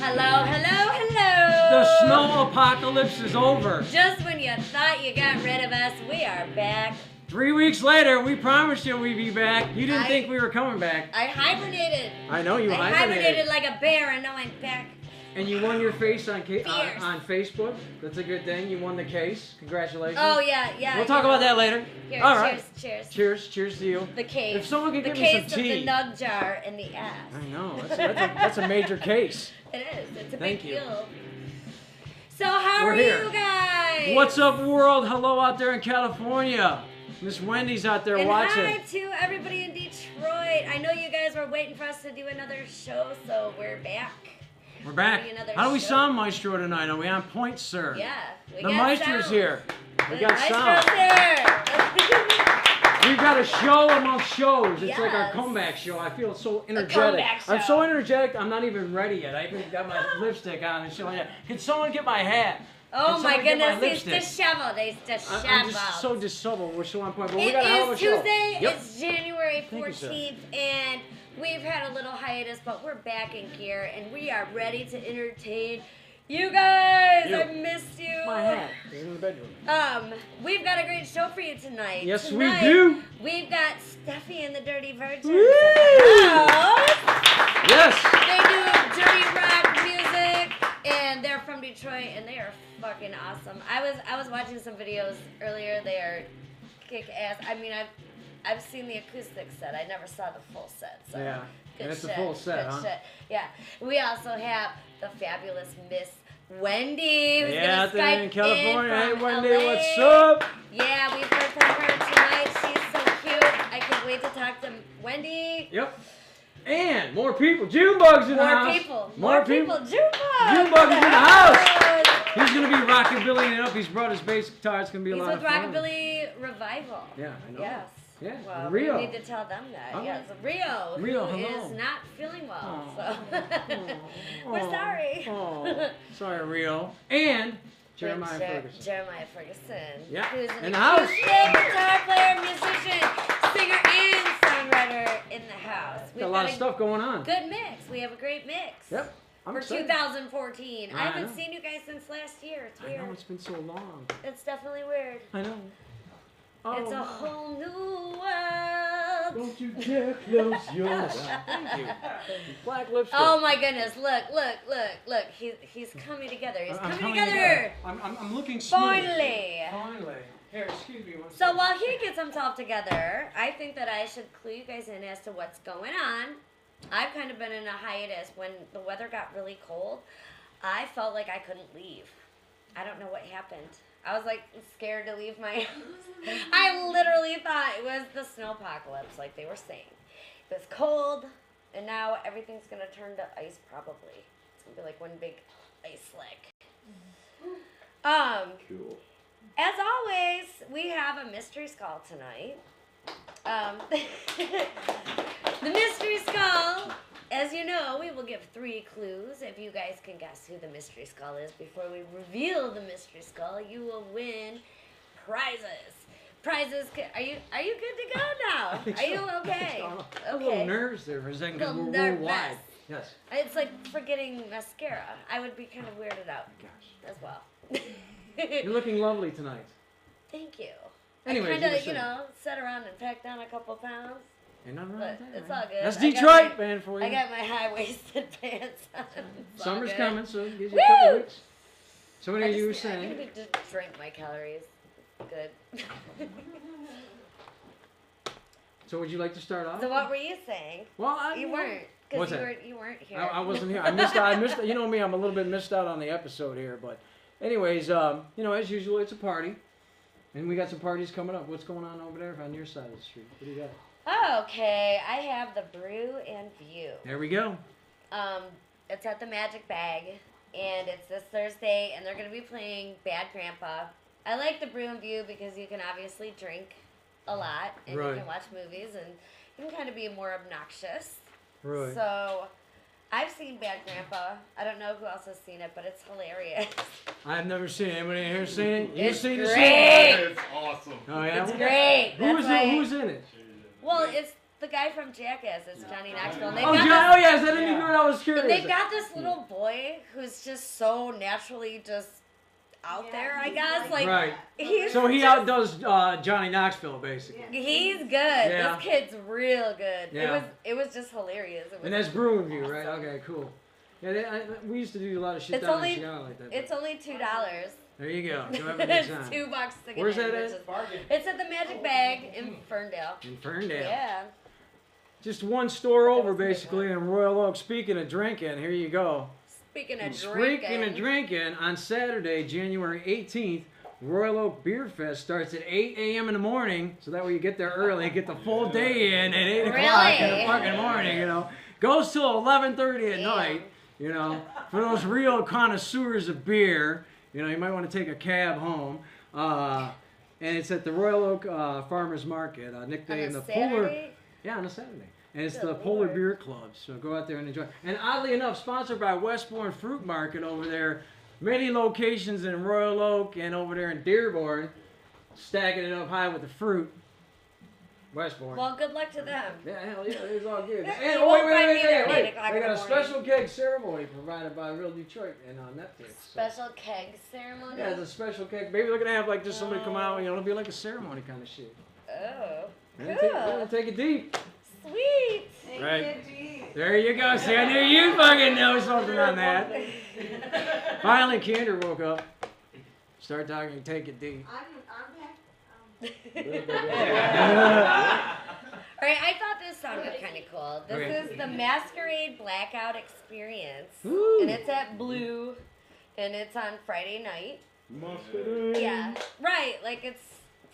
Hello, hello, hello. The snow apocalypse is over. Just when you thought you got rid of us, we are back. 3 weeks later, we promised you we'd be back. You didn't think we were coming back. I hibernated. I know you I hibernated like a bear, and now I'm back. And you won your face on Facebook. That's a good thing. You won the case. Congratulations. Oh, yeah. We'll talk about that later. Here, all right. Cheers. Cheers to you. The case. If someone could the give me some case tea. of the nug jar and the ass. I know. That's a major case. It is. It's a Thank big you. deal. So how are you guys? What's up, world? Hello out there in California. Miss Wendy's out there watching. Hi to everybody in Detroit. I know you guys were waiting for us to do another show, so we're back. We're back. How do we show. sound, Maestro, tonight? Are we on point, sir? Yeah. The Maestro's here. We got sound. We've got a show amongst shows. It's like our Yes. comeback show. I feel so energetic. comeback show. I'm so energetic, I'm not even ready yet. I haven't got my lipstick on and shit like that. Can someone get my hat? Oh my goodness, he's disheveled. He's disheveled. I'm just so disheveled. We're so on point. But we It got a hell of a is show. Tuesday. Yep. It's January Thank you, 14th, and we've had a little hiatus, but we're back in gear, and we are ready to entertain you guys. I missed you. My hat is in the bedroom. We've got a great show for you tonight. Yes, Tonight, we do. We've got Steffi and the Dirty Virgins. Woo! Yes. They do dirty rock music, and they're from Detroit, and they are fucking awesome. I was watching some videos earlier. They are kick ass. I mean, I've seen the acoustic set. I never saw the full set. So Yeah. good That's shit. a full set, good huh? Shit. Yeah. We also have the fabulous Miss Wendy, who's Yeah, gonna out there in Skype California. Hey, from Wendy, LA. what's up? Yeah, we've heard from her tonight. She's so cute. I can't wait to talk to Wendy. Yep. And more people. Junebug's in the house. More people. Junebug. Junebug is in the house. He's going to be rockabillying it up. He's brought his bass guitar. It's going to be a lot of fun. He's with Rockabilly Revival. Yeah, I know. Yes. Yeah. Well, Rio. we need to tell them that. Okay. Yes, Rio, Rio, who hello. is not feeling well. So Oh, we're sorry. Oh, sorry, Rio. And Jeremiah Ferguson. Jeremiah Ferguson. Yeah. Who's an In the house. acoustic guitar player, musician, singer, and songwriter in the house. We've Got a lot of stuff going on. Good mix. We have a great mix. Yep. I'm For excited. 2014. I haven't know. seen you guys since last year. It's I weird. know, it's been so long. It's definitely weird. I know. Oh, It's a whole new world. don't you dare close your eyes. Thank you. Black lipstick. Oh my goodness! Look! He's coming together. He's I'm coming coming together. I'm looking smooth. Finally. Here, excuse me one So second. while he gets himself together, I think that I should clue you guys in as to what's going on. I've kind of been in a hiatus. When the weather got really cold, I felt like I couldn't leave. I don't know what happened. I was like scared to leave my house. I literally thought it was the snow apocalypse, like they were saying. It was cold, and now everything's gonna turn to ice probably. It's gonna be like one big ice lick. Cool. As always, we have a mystery skull tonight. The mystery skull, as you know, we will give 3 clues. If you guys can guess who the mystery skull is before we reveal the mystery skull, you will win prizes. Prizes. Are you good to go now? Are you okay? A little nerves there for a second because we're worldwide. Yes. It's like forgetting mascara. I would be kind of weirded out Gosh. as well. You're looking lovely tonight. Thank you. Anyways, I kind of, sat around and packed down a couple pounds. Ain't nothing wrong But with that. it's all good. That's I got Detroit, my- man, for you. I got my high-waisted pants on. It's all Summer's good. coming, so it gives you Woo! a couple weeks. So what I are you just saying? need to drink my calories. Good. So would you like to start off? So what were you saying? Well, You weren't, What's because that? you weren't here. I wasn't here. I missed. You know me. I'm a little bit missed out on the episode here, but anyways, as usual, it's a party, and we got some parties coming up. What's going on over there on your side of the street? What do you got? Okay, I have the Brew and View. There we go. It's at the Magic Bag, and it's this Thursday, and they're going to be playing Bad Grandpa. I like the Brew and View because you can obviously drink a lot, and Right. you can watch movies, and you can kind of be more obnoxious. Right. So, I've seen Bad Grandpa. I don't know who else has seen it, but it's hilarious. I've never seen it. Anybody here seen it? You've It's seen it? great. It's awesome. Oh yeah. It's great. That's why- Who's in it? Well, it's the guy from Jackass. It's Johnny Knoxville. And Oh, yes, I didn't even know. I was curious. and they've got this little boy who's just so naturally just out there, I guess. Like, right. he's So he just, outdoes Johnny Knoxville, basically. He's good. Yeah. This kid's real good. Yeah. It was just hilarious. It was And that's Brewing View, right? Okay, cool. Yeah, we used to do a lot of shit It's down only- in Chicago like that. It's only $2. There you go. Go have a good It's time. $2 to get Where's in. that which at? is- It's at the Magic Bag in Ferndale. In Ferndale. Yeah. Just one store over, was a good basically, in Royal Oak. Speaking of drinking, here you go. Speaking of Speaking of drinking, on Saturday, January 18th, Royal Oak Beer Fest starts at 8 a.m. in the morning, so that way you get there early, get the full day in at 8 o'clock in the Really? fucking morning, you know. Goes till 11:30 at night, you know. For those real connoisseurs of beer, you know, you might want to take a cab home. And it's at the Royal Oak Farmers Market. Nicknamed On the a Polar. Saturday? Yeah, on a Saturday. And it's Good the Polar Lord. Beer Club, so go out there and enjoy. And oddly enough, sponsored by Westbourne Fruit Market over there. Many locations in Royal Oak and over there in Dearborn, stacking it up high with the fruit. Westbourne. Well, good luck to them. Yeah, hell yeah, it was all good. You And won't find me there at 8 o'clock They in got a the morning. special keg ceremony provided by Real Detroit and on Netflix. So. Special keg ceremony? Yeah, it's a special keg. Maybe they're gonna have like just somebody come out, you know, it'll be like a ceremony kind of shit. Oh. Yeah, Cool. take it deep. Sweet. Right. There you go. See, I knew you fucking know something on that. Finally, Kinder woke up. Start talking, take it deep. Alright, I thought this sounded kind of cool. This Okay. is the Masquerade Blackout Experience. Woo. And it's at Blue. And it's on Friday night. Yeah. Right. Like, it's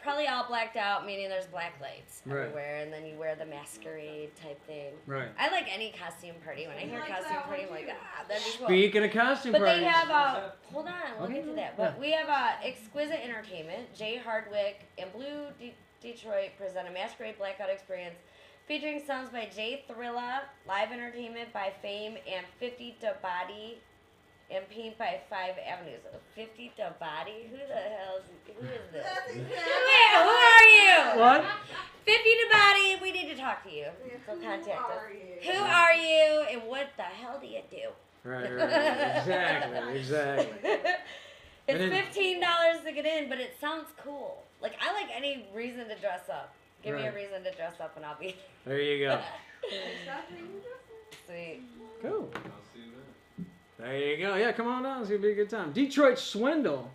probably all blacked out, meaning there's black lights Right. everywhere. And then you wear the masquerade type thing. Right. I like any costume party. When I hear costume party, I'm like, that'd be cool. Speaking of costume But parties. they have hold on, we'll get to that. But we have exquisite entertainment. Jay Hardwick and Blue Detroit present a Masquerade Blackout Experience featuring songs by Jay Thrilla, live entertainment by Fame, and 50 to Body, and Paint by 5 Avenues. 50 to Body? Who the hell who is this? Who are you? What? 50 to Body, we need to talk to you. So contact us. Who are you, and what the hell do you do? Right. Exactly. It's And then- $15 to get in, but it sounds cool. Like, I like any reason to dress up. Give me a Right. reason to dress up and I'll be There you go. sweet. Cool. There you go. Yeah, come on down. It's going to be a good time. Detroit Swindle.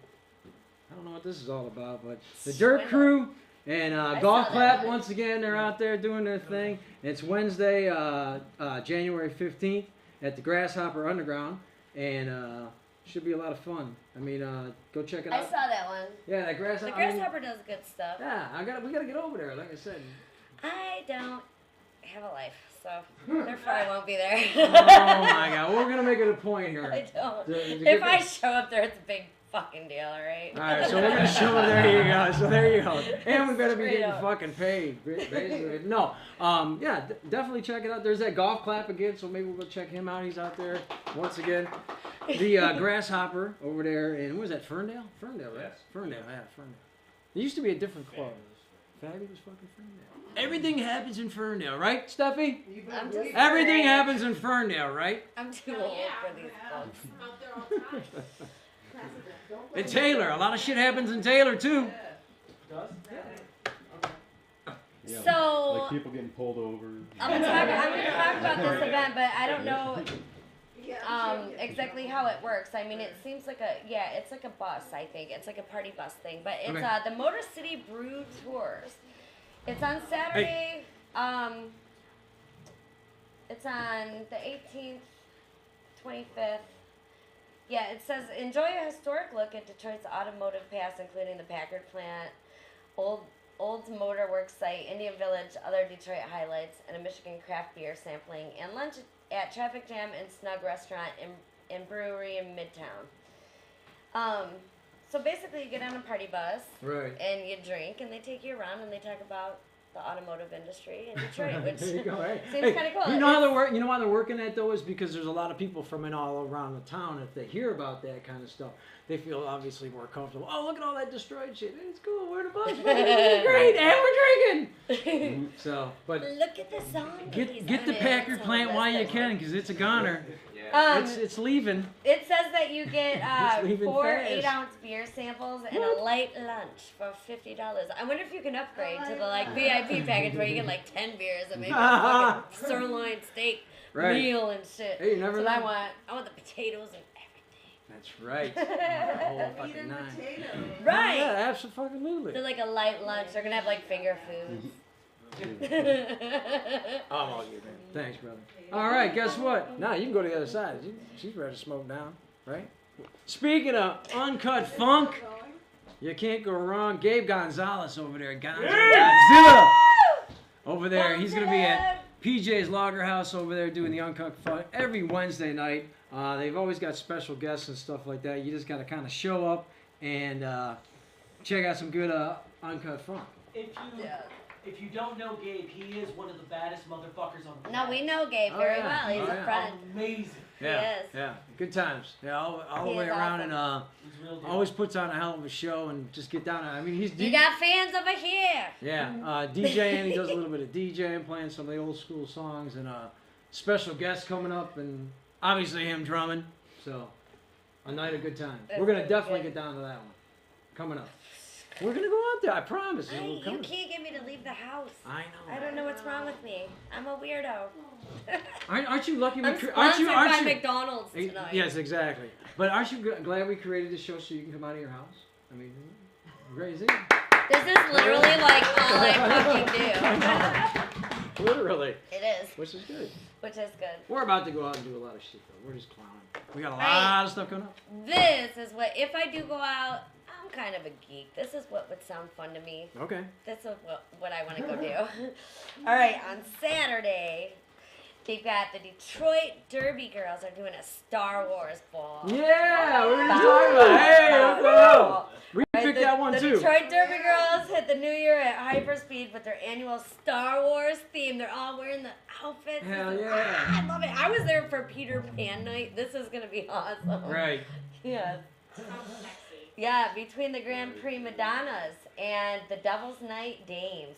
I don't know what this is all about, but the Dirt Swindle. Crew and Golf saw Clap, that. once again, they're out there doing their thing. It's Wednesday, January 15th at the Grasshopper Underground, and should be a lot of fun. I mean, go check it I out. saw that one. Yeah, that Grasshopper. The Grasshopper does good stuff. Yeah, we got to get over there, like I said. I don't have a life, so therefore I won't be there. Oh, my God. We're going to make it a point here. I don't. To If get I there. show up there, it's a big fucking deal, alright? All right, so we're gonna show it. There you go. So there you go. And we better be Straight getting up. fucking paid. Basically, no. Yeah, definitely check it out. There's that Golf Clap again, so maybe we'll go check him out. He's out there once again. The Grasshopper over there in, what was that, Ferndale? Ferndale, right? Yes. Ferndale, yeah, Ferndale. It used to be a different club. Fabulous fucking Ferndale. Everything happens in Ferndale, right, Steffi? I'm just Everything saying. happens in Ferndale, right? I'm too old for these folks. And Taylor, a lot of shit happens in Taylor too. Yeah, So like people getting pulled over. I'm gonna talk about this event, but I don't know exactly how it works. I mean, it seems like it's like a bus. I think it's like a party bus thing, but it's Okay. the Motor City Brew Tours. It's on Saturday. It's on the 18th, 25th. Yeah, it says enjoy a historic look at Detroit's automotive past, including the Packard plant, Olds Motor Works site, Indian Village, other Detroit highlights, and a Michigan craft beer sampling, and lunch at Traffic Jam and Snug Restaurant and Brewery in Midtown. So basically, you get on a party bus Right. and you drink, and they take you around and they talk about the automotive industry in Detroit, which There you go. Hey, seems kind of cool. You know how they're working. You know why they're working that though is because there's a lot of people from all around the town. If they hear about that kind of stuff, they feel obviously more comfortable. Oh, look at all that destroyed shit. It's cool. We're the bus. Great, and we're drinking. So, but Look at the zombies. get the Packard plant while you can, because it's a goner. It's leaving. It says that you get It's leaving 4 fast. 8-ounce beer samples and a light lunch for $50. I wonder if you can upgrade to the VIP package where you get 10 beers and maybe a fucking sirloin steak Right. meal and shit. Hey, you never so know. I want the potatoes and everything. That's right. The whole fucking nine. Right. Yeah, absolutely. They're like a light lunch. They're gonna have finger foods. I'm all you, man. Thanks, brother. All right, guess what? Now you can go to the other side. She's ready to smoke down, right? Speaking of uncut funk, you can't go wrong. Gabe Gonzalez over there, Godzilla. Over there, he's gonna be at PJ's Lager House over there doing the uncut funk every Wednesday night. They've always got special guests and stuff like that. You just gotta kind of show up and check out some good uncut funk. If you don't know Gabe, he is one of the baddest motherfuckers on the No, planet. we know Gabe Oh, very yeah. well. He's Oh, a yeah. friend. Amazing. Yeah, He is. yeah, good times. Yeah, all the He way is around, awesome. He's real deal. always puts on a hell of a show and just get down. I mean, he's You got fans over here. yeah, DJing. He does a little bit of DJing, playing some of the old school songs, and special guests coming up, and obviously him drumming. So a night of good time. We're gonna definitely get down to that one coming up. We're gonna go out there. I promise. We're You coming. can't get me to leave the house. I know. I don't know what's wrong with me. I'm a weirdo. Aren't you lucky? I'm aren't you? sponsored by McDonald's tonight. Yes, exactly. But aren't you glad we created this show so you can come out of your house? I mean, crazy. This is literally like all I fucking do. Literally. It is, Which is good. which is good. We're about to go out and do a lot of shit though. We're just clowning. We got a lot Right. of stuff coming up. This is what, if I do go out, I'm kind of a geek. This is what would sound fun to me. Okay. This is what I want to go do. All right, on Saturday, they've got the Detroit Derby Girls are doing a Star Wars ball. Yeah, we were just talking about. Hey, what the hell? We picked that one the too. Detroit Derby Girls hit the new year at hyperspeed with their annual Star Wars theme. They're all wearing the outfits. Hell This is- yeah. I love it. I was there for Peter Pan night. This is gonna be awesome. Right. Yeah. Yeah, between the Grand Prix Madonnas and the Devil's Night Dames.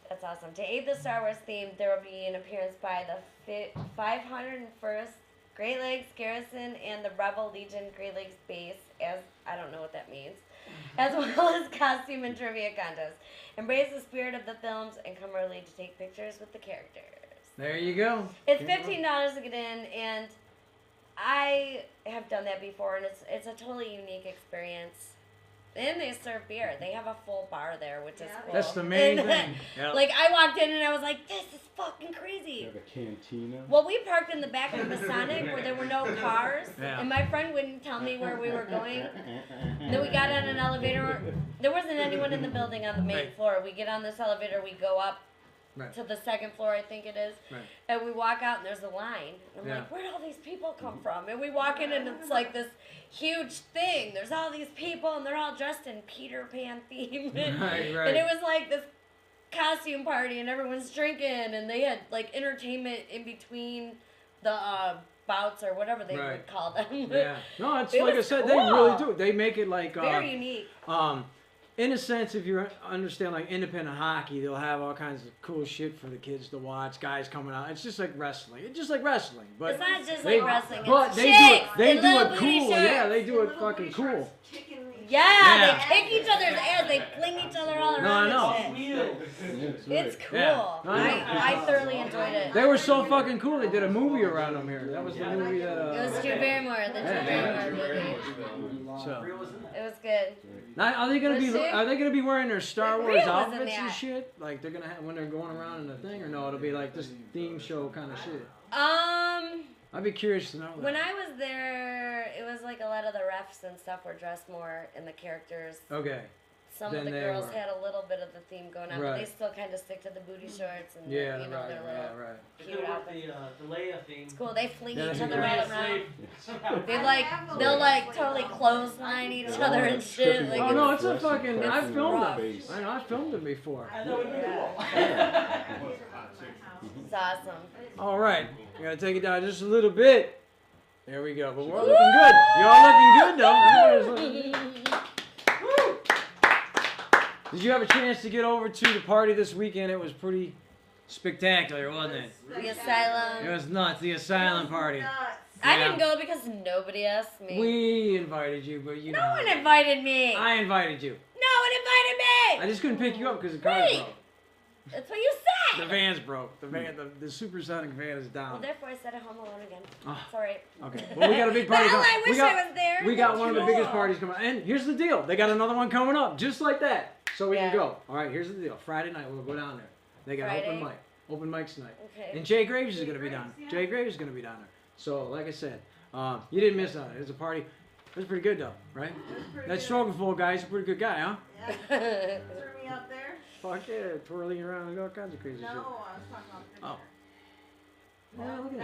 That's awesome. To aid the Star Wars theme, there will be an appearance by the 501st Great Lakes Garrison and the Rebel Legion Great Lakes Base, as I don't know what that means, as well as costume and trivia contests. Embrace the spirit of the films and come early to take pictures with the characters. There you go. It's $15 to get in, and I have done that before, and it's a totally unique experience. And they serve beer. They have a full bar there, which is cool. That's the main And, thing. Yep. Like, I walked in and I was like, this is fucking You crazy. have a cantina. Well, we parked in the back of Masonic where there were no cars, Yeah. and my friend wouldn't tell me where we were going. Then we got on an elevator. There wasn't anyone in the building on the main Right. floor. We get on this elevator, we go up Right. to the second floor, I think it is. Right. And we walk out and there's a line. And I'm Yeah. like, where did all these people come from? And we walk in and it's like this huge thing. There's all these people and they're all dressed in Peter Pan theme. Right, right. And it was like this costume party and everyone's drinking and they had like entertainment in between the bouts or whatever they Right. would call them. Yeah. No, it's It like I was said, they really cool. do. They make it like Very unique. in a sense, if you understand like independent hockey, they'll have all kinds of cool shit for the kids to watch. Guys coming out. It's just like wrestling. It's just like wrestling, but It's not just they- like wrestling. but It's they do it. chicks They in do little it booty cool. shorts. Yeah, they do it fucking cool. Yeah, Yeah. they kick each other's ass. They fling each other all No, I around. know. and shit. That's It's right. cool. Yeah. I thoroughly enjoyed it. They were so fucking cool. They did a movie around them here. That was the movie that. It was Drew Barrymore, the Drew Yeah. Barrymore movie. So. It was good. Now, are they gonna Was be? it? Are they gonna be wearing their Star The Wars Rio was in outfits and that. shit? Like they're gonna have when they're going around in the thing, or no? It'll be like this theme show kind of shit. I'd be curious to know that. When I was there, it was like a lot of the refs and stuff were dressed more in the characters' Okay. Some than of the they girls were. had a little bit of the theme going on, but Right. they still kind of stick to the booty shorts and Yeah, you know, right, their little right. If cute they work outfits. the Leia theme. It's cool. They fling Yeah, each that's other cool. all around. They'll like totally clothesline each other and shit. Like Oh no, it's a fucking. I It's filmed rough. it. I know, I filmed it before. I know it'd be cool. It's awesome. All right, we gotta take it down just a little bit. There we go. But we're looking good. Y'all looking good though. Everybody's looking good. Did you have a chance to get over to the party this weekend? It was pretty spectacular, wasn't it? The asylum. It was nuts. The asylum party. I Yeah. didn't go because nobody asked me. We invited you, but you know. No one invited me. I invited you. No one invited me. I just couldn't pick you up because the car Right. broke. That's what you The said. van's broke. The supersonic van is Well, down. therefore I said at home alone again. Oh. It's alright. Okay. Well, we got a big party Well, coming. I wish we got, I was there. We got one of the biggest Cool. parties coming. And here's the deal. They got another one coming up just like that. So we Yeah. can go. All right, here's the deal. Friday night, we'll go down there. They got Friday? open mic. Open mics tonight. Okay. And Jay Graves is going to be down. Jay Graves is going to be down there. So, like I said, you didn't miss out. It was a party. It was pretty good, though, right? That Stroganful guy's a pretty good guy, huh? Yeah. Threw me out there? Fuck yeah, twirling around and all kinds of crazy No, I shit. was talking about the Oh. picture. Yeah, look at Never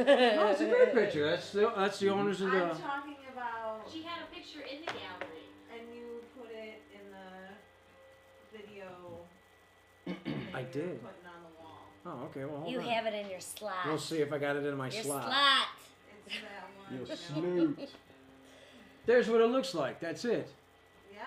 that. mind. No, it's a great picture. That's the owners of I'm the. talking about, She had a picture in the gallery. and you put it in the video. I that you're did. Putting on the wall. Oh, okay. Well, hold You on. have it in your slot. We'll see if I got it in my Your slot. slot. It's that one. You no. snoot. There's what it looks like. That's it. Yeah,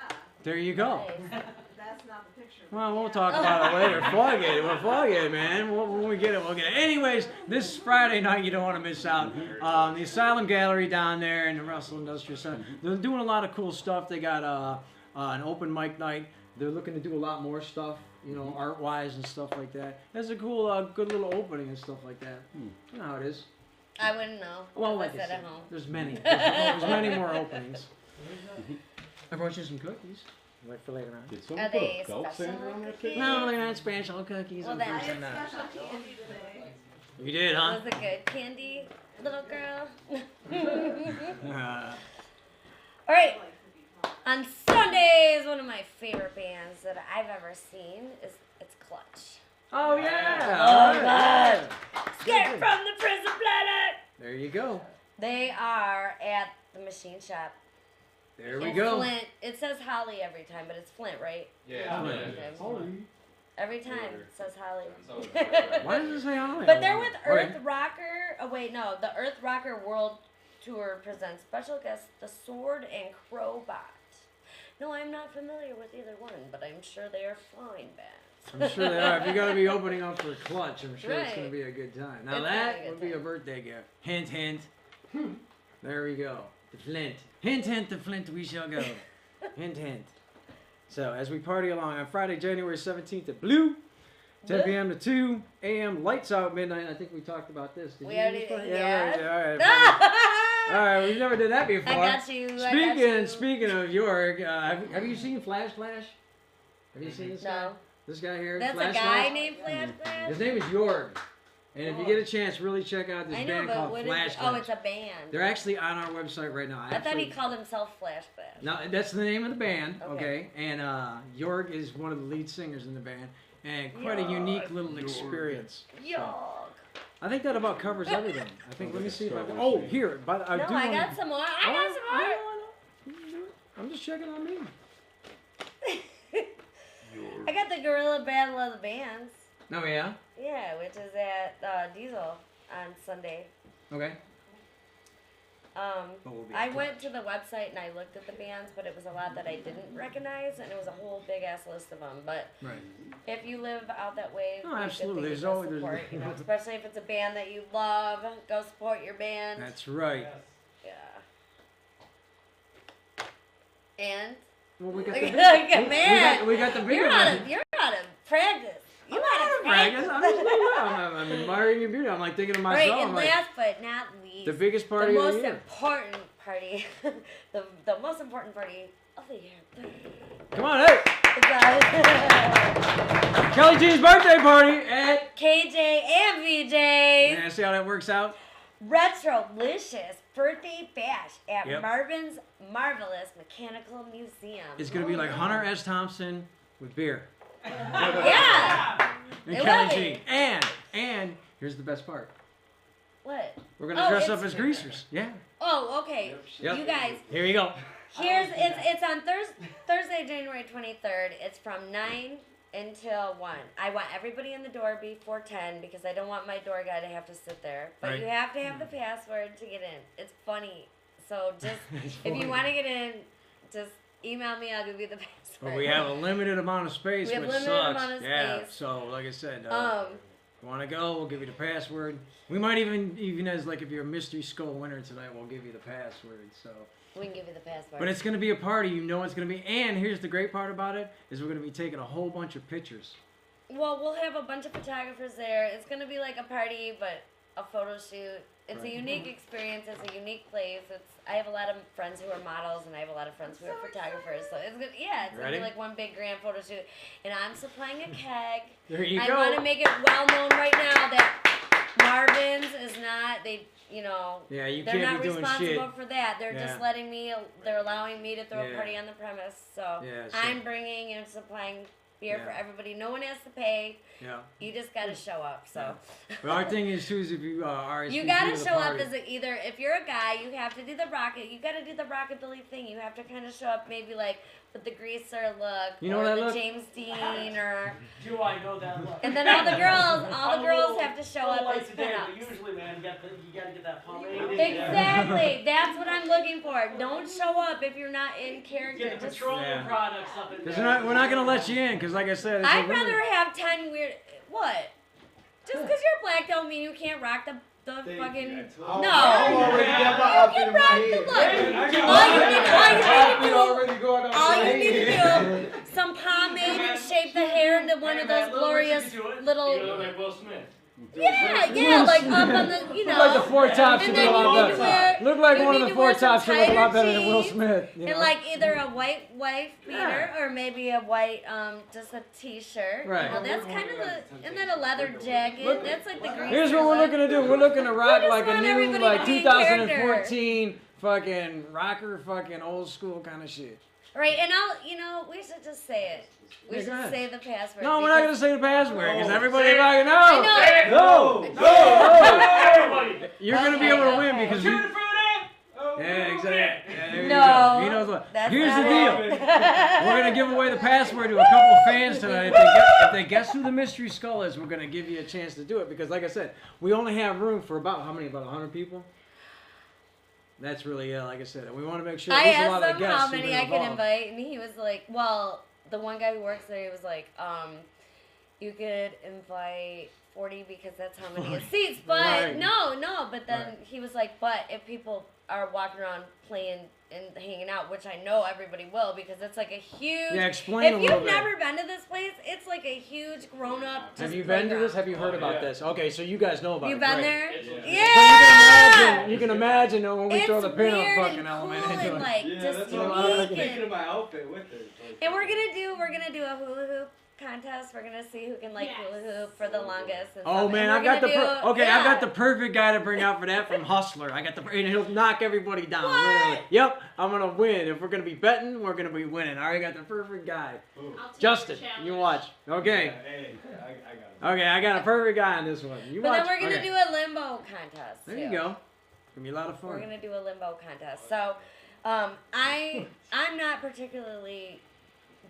There you go. Nice. that's not the picture. Well, we'll Yeah. talk about it later. Flog it. We'll flog it, man. When we get it, we'll get it. Anyways, this Friday night, you don't want to miss out. The Asylum Gallery down there in the Russell Industrial Center. They're doing a lot of cool stuff. They got an open mic night. They're looking to do a lot more stuff, you know, art-wise and stuff like that. That's a cool, good little opening and stuff like that. You know how it is. I wouldn't know. Well, because like I I said said, at home. there's many. There's many more openings. I brought you some cookies. Like for later on. Did someone Are put they a belt special sander on that cookies? cake? No, they're not special cookies. Well, then- I had unfortunately not. special candy today. You did, huh? Was it good candy, little girl? Uh, All right. I like cookie pop. On Sundays, one of my favorite bands that I've ever seen is it's Clutch. oh yeah. Oh, all right. God. Scared Good. from the prison planet. There you go. They are at the machine shop. There we in go. Flint. It says Holly every time, but it's Flint, right? Yeah. Flint. yeah. Holly. Every time it says Holly. So it's Why does it say Holly? But they're with All right. Earth Rocker. Oh wait, no, the Earth Rocker World Tour presents special guests The Sword and Crowbot. No, I'm not familiar with either one, but I'm sure they are fine bands. I'm sure they are. If you're gonna be opening up for Clutch, I'm sure it's Right. gonna be a good time. Now It's that gonna be a would good be a time. birthday gift. Hint, hint. There we go. The Flint. Hint, hint. The Flint we shall go. Hint, hint. So as we party along on Friday, January 17th at Blue, 10 p.m. to 2 a.m. Lights out midnight. I think we talked about this. Did We you do already- this one? yeah. Right, all right. All right, we never did that before. I got you. I got you. Speaking of York, have you seen Flash Flash? Have you seen this guy? No. This guy here, That's Flash a guy Flash? named Flash Flash? His name is York. And if you get a chance, really check out this I know, band but called what is Flash it? Flash. Oh, it's a band. They're actually on our website right now. I thought he called himself Flash Flash. No, that's the name of the band, okay? Okay. And York is one of the lead singers in the band. And quite a York. unique little experience. Yuck. I think that about covers everything. I think, let me see if I can. Oh, here. But I No, do I wanna- got some more. I got some more. I know. You can do it. I'm just checking on me. I got the Gorilla Battle of the Bands. Oh, yeah? Yeah, which is at Diesel on Sunday. Okay. But we'll be I at went to the website and I looked at the bands, but it was a lot that I didn't recognize, and it was a whole big ass list of them. But Right. if you live out that way, Oh, be a good absolutely. thing to There's go always- support, you know, especially if it's a band that you love. Go support your band. That's right. Yeah. And Well, we got look the at big, man. we got the bigger You're one. out of practice. You out of Right, I practice. guess I'm admiring your beauty. I'm like thinking to Right, myself, and I'm like, last but not least, the biggest the party of most the year. important party, the most important party of the year. Come on, hey! It's Kelly G's birthday party at. KJ and VJ. Yeah, see how that works out? Retrolicious birthday bash at Yep. Marvin's Marvelous Mechanical Museum. It's gonna be like Hunter S. Thompson with beer. Yeah. And I Kelly love G. it. And here's the best part. What? We're gonna Oh, dress it's- up as greasers. Yeah. Oh, okay. Yep. You guys, Here you go. it's on Thursday, January 23rd. It's from 9 until 1. I want everybody in the door before 10 because I don't want my door guy to have to sit there. But Right. you have to have the password to get in. It's funny. So just It's if you funny. want to get in, just email me. I'll give you the password. But we have a limited amount of space, We have which limited sucks. amount of Yeah. space. So like I said, Um, if you want to go, we'll give you the password. We might even as like if you're a mystery skull winner tonight, we'll give you the password. So. we can give you the password. But it's gonna be a party. You know it's gonna be. And here's the great part about it is we're gonna be taking a whole bunch of pictures. Well, we'll have a bunch of photographers there. It's gonna be like a party, but a photo shoot. It's a Right. unique experience. It's a unique place. I have a lot of friends who are models, and I have a lot of friends who are photographers. So it's good. Yeah, it's gonna Ready? be like one big grand photo shoot. And I'm supplying a keg. There you I go. want to make it well known right now that Marvin's is not. Yeah, you They're can't not be doing responsible shit. for that. They're Yeah. just letting me. They're allowing me to throw a Yeah. party on the premise. So Yeah, so- I'm bringing and supplying beer for Yeah. everybody. No one has to pay. Yeah. You just gotta show up. So But our thing is too is if you RSVP you gotta to the show up party. as either if you're a guy, you have to do the rocket. You gotta do the rockabilly thing. You have to kind of show up maybe like with the greaser look You know or that the look? James Dean or. Do I know that look? And then all the girls I'm a little- have to show a little up light as today, but pinups. usually, man, you gotta get that pomade. Exactly. That's what I'm looking for. Don't show up if you're not in character. Get Just petroleum Yeah. products up in Because there. we're not gonna let you in. Because like I said, it's I'd a rather limited- have 10 weird. What? Just because you're black don't mean you can't rock the fucking. I'm No. already got my You outfit can in my rock head. the look. All All you need to do. already going on All my you need head. to do, some pomade and shape the hair into one of those glorious little. like Will Smith. Yeah, like up on the, Look like the four tops And should then look a you lot need to better. wear. Look like you one of need the to four wear some tops should look a lot tighter better than Will jeans, Smith. You know? And like either a white wife beater or maybe a white just a t-shirt. Right. Well, that's kind of the, and then a leather jacket. That's like the greaser Here's what we're look. looking to do. We're looking to rock just like a want new, everybody like to be in 2014 fucking rocker, fucking old school kind of shit. Right, and we should just say it. We Yeah, go should ahead. say the password. No, we're not gonna because- say the password because everybody Say it. fucking I knows. know. Everybody. You're gonna be Okay, able to win okay. because we. Yeah, exactly. Yeah, there you No, go. He knows what. that's Here's not the deal. it. We're gonna give away the password to a couple fans tonight. If they guess who the mystery skull is, we're gonna give you a chance to do it because, like I said, we only have room for about how many? About 100 people. That's really like I said. We want to make sure. I There's a lot asked of him guests how who've many been I could involved. invite, and he was like, well, the one guy who works there, he was like, you could invite 40 because that's how many seats. But Right. no, but then Right. he was like, but if people are walking around playing and hanging out, which I know everybody will because it's like a huge. Yeah, explain a If little you've bit. never been to this place, it's like a huge grown-up. Have just you been to this? playground. Have you heard about yeah. this? Okay, so you guys know about You it. been great. there? Yeah. So you can imagine when we It's throw the pin-up weird fucking and element cool into and it. like Yeah, just that's what what I'm I'm unique. thinking of my outfit with it. Like, And we're gonna do a hula hoop contest. We're gonna see who can like Yes. hula hoop for the longest. And Oh stuff. man, And I've we're got the gonna do- okay. I've got the yeah. perfect guy to bring out for that from Hustler. I got the and he'll knock everybody down. What? Literally. Yep, I'm gonna win. If we're gonna be betting, we're gonna be winning. I already got the perfect guy. I'll take Justin, the challenge. you watch. Okay, hey, I got it. okay, I got a perfect guy on this one. You But watch. then we're gonna Okay. do a limbo contest. There you too. go. It's gonna be a lot of We're fun. gonna do a limbo contest. So, I'm not particularly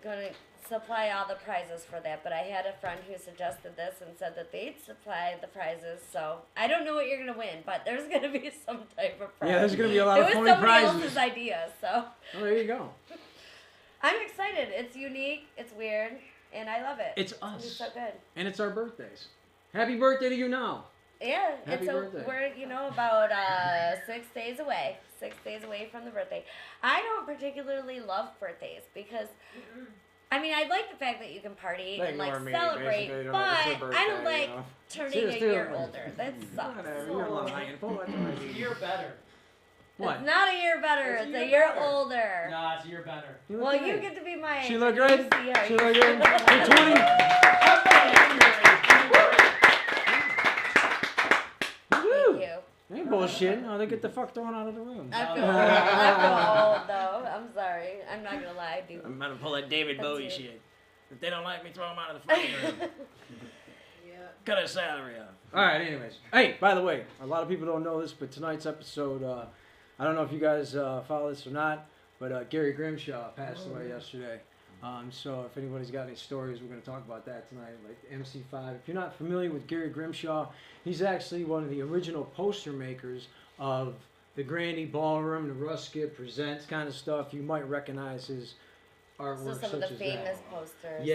gonna supply all the prizes for that, but I had a friend who suggested this and said that they'd supply the prizes. So I don't know what you're gonna win, but there's gonna be some type of prize. Yeah, there's gonna be a lot it of was funny somebody prizes. else's idea, so Oh, there you go. I'm excited. It's unique. It's weird, and I love it. It's gonna be us, so good. and it's our birthdays. Happy birthday to you now. Yeah, Happy birthday. we're about 6 days away. 6 days away from the birthday. I don't particularly love birthdays because I mean I like the fact that you can party and like Ignore me, celebrate, basically, but it's your I don't birthday, like you know. turning Serious a too. year older. That sucks. Whatever, you're lying. Pull that to my TV. You're better. What? It's not a year better. It's It's a a year year better. older. Nah, it's you're better. You look Well, great. you get to be my. She look you good? see how She you- look good? You're 20. Woo! Thank you. Woo! Thank you. Ain't bullshit. No, they get the fuck thrown out of the room. I feel old though. I'm sorry. I'm not gonna lie, dude. I'm gonna pull that David That's Bowie it. shit. If they don't like me, throw them out of the fucking room. Yeah. Cut a salary off. All right. Anyways, hey, by the way, a lot of people don't know this, but tonight's episode, I don't know if you guys follow this or not, but Gary Grimshaw passed away yesterday. So if anybody's got any stories, we're going to talk about that tonight. Like MC5. If you're not familiar with Gary Grimshaw, he's actually one of the original poster makers of the Grandy Ballroom, the Russ Gibb Presents kind of stuff. You might recognize his artwork So some such of the as famous that. posters.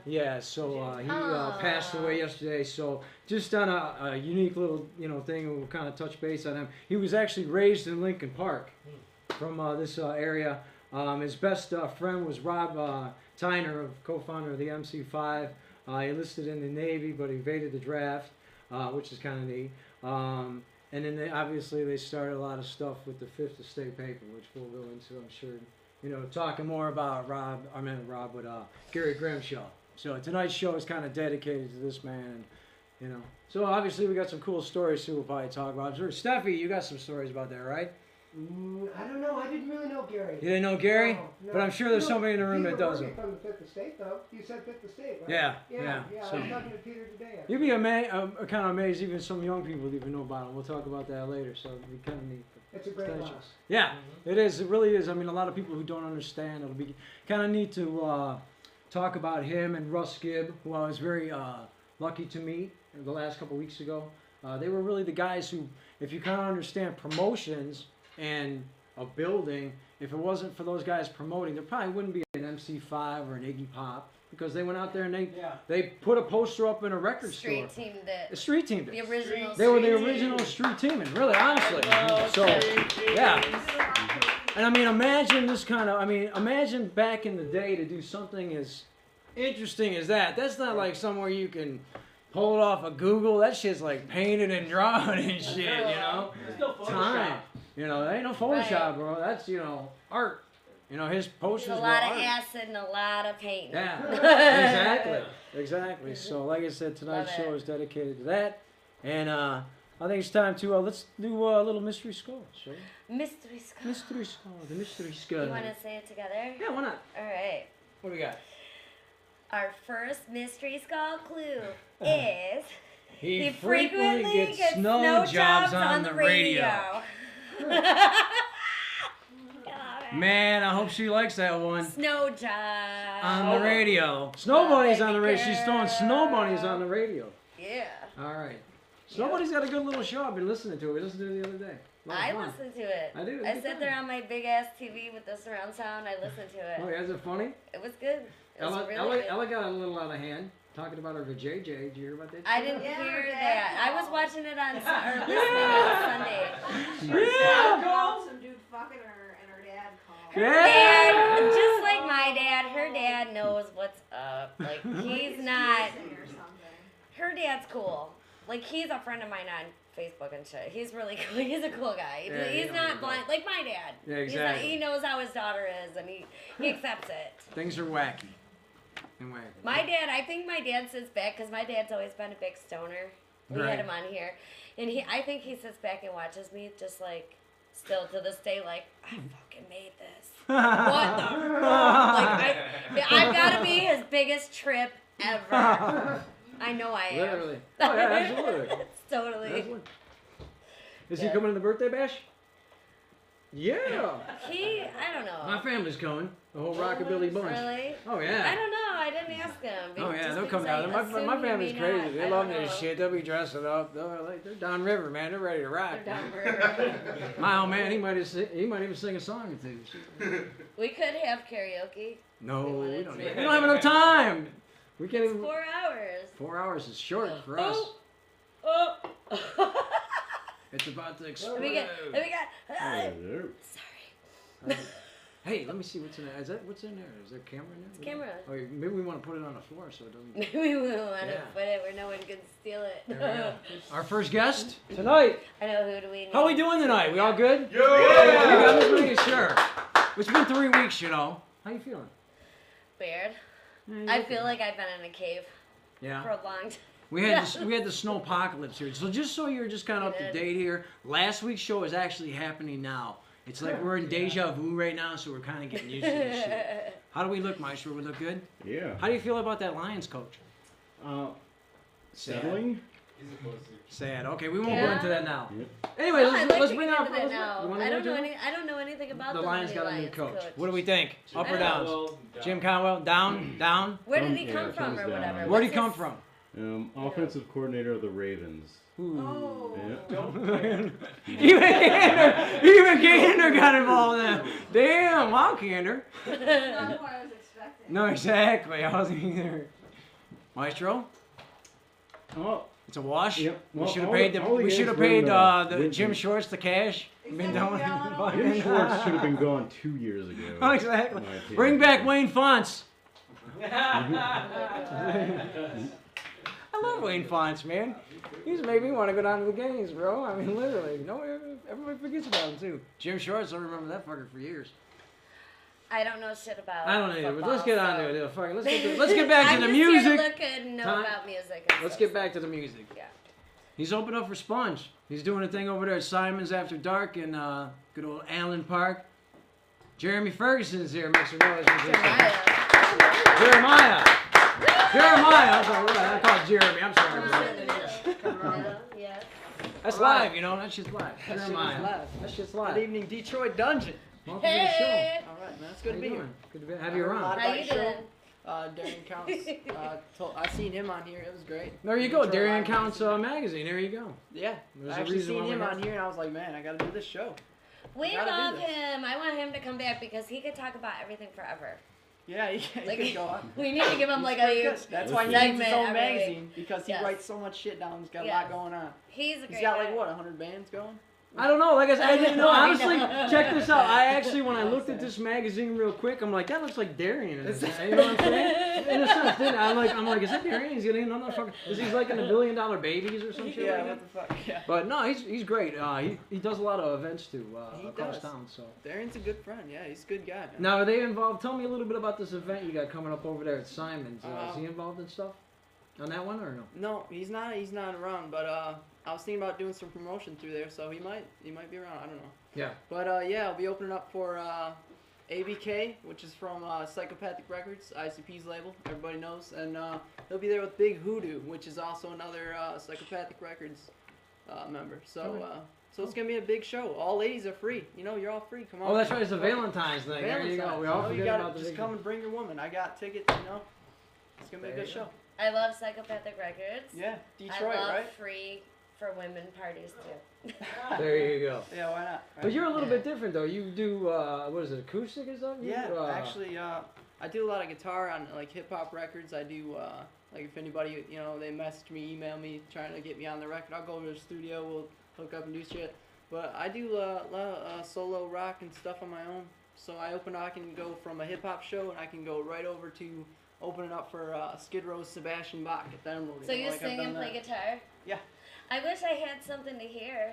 Yeah. So he passed away yesterday. So just on a unique little thing, we'll kind of touch base on him. He was actually raised in Lincoln Park, from this area. His best friend was Rob Tyner, co-founder of the MC5. He enlisted in the Navy, but evaded the draft, which is kind of neat. And then obviously they started a lot of stuff with the Fifth Estate paper, which we'll go into, I'm sure. Talking more about Gary Grimshaw. So tonight's show is kind of dedicated to this man, and, So obviously we got some cool stories too we'll probably talk about. Steffi, you got some stories about that, right? I don't know. I didn't really know Gary. You didn't know Gary? No. But I'm sure there's somebody in the room you that were doesn't. working from the Fifth Estate, though. You said Fifth Estate, right? Yeah. Yeah. So, I was talking to Peter today. you'd be kind of amazed even some young people even know about him. We'll talk about that later, so it'd be kind of neat. It's a great loss. Yeah, it is. It really is. I mean, a lot of people who don't understand, it'll be kind of neat to talk about him and Russ Gibb, who I was very lucky to meet the last couple weeks ago. They were really the guys who, if you kind of understand promotions and a building, if it wasn't for those guys promoting, there probably wouldn't be an MC5 or an Iggy Pop, because they went out there and they put a poster up in a record store. Street team did. The street team did. The original. They were the street original team. street team, and really, honestly. So, yeah. And I mean, imagine back in the day to do something as interesting as that. That's not like somewhere you can pull it off of Google. That shit's like painted and drawn and shit, There's no Photoshop. Time. That ain't no Photoshop, Right. bro. That's, art. His posters A were lot of art. acid and a lot of paint. Yeah, exactly. So, like I said, tonight's Love show it. is dedicated to that, and I think it's time to let's do a little mystery skull, shall we? Mystery skull. Mystery skull, the mystery skull. You want to say it together? Yeah, why not? All right. What do we got? Our first mystery skull clue is He frequently gets snow jobs on the radio. Man, I hope she likes that one. Snow job. On the radio. Snow bunnies on the radio. She's throwing snow bunnies on the radio. Yeah. All right. Snow bunnies got a good little show. I've been listening to it. We listened to it the other day. A lot of I fun. listen to it. I do. I sit there on my big ass TV with the surround sound. I listen to it. Oh, yeah, is it funny? It was good. It was really good. Ella got a little out of hand talking about her JJ. Did you hear about that? I didn't Yeah, hear her that. dad I was called. watching it on or listening on Sunday. About some dude fucking her and her dad called. Yeah. Just like my dad, her dad knows what's up. Like he's not. Or something. Her dad's cool. Like he's a friend of mine on Facebook and shit. He's really cool. He's a cool guy. Yeah, He's you not know, blind like my dad. Yeah, He's exactly. not, he knows how his daughter is and he accepts it. Things are wacky. And wacky. My dad, I think my dad sits back because my dad's always been a big stoner. We Right. had him on here, and I think he sits back and watches me just like, still to this day, like I fucking made this. What the fuck? Like I've got to be his biggest trip ever. I know I am. Literally. Oh, yeah, absolutely. Totally. Absolutely. Is he Yeah. coming to the birthday bash? Yeah. I don't know. My family's coming. The whole rockabilly bunch. Really? Oh, I yeah. don't know. I didn't ask him. Oh, yeah, Just they'll come because down. I My assumed family's he may crazy. not. They I love don't this know. shit. They'll be dressing up. They're downriver, man. They're ready to rock. They're down for- My old man, he might even sing a song or two. We could have karaoke. No, We wanted we don't. to. We don't have enough time. We can't It's even. 4 hours. 4 hours is short for us. Oh. It's about to Let explode. me get. Sorry. Hey, let me see what's in there. What's in there? Is there a camera in there? It's camera. Oh, maybe we want to put it on the floor so it doesn't. Maybe we want to Yeah. put it where no one can steal it. Our first guest tonight. I know who do we need? How we doing tonight? We all good? Yeah! I'm just making sure. It's been 3 weeks, How you feeling? Weird. Yeah, you I look feel good. like I've been in a cave for Yeah. a long time. we had we had the snowpocalypse here. So just so you're just kind of up to did. date here, last week's show is actually happening now. It's like we're in deja vu right now, so we're kind of getting used to this shit. How do we look, Maestro? We look good? Yeah. How do you feel about that Lions coach? Settling? Sad. Okay, we won't go Yeah. into that now. Yep. Anyway, I'd let's, like let's to bring get out. into that now. You wanna I go don't know to it? any. I don't know anything about The Lions got a new Lions coach. What do we think? Up or I down? Well, Jim Conwell, down, down. Where did he Yeah, come from, thumbs or down. whatever? Where'd he What's come his- from? Offensive coordinator of the Ravens. Oh. Yeah. Even Gander got involved in that. Damn, wow, Gander. That's not what I was expecting. No, exactly. I wasn't either. Maestro, Oh, it's a wash. Yep. We Well, should have all paid the- the. all the We should have games were in, paid the Winton. Jim Shorts the cash. Except Been for done. Gallo. Jim Schwartz should have been gone 2 years ago. Oh, exactly. in my opinion. Bring back Wayne Fonts. I love Wayne Fonts, man. He's made me want to go down to the games, bro. I mean, literally. No, everybody forgets about him too. Jim Shorts, I remember that fucker for years. I don't know shit about. I don't either, but let's football, get on so- to it. Fuck it. Let's get back to I'm the just here music. to look good and know Time- about music. And Let's stuff, get so- back to the music. Yeah. He's opened up for Sponge. He's doing a thing over there at Simon's After Dark in good old Allen Park. Jeremy Ferguson's here. Make some noise. Jeremiah. Jeremiah. I'm sorry. I call it Jeremy. I'm sorry. Yeah. That's Alright. live, you know. That shit's live. That shit is Jeremiah. live. That shit's Good live. evening, Detroit Dungeon. Welcome to the show. Hey. All right, man. It's How good to you be here. doing? Good to have you I heard a around. lot How about you your show. doing? Darren Counts. I seen him on here. It was great. There you go. Detroit Darian Live Counts Magazine. magazine. There you go. Yeah, There's I a actually reason why seen him we're on here. here, and I was like, man, I got to do this show. We Gotta do love this. him. I want him to come back because he could talk about everything forever. Yeah, he Like, could go on. we need to give him He's like pretty a good. huge. That's why he needs segment his own every week. magazine, because he Yes. writes so much shit down. He's got a Yes. lot going on. He's a great He's got like guy. what, 100 bands going? I don't know. Like I said, I didn't know. I Honestly, know. check this out. I actually, when I looked at this magazine real quick, I'm like, that looks like Darian. You know what I'm saying? In a sense, didn't I? I'm like, is that Darian? He's getting another fucking. Is he like in the $1 Billion Babies or some shit Yeah, like that? what the fuck? Yeah. But no, he's great. He does a lot of events too He across does. town. So Darren's a good friend. Yeah, he's a good guy. Man. now are they involved? Tell me a little bit about this event you got coming up over there at Simon's. Is he involved in stuff on that one or no? No, he's not. He's not around. But I was thinking about doing some promotion through there, so he might be around. I don't know. Yeah. But yeah, I'll be opening up for ABK, which is from Psychopathic Records, ICP's label. Everybody knows, and he'll be there with Big Hoodoo, which is also another Psychopathic Records member. So. So it's gonna be a big show. All ladies are free. You know, you're all free. Come on. Oh, that's right. It's a Valentine's thing. There you go. We all you forget gotta about the just big come and bring your woman. I got tickets. You know, it's gonna be a There good you show. I love Psychopathic Records. Yeah, Detroit, I love right? free for women parties too. There you go. Yeah, why not? But you're a little Yeah. bit different though. You do what is it, acoustic or something? You Yeah, do, actually, I do a lot of guitar on like hip hop records. I do like if anybody they message me, email me, trying to get me on the record, I'll go over to the studio. We'll hook up and do shit. But I do a lot of solo rock and stuff on my own. So I can go from a hip hop show and I can go right over to opening up for Skid Row's Sebastian Bach at the Emerald. So you like I've sing done and play that. guitar? Yeah. I wish I had something to hear.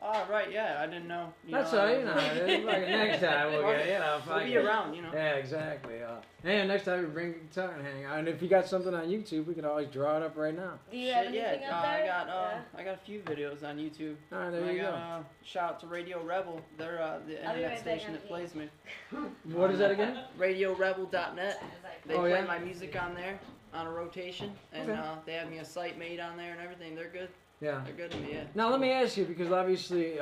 Oh, right, yeah, I didn't know. That's all right. Next time we'll get We'll be around, Yeah, exactly. And next time we bring the guitar and hang out. And if you got something on YouTube, we can always draw it up right now. Do you have Shit, anything yeah, up there? I got a few videos on YouTube. All right, there And you I go. got shout out to Radio Rebel. They're the I'll be internet right back station on that the plays me. What is that again? RadioRebel.net. They Oh, play yeah? my music on there on a rotation, and Okay. they have me a site made on there and everything. They're good. Yeah. They're good to me. Yeah. Now let me ask you, because obviously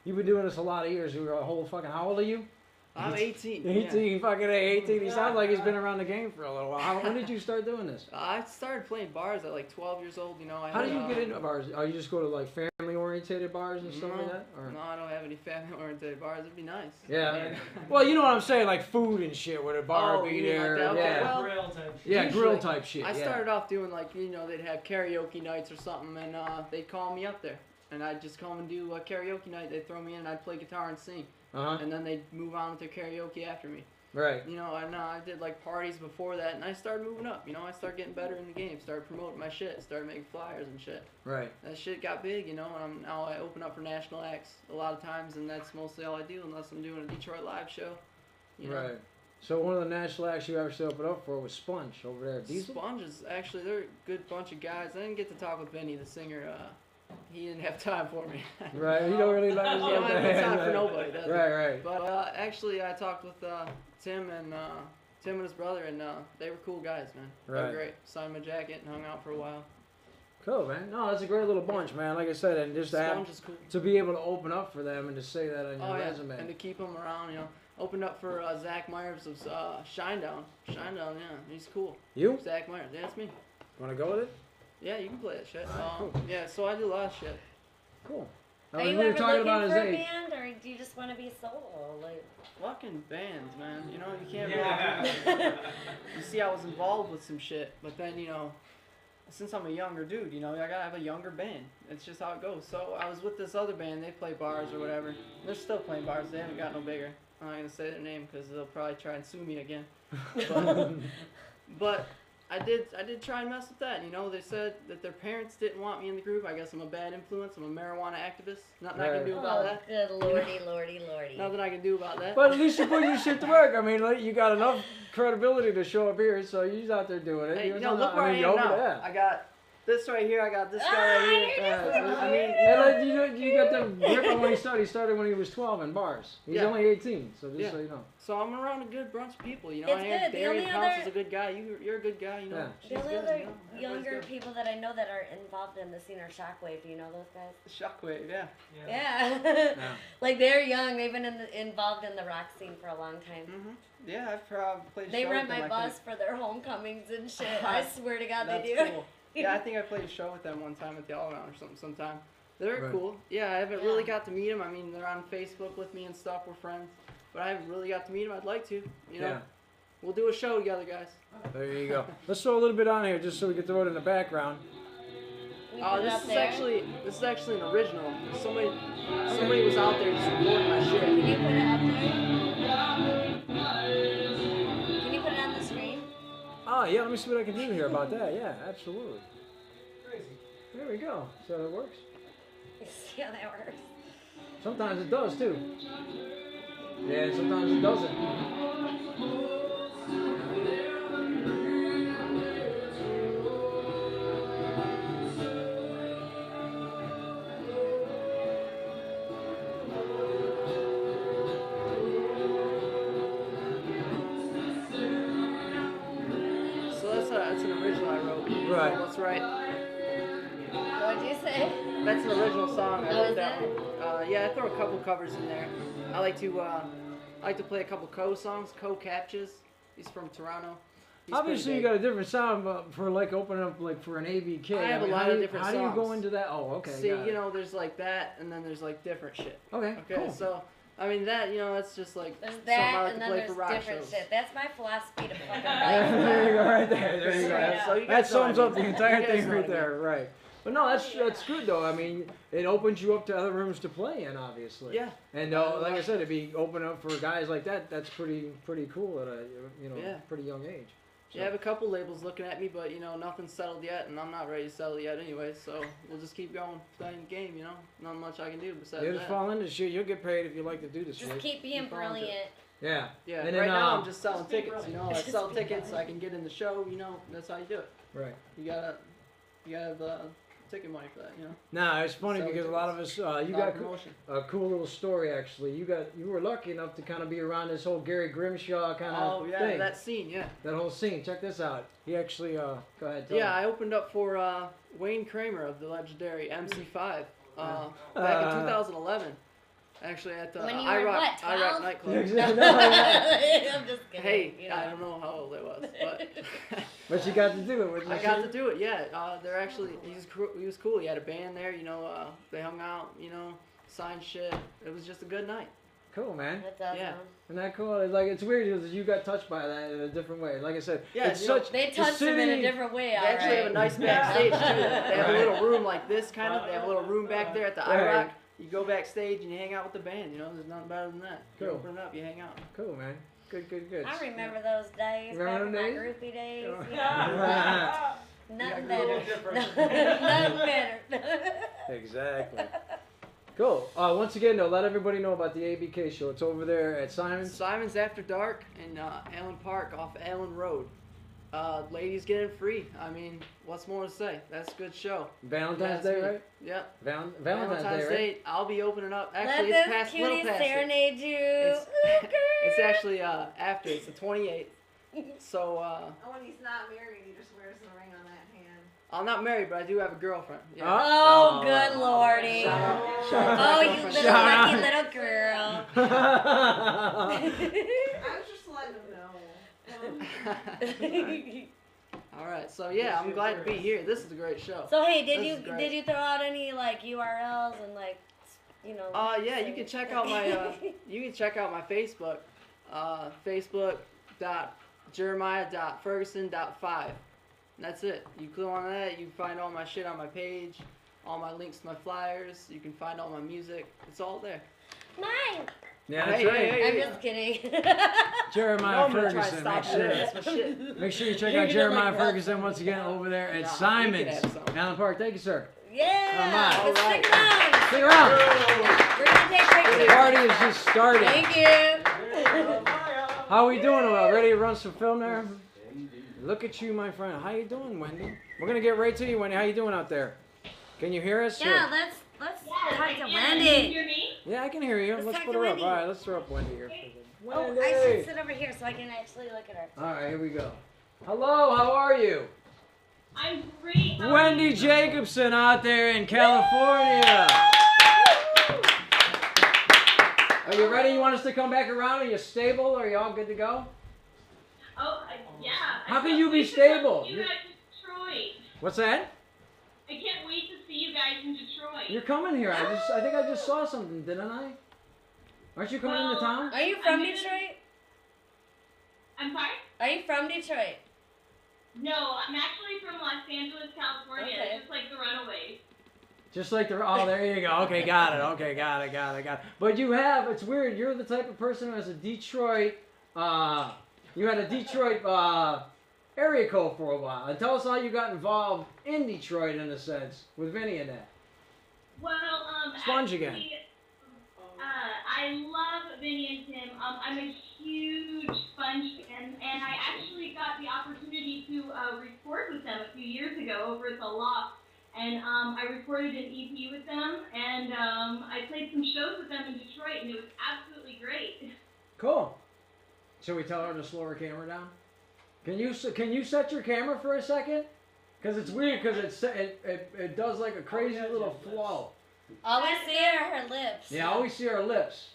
you've been doing this a lot of years. You're a whole fucking. How old are you? I'm 18. 18. Fucking 18. He sounds like he's been around the game for a little while. When did you start doing this? I started playing bars at like 12 years old. How do you get into bars? Are you just go to like family-oriented bars and stuff like that? Or? No, I don't have any family-oriented bars. It'd be nice. Yeah. Well, you know what I'm saying, like food and shit, where the bar Oh, be you mean there. like that? Okay, Yeah. well, Grill type shit. Yeah, usually, grill type shit. I yeah. started off doing like they'd have karaoke nights or something, and they'd call me up there, and I'd just come and do a karaoke night. They'd throw me in, and I'd play guitar and sing, and then they'd move on with their karaoke after me. Right. And I did like parties before that, and I started moving up. I started getting better in the game, started promoting my shit, started making flyers and shit. Right. That shit got big, and now I open up for national acts a lot of times, and that's mostly all I do unless I'm doing a Detroit live show. Right. So one of the national acts you actually opened up for was Sponge over there at Diesel. Sponges, actually, they're a good bunch of guys. I didn't get to talk with Vinny, the singer. He didn't have time for me. Right, you don't really like He don't have time for nobody, does he? Right. But actually, I talked with Tim and his brother, and they were cool guys, man. They Right. were great. Signed my jacket and hung out for a while. Cool, man. No, that's a great little bunch, man. Like I said, and just to, Sponge is cool. to be able to open up for them and to say that on your Oh yeah, resume. and to keep him around, you know. Opened up for Zach Myers of Shinedown. Shinedown, yeah, he's cool. You? Zach Myers, yeah, that's me. Want to go with it? Yeah, you can play that shit. Cool. Yeah, so I do a lot of shit. Cool. Are I mean, you we were ever talking looking about his for a age. band, or do you just want to be solo? Like, Fucking bands, man. You know, you can't really. You see, I was involved with some shit, but then, you know, since I'm a younger dude, you know, I gotta have a younger band. It's just how it goes. So I was with this other band. They play bars or whatever. They're still playing bars. They haven't got no bigger. I'm not gonna say their name because they'll probably try and sue me again. But I did try and mess with that. You know, they said that their parents didn't want me in the group. I guess I'm a bad influence. I'm a marijuana activist. Nothing I can do about oh, that. good lordy, lordy. Nothing I can do about that. But at least you put your shit to work. I mean, like, you got enough credibility to show up here, so you're out there doing it. Hey, You're you know, not- look where I mean, am you're now. over there. I got this right here. I got this guy right here. I mean, And like, you got the grip when he started. He started when he was 12 in bars. He's Yeah. only 18, so just Yeah. so you know. so I'm around a good bunch of people. You know, It's I have good. The Darian only Pounce other- is a good guy. You're a good guy. You know. Yeah. She's The only good, other you know? Everybody's younger good. people that I know that are involved in the scene are Shockwave. Do you know those guys? Shockwave, yeah. Yeah. like they're young. They've been involved in the rock scene for a long time. Mhm. Yeah, I've probably played. a They show rent with them, my I bus for their homecomings and shit. I swear to God, think. they do. That's cool. Yeah, I think I played a show with them one time at the All Around or something. Sometime. They're Right. cool. Yeah, I haven't really got to meet them. I mean, they're on Facebook with me and stuff. We're friends, but I haven't really got to meet them. I'd like to. You know. Yeah. We'll do a show together, guys. There you go. Let's throw a little bit on here just so we get throw it in the background. We put it This up is there. this is actually an original. Somebody was out there just recording my shit. Can you put it up there? Can you put it on the screen? Oh, yeah, let me see what I can do here about that. Yeah, absolutely. There we go. So it works. See how that works. Sometimes it does, too. Yeah, sometimes it doesn't. So that's an original I wrote. Right. So that's right. What'd you say? That's an original song. I Oh, wrote is that it? one. Yeah, I throw a couple covers in there. I like to play a couple Co songs. Co Captures. He's from Toronto. He's Obviously, you pretty got a different sound for like opening up like for an ABK. I have a lot how of do you- different How do you go songs. into that? Oh, okay. big. See, got you it. know, there's like that, and then there's like different shit. Okay. Okay, Cool. so I mean that, you know, that's just like There's something I that, like and to then play there's for rock different shows. shit. That's my philosophy to fucking Yeah, life. there you go, right there. There you go. Straight That's- up. So you That guys know what sums I up the mean. entire You guys thing know right what I mean. there, right? But no, that's good though. I mean, it opens you up to other rooms to play in, obviously. Yeah. And like I said, to be open up for guys like that, that's pretty cool at a Yeah. pretty young age. So, Yeah, I have a couple labels looking at me, but you know, nothing's settled yet, and I'm not ready to settle yet anyway. So we'll just keep going, playing the game. You know, not much I can do besides you just that. fall into shit. You'll get paid if you like to do this. Just shit. keep being fall into it. brilliant. Yeah. Yeah, And right then, now I'm just selling tickets. You know, I Just sell be tickets. brilliant. I can get in the show. You know, that's how you do it. Right. You gotta have the ticket money for that. You know, No, it's funny Sell because a lot of us, you Lot of got promotion. a cool little story actually. You were lucky enough to kind of be around this whole Gary Grimshaw kind of Oh yeah, thing. that scene. Yeah. That whole scene. Check this out. He actually, go ahead. Tell Yeah, him. I opened up for Wayne Kramer of the legendary MC5 back in 2011. Actually, at the When you I were Rock what, 12? nightclub. I'm just kidding. Hey, you know. I don't know how old I was, but But you got to do it. With I got to do it. Yeah, they're actually he was cool. He had a band there. You know, they hung out. You know, signed shit. It was just a good night. Cool, man. That's awesome. Yeah. Isn't that cool? It's like it's weird because you got touched by that in a different way. Like I said, Yeah, it's you know, such. They the touched him in a city- different way, They actually have a nice backstage too. They have a little room like this kind of. They have a little room back there at the Right. IROC. You go backstage and you hang out with the band. You know, there's nothing better than that. You Cool. open it up, you hang out. Cool, man. Good. I remember those days, Remember back in them my days? groupie days. Yeah. Nothing Yeah, a little better. different. Nothing better. Exactly. Cool. Once again, though, let everybody know about the ABK show. It's over there at Simon's. Simon's After Dark in Allen Park off Allen Road. Ladies get in free. I mean, what's more to say? That's a good show. Valentine's That's Day, me. right? Yep. Valentine's Day, right? I'll be opening up. Let Actually, this it's past little cutie past it. serenade you. It's, Ooh, girl. it's actually after. It's the 28th. So Oh, when he's not married, he just wears the ring on that hand. I'm not married, but I do have a girlfriend. Yeah. Oh, good lordy. Shout out Oh, to you my little girlfriend. lucky little girl. I was just letting him know. All right, so yeah, I'm glad to be here. This is a great show. So hey, This is great. did you throw out any like URLs and like, you know? Yeah, you can check out my Facebook, facebook.jeremiah.ferguson.5. And that's it. You click on that, you can find all my shit on my page, all my links to my flyers. You can find all my music. It's all there. Mine. Yeah, that's Hey, right. hey, hey. I'm just kidding. Jeremiah No, I'm gonna try and Ferguson. stop Make sure. that. That's my shit. Make sure you check You're out gonna, Jeremiah like, Ferguson once again over there at Nah, you can Simon's, have some. Allen Park. Thank you, sir. Yeah. Come on. Let's All stick right. around. Stick around. We're gonna take The pictures. party is just starting. Thank you. How we doing? Ready to run some film there? Look at you, my friend. How you doing, Wendy? We're gonna get right to you, Wendy. How you doing out there? Can you hear us? Yeah, Or- let's talk to Can you Wendy. hear me? Yeah, I can hear you. Let's Let's talk put to her up. Wendy. All right, let's throw up Wendy here. Oh, I should sit over here so I can actually look at her. All right, here we go. Hello, how are you? I'm great. How are Wendy you? Jacobson out there in California. Are you ready? You want us to come back around? Are you stable? Are you all good to go? Oh, yeah. How can you be We should come stable? see you at Detroit. What's that? I can't wait to see you guys in Detroit. You're coming here. I think I just saw something, didn't I? Aren't you coming into town? Are you from I'm gonna- Detroit? I'm sorry? Are you from Detroit? No, I'm actually from Los Angeles, California, Okay. just like the Runaways. Just like the oh, there you go. Okay, got it. Okay, got it. But you have. It's weird. You're the type of person who has a Detroit. You had a Detroit area code for a while. And tell us how you got involved in Detroit in a sense with Vinny and that. Well, Sponge again. actually, I love Vinny and Tim. I'm a huge Sponge fan, and I actually got the opportunity to record with them a few years ago over at the Loft. And I recorded an EP with them, and I played some shows with them in Detroit, and it was absolutely great. Cool. Should we tell her to slow her camera down? Can you set your camera for a second? Because it's weird because it does like a crazy little flow. All we see are her lips. Yeah, all we see are lips.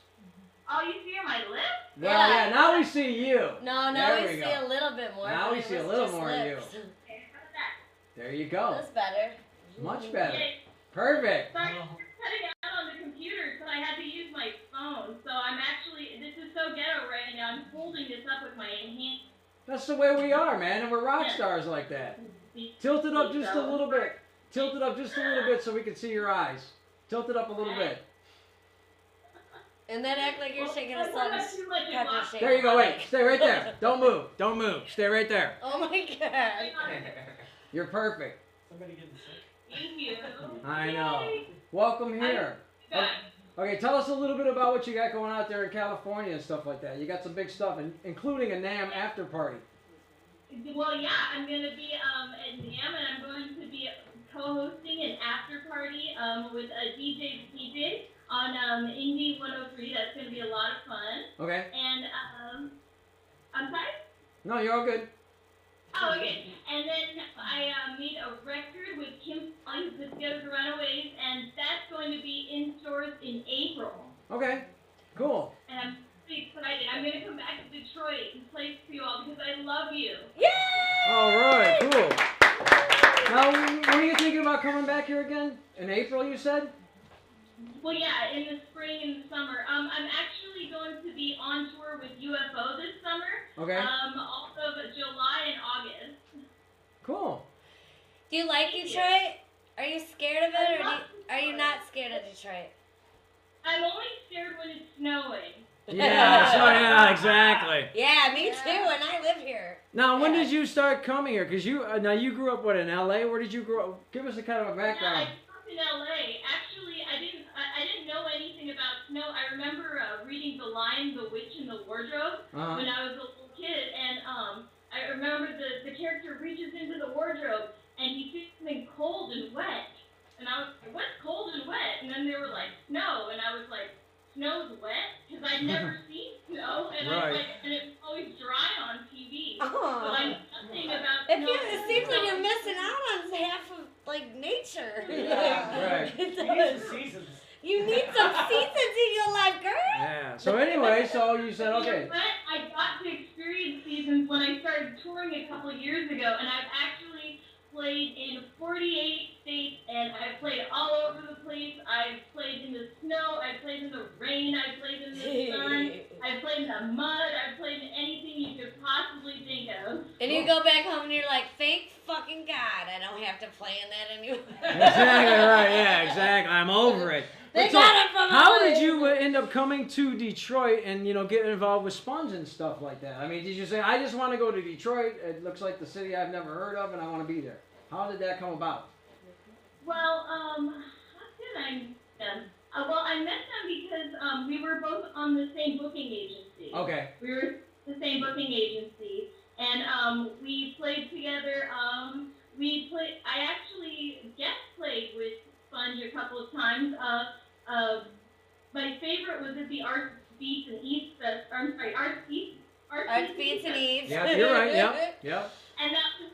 Oh, you see my lips? Well, yeah, now we see you. No, now There we we see go. a little bit more. Now but we it see a was little just more of you. lips. Okay, how about that? There you go. That's better. Much better. Okay, Perfect. sorry, I'm cutting out on the computer, so I had to use my phone. So I'm actually, this is so ghetto right now. I'm holding this up with my hand. That's the way we are, man, and we're rock stars like that. Tilt it up just a little bit. Tilt it up just a little bit so we can see your eyes. Tilt it up a little bit. And then act like you're shaking a Well, salt and that's too much of pepper lost. shake. There you go. Wait. Stay right there. Don't move. Don't move. Stay right there. Oh my god. You're perfect. Somebody getting sick. Thank you. I know. Yay. Welcome here. Guys, Okay, tell us a little bit about what you got going out there in California and stuff like that. You got some big stuff, including a NAMM after party. Well, yeah, I'm going to be at NAMM, and I'm going to be co-hosting an after party with DJ PJ on Indie 103. That's going to be a lot of fun. Okay. And, I'm sorry? No, you're all good. Oh, okay. And then I made a record with Kim on the Together Runaways, and that's going to be in stores in April. Okay. Cool. And I'm pretty excited. I'm going to come back to Detroit and play for you all because I love you. Yay! All right. Cool. Now, when are you thinking about coming back here again? In April, you said? Well, yeah, in the spring and the summer. I'm actually going to be on tour with UFO this summer. Okay. All of July and August. Cool. Do you like Detroit? Are you scared of it, or are you not scared of Detroit? I'm only scared when it's snowing. Yeah, so yeah, exactly. Yeah, me too, and I live here. Now, when Yeah. did you start coming here? Because you grew up, what, in LA? Where did you grow up? Give us a kind of a Yeah, I background. grew up in LA. Actually, I didn't know remember reading the line "The Witch in the Wardrobe" when I was a little kid, and I remember the character reaches into the wardrobe and he sees something cold and wet, and I was like, "What's cold and wet?" And then they were like, "Snow," and I was like, "Snow's wet?" Because I'd never seen snow, and and it was always dry on TV. But I knew nothing about snow. It seems like you're missing out on half of like nature. Right. You need some seasons. You need some seasons in your life, girl. Yeah. So anyway, so you said okay. But I got to experience seasons when I started touring a couple of years ago, and I've actually played in 48 states, and I've played all over the place. I've played in the snow, I've played in the rain, I've played in the sun, I've played in the mud, I've played in anything you could possibly think of. And you go back home and you're like, thank fucking God I don't have to play in that anymore. Exactly right. Yeah, exactly. I'm over it. They But got it from how away. did you end up coming to Detroit and get involved with Sponge and stuff like that? I mean, did you say I just want to go to Detroit? It looks like the city I've never heard of, and I want to be there. How did that come about? Well, how did I meet them? Well, I met them because we were both on the same booking agency. Okay. We were the same booking agency, and we played together. I actually guest played with Sponge a couple of times. My favorite was at the Arts Beats and Eats Fest. I'm sorry, Arts Beats and Eats. Yeah, you're right. Yep. And that was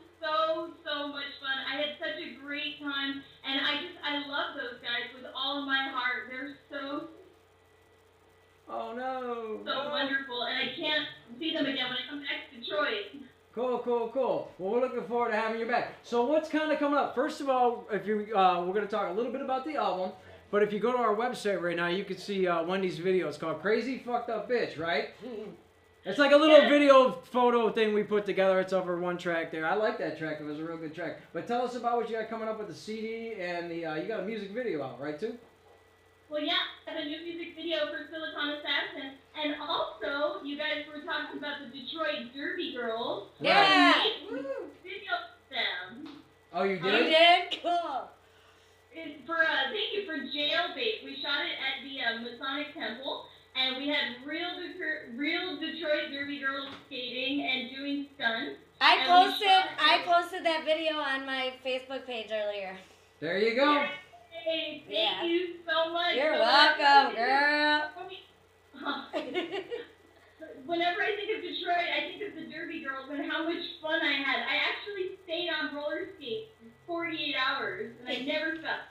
so much fun. I had such a great time, and I love those guys with all of my heart. They're so wonderful, and I can't see them again when I come back to Detroit. Cool. Well, we're looking forward to having you back. So what's kind of coming up? First of all, if you we're going to talk a little bit about the album, but if you go to our website right now, you can see Wendy's video. It's called Crazy Fucked Up Bitch, right? It's like a little video photo thing we put together. It's over one track there. I like that track. It was a real good track. But tell us about what you got coming up with the CD and the you got a music video out, right, too? Well, yeah, I have a new music video for Silicon Assassin, and also you guys were talking about the Detroit Derby Girls. Yeah. Video them. Oh, you did? You did? Cool. Thank you for Jailbait. We shot it at the Masonic Temple. And we had real Detroit Derby girls skating and doing stunts. I posted that video on my Facebook page earlier. There you go. Hey, thank you so much. You're welcome, girl. Whenever I think of Detroit, I think of the Derby girls and how much fun I had. I actually stayed on roller skates for 48 hours, and I never stopped.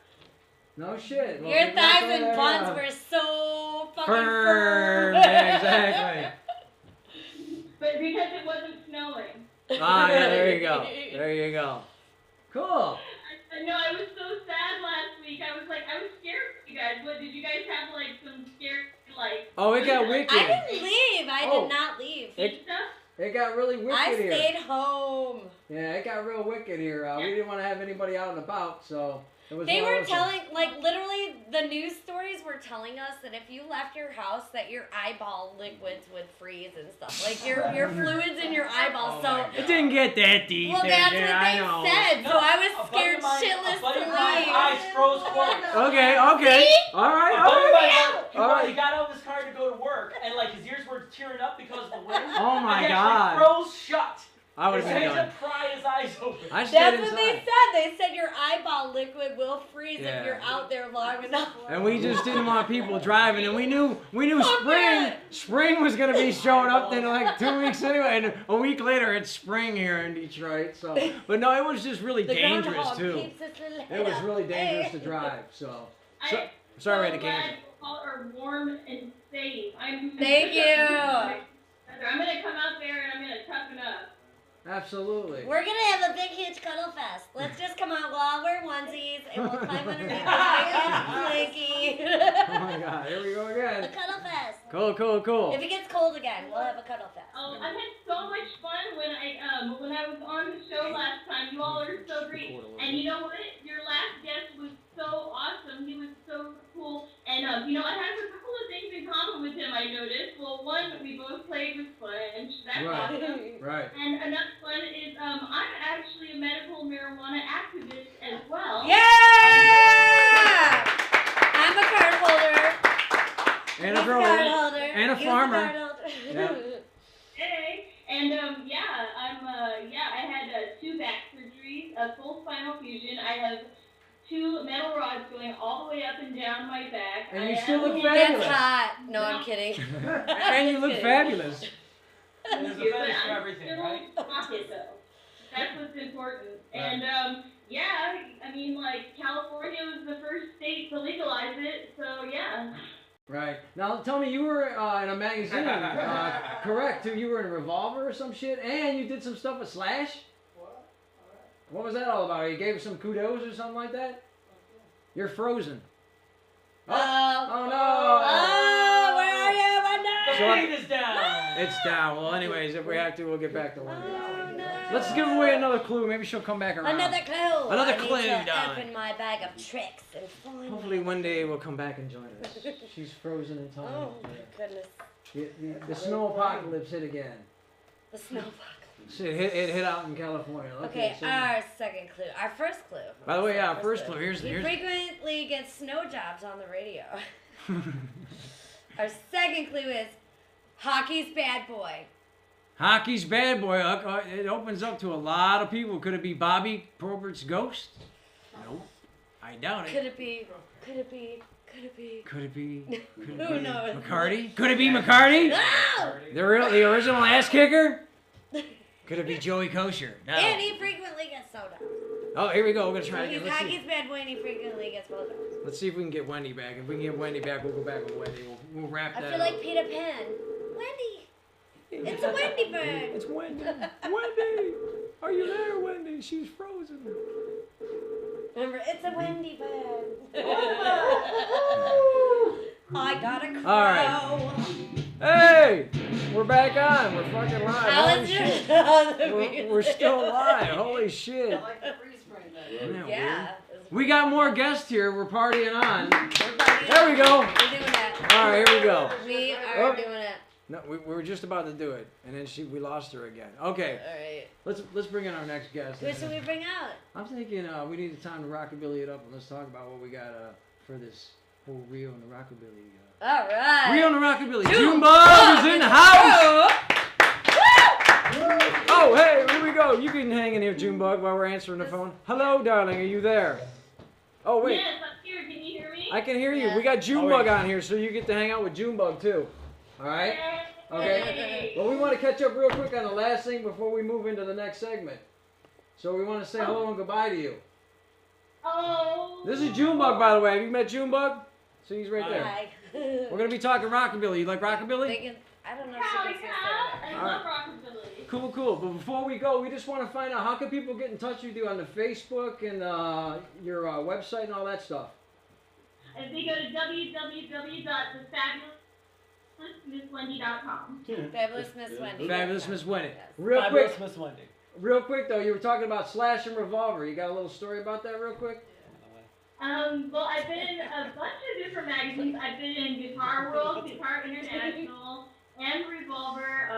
No shit. Well, your thighs and buns were so fucking firm. Yeah, exactly. But because it wasn't snowing. Ah, yeah, there you go. Cool. I know, I was so sad last week. I was scared for you guys. What, did you guys have like some scary Oh, it got wicked. I didn't leave. I did not leave. It got really wicked here. I stayed home. Yeah, it got real wicked here. We didn't want to have anybody out and about, so it was. They were telling, literally, the news stories were telling us that if you left your house, that your eyeball liquids would freeze and stuff. Like your fluids in your eyeballs. So it didn't get that deep. Well, that's what they said. So I was scared shitless to leave. My eyes froze cold. Okay. All right. He got out of his car to go to work, and his ears were tearing up because of the wind. Oh my and he God. froze shut. I would have been done. To pry his eyes open. That's what they said. They said your eyeball liquid will freeze if you're out there long enough. And we just didn't want people driving, and we knew Oh, spring was gonna be showing up in 2 weeks anyway, and a week later it's spring here in Detroit. So, but no, it was just really dangerous too. It was really dangerous to drive. So sorry we had to cancel. All are warm and safe. Thank you. I'm gonna come out there and I'm gonna toughen up. Absolutely. We're gonna have a big huge cuddle fest. Let's just come out, we'll all wear onesies and we'll climb underneath the blankie. Oh my God, here we go again. A cuddle fest. Cool. If it gets cold again, we'll have a cuddle fest. Oh, I had so much fun when I was on the show last time. You all are so great. And you know what? Your last guest was so awesome. He was so cool. And I have a couple of things in common with him, I noticed. Well, one, we both played with Sponge. That's awesome. Right. And another one is I'm actually a medical marijuana activist as well. Yeah! I'm a card holder. And a girl holder. And a Use the farmer. card holder. Yeah. Hey, and I had 2 back surgeries, a full spinal fusion. I have 2 metal rods going all the way up and down my back. And you I still have look a- fabulous. That's hot. No, I'm kidding. And you look fabulous. There's a Thank you, fetish but for I'm everything, still right? pocket, though. That's what's important. Right. And yeah, I mean, like California was the first state to legalize it, so yeah. Right. Now tell me, you were in a magazine, correct? Too. You were in a Revolver or some shit, and you did some stuff with Slash. What? What was that all about? You gave some kudos or something like that? You're frozen. Oh. Oh no! Oh, where are you? The So- feed is down. It's down. Well, anyways, if we have to, we'll get back to Wendy. Oh, no. Let's give away another clue. Maybe she'll come back around. Another clue. Another I need clue, to darling. open my bag of tricks and find Hopefully one day we'll come back and join us. She's frozen in time. Oh my goodness. The snow apocalypse hit again. The snow Shit, it hit out in California. Okay, so- our second clue. Our first clue. By the way, yeah, Our first clue. Here's He frequently gets snow jobs on the radio. Our second clue is hockey's bad boy. Hockey's bad boy. It opens up to a lot of people. Could it be Bobby Probert's ghost? Nope. I doubt Could it. it be? Could it be? Could it be? Could it be? Could it Who be knows? McCarty? Could it be McCarty? No! The original ass kicker? Could it be Joey Kosher? No. And he frequently gets snow jobs. Oh, here we go. We're gonna try He's again. Let's see. hockey's bad boy and he frequently gets snow jobs. Let's see if we can get Wendy back. If we can get Wendy back, we'll go back with Wendy. We'll wrap I that feel up. like Peter Pan. Wendy! It's a Wendy bird! It's Wendy. Wendy! Are you there, Wendy? She's frozen. Remember, it's a Wendy bird. I got a crow. All right. Hey! We're back on. We're fucking live. How Holy is shit. your We're still live. Holy shit. I like the freeze frame that. Isn't that weird? Yeah. We got more guests here. We're partying on. Everybody- There we go. We're doing that. All right, here we go. We are Oh. doing it. No, we were just about to do it, and then we lost her again. Okay, Alright. let's bring in our next guest. Who should we bring out? I'm thinking we need time to rockabilly it up, and let's talk about what we got for this whole Rio and the Rockabilly. Alright. Rio and the Rockabilly. Junebug is in the house. Oh, hey, here we go. You can hang in here, Junebug, while we're answering the phone. Hello, darling. Are you there? Oh wait, Yes, I'm here. Can you hear me? I can hear you. Yeah. We got Junebug on here, so you get to hang out with Junebug too. All right. Okay. Hey. Well, we want to catch up real quick on the last thing before we move into the next segment. So we want to say hello and goodbye to you. Oh. This is Junebug, by the way. Have you met Junebug? See, he's right there. Hi. We're gonna be talking rockabilly. You like rockabilly? They can, I don't know if Howdy, she can I say love rockabilly. Cool, cool. But before we go, we just want to find out how can people get in touch with you on the Facebook and your website and all that stuff. If they go to www.thefabulousmisswendy.com. that. Fabulous Miss Wendy. Fabulous Miss Wendy. Yes. Real Fabulous quick, Miss Wendy. real quick though, you were talking about Slash and Revolver. You got a little story about that, real quick? Well, I've been in a bunch of different magazines. I've been in Guitar World, Guitar International, and Revolver.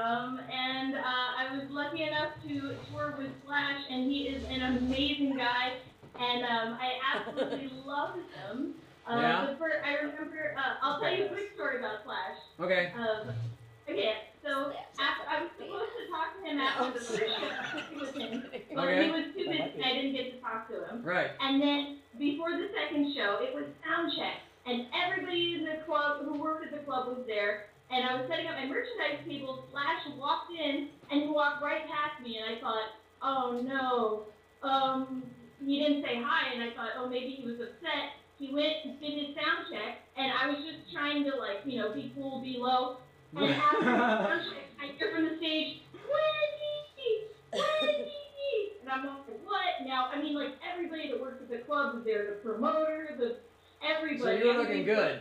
And I was lucky enough to tour with Slash, and he is an amazing guy. And I absolutely loved him. Yeah? I remember, I'll tell you a quick story about Slash. Okay. Okay, so after, I was supposed to talk to him after the first show with him, but Okay. he was too busy, I didn't get to talk to him. Right. And then before the second show, it was sound check, and everybody in the club who worked at the club was there. And I was setting up my merchandise table. Slash walked in, and he walked right past me, and I thought, oh no, he didn't say hi, and I thought, oh maybe he was upset. He went and did his sound check, and I was just trying to be cool, be low. And after the sound check, I hear from the stage, Wendy, Wendy, and I'm like, what? Now, I mean, everybody that works at the club was there, the promoter, everybody. So you're looking good.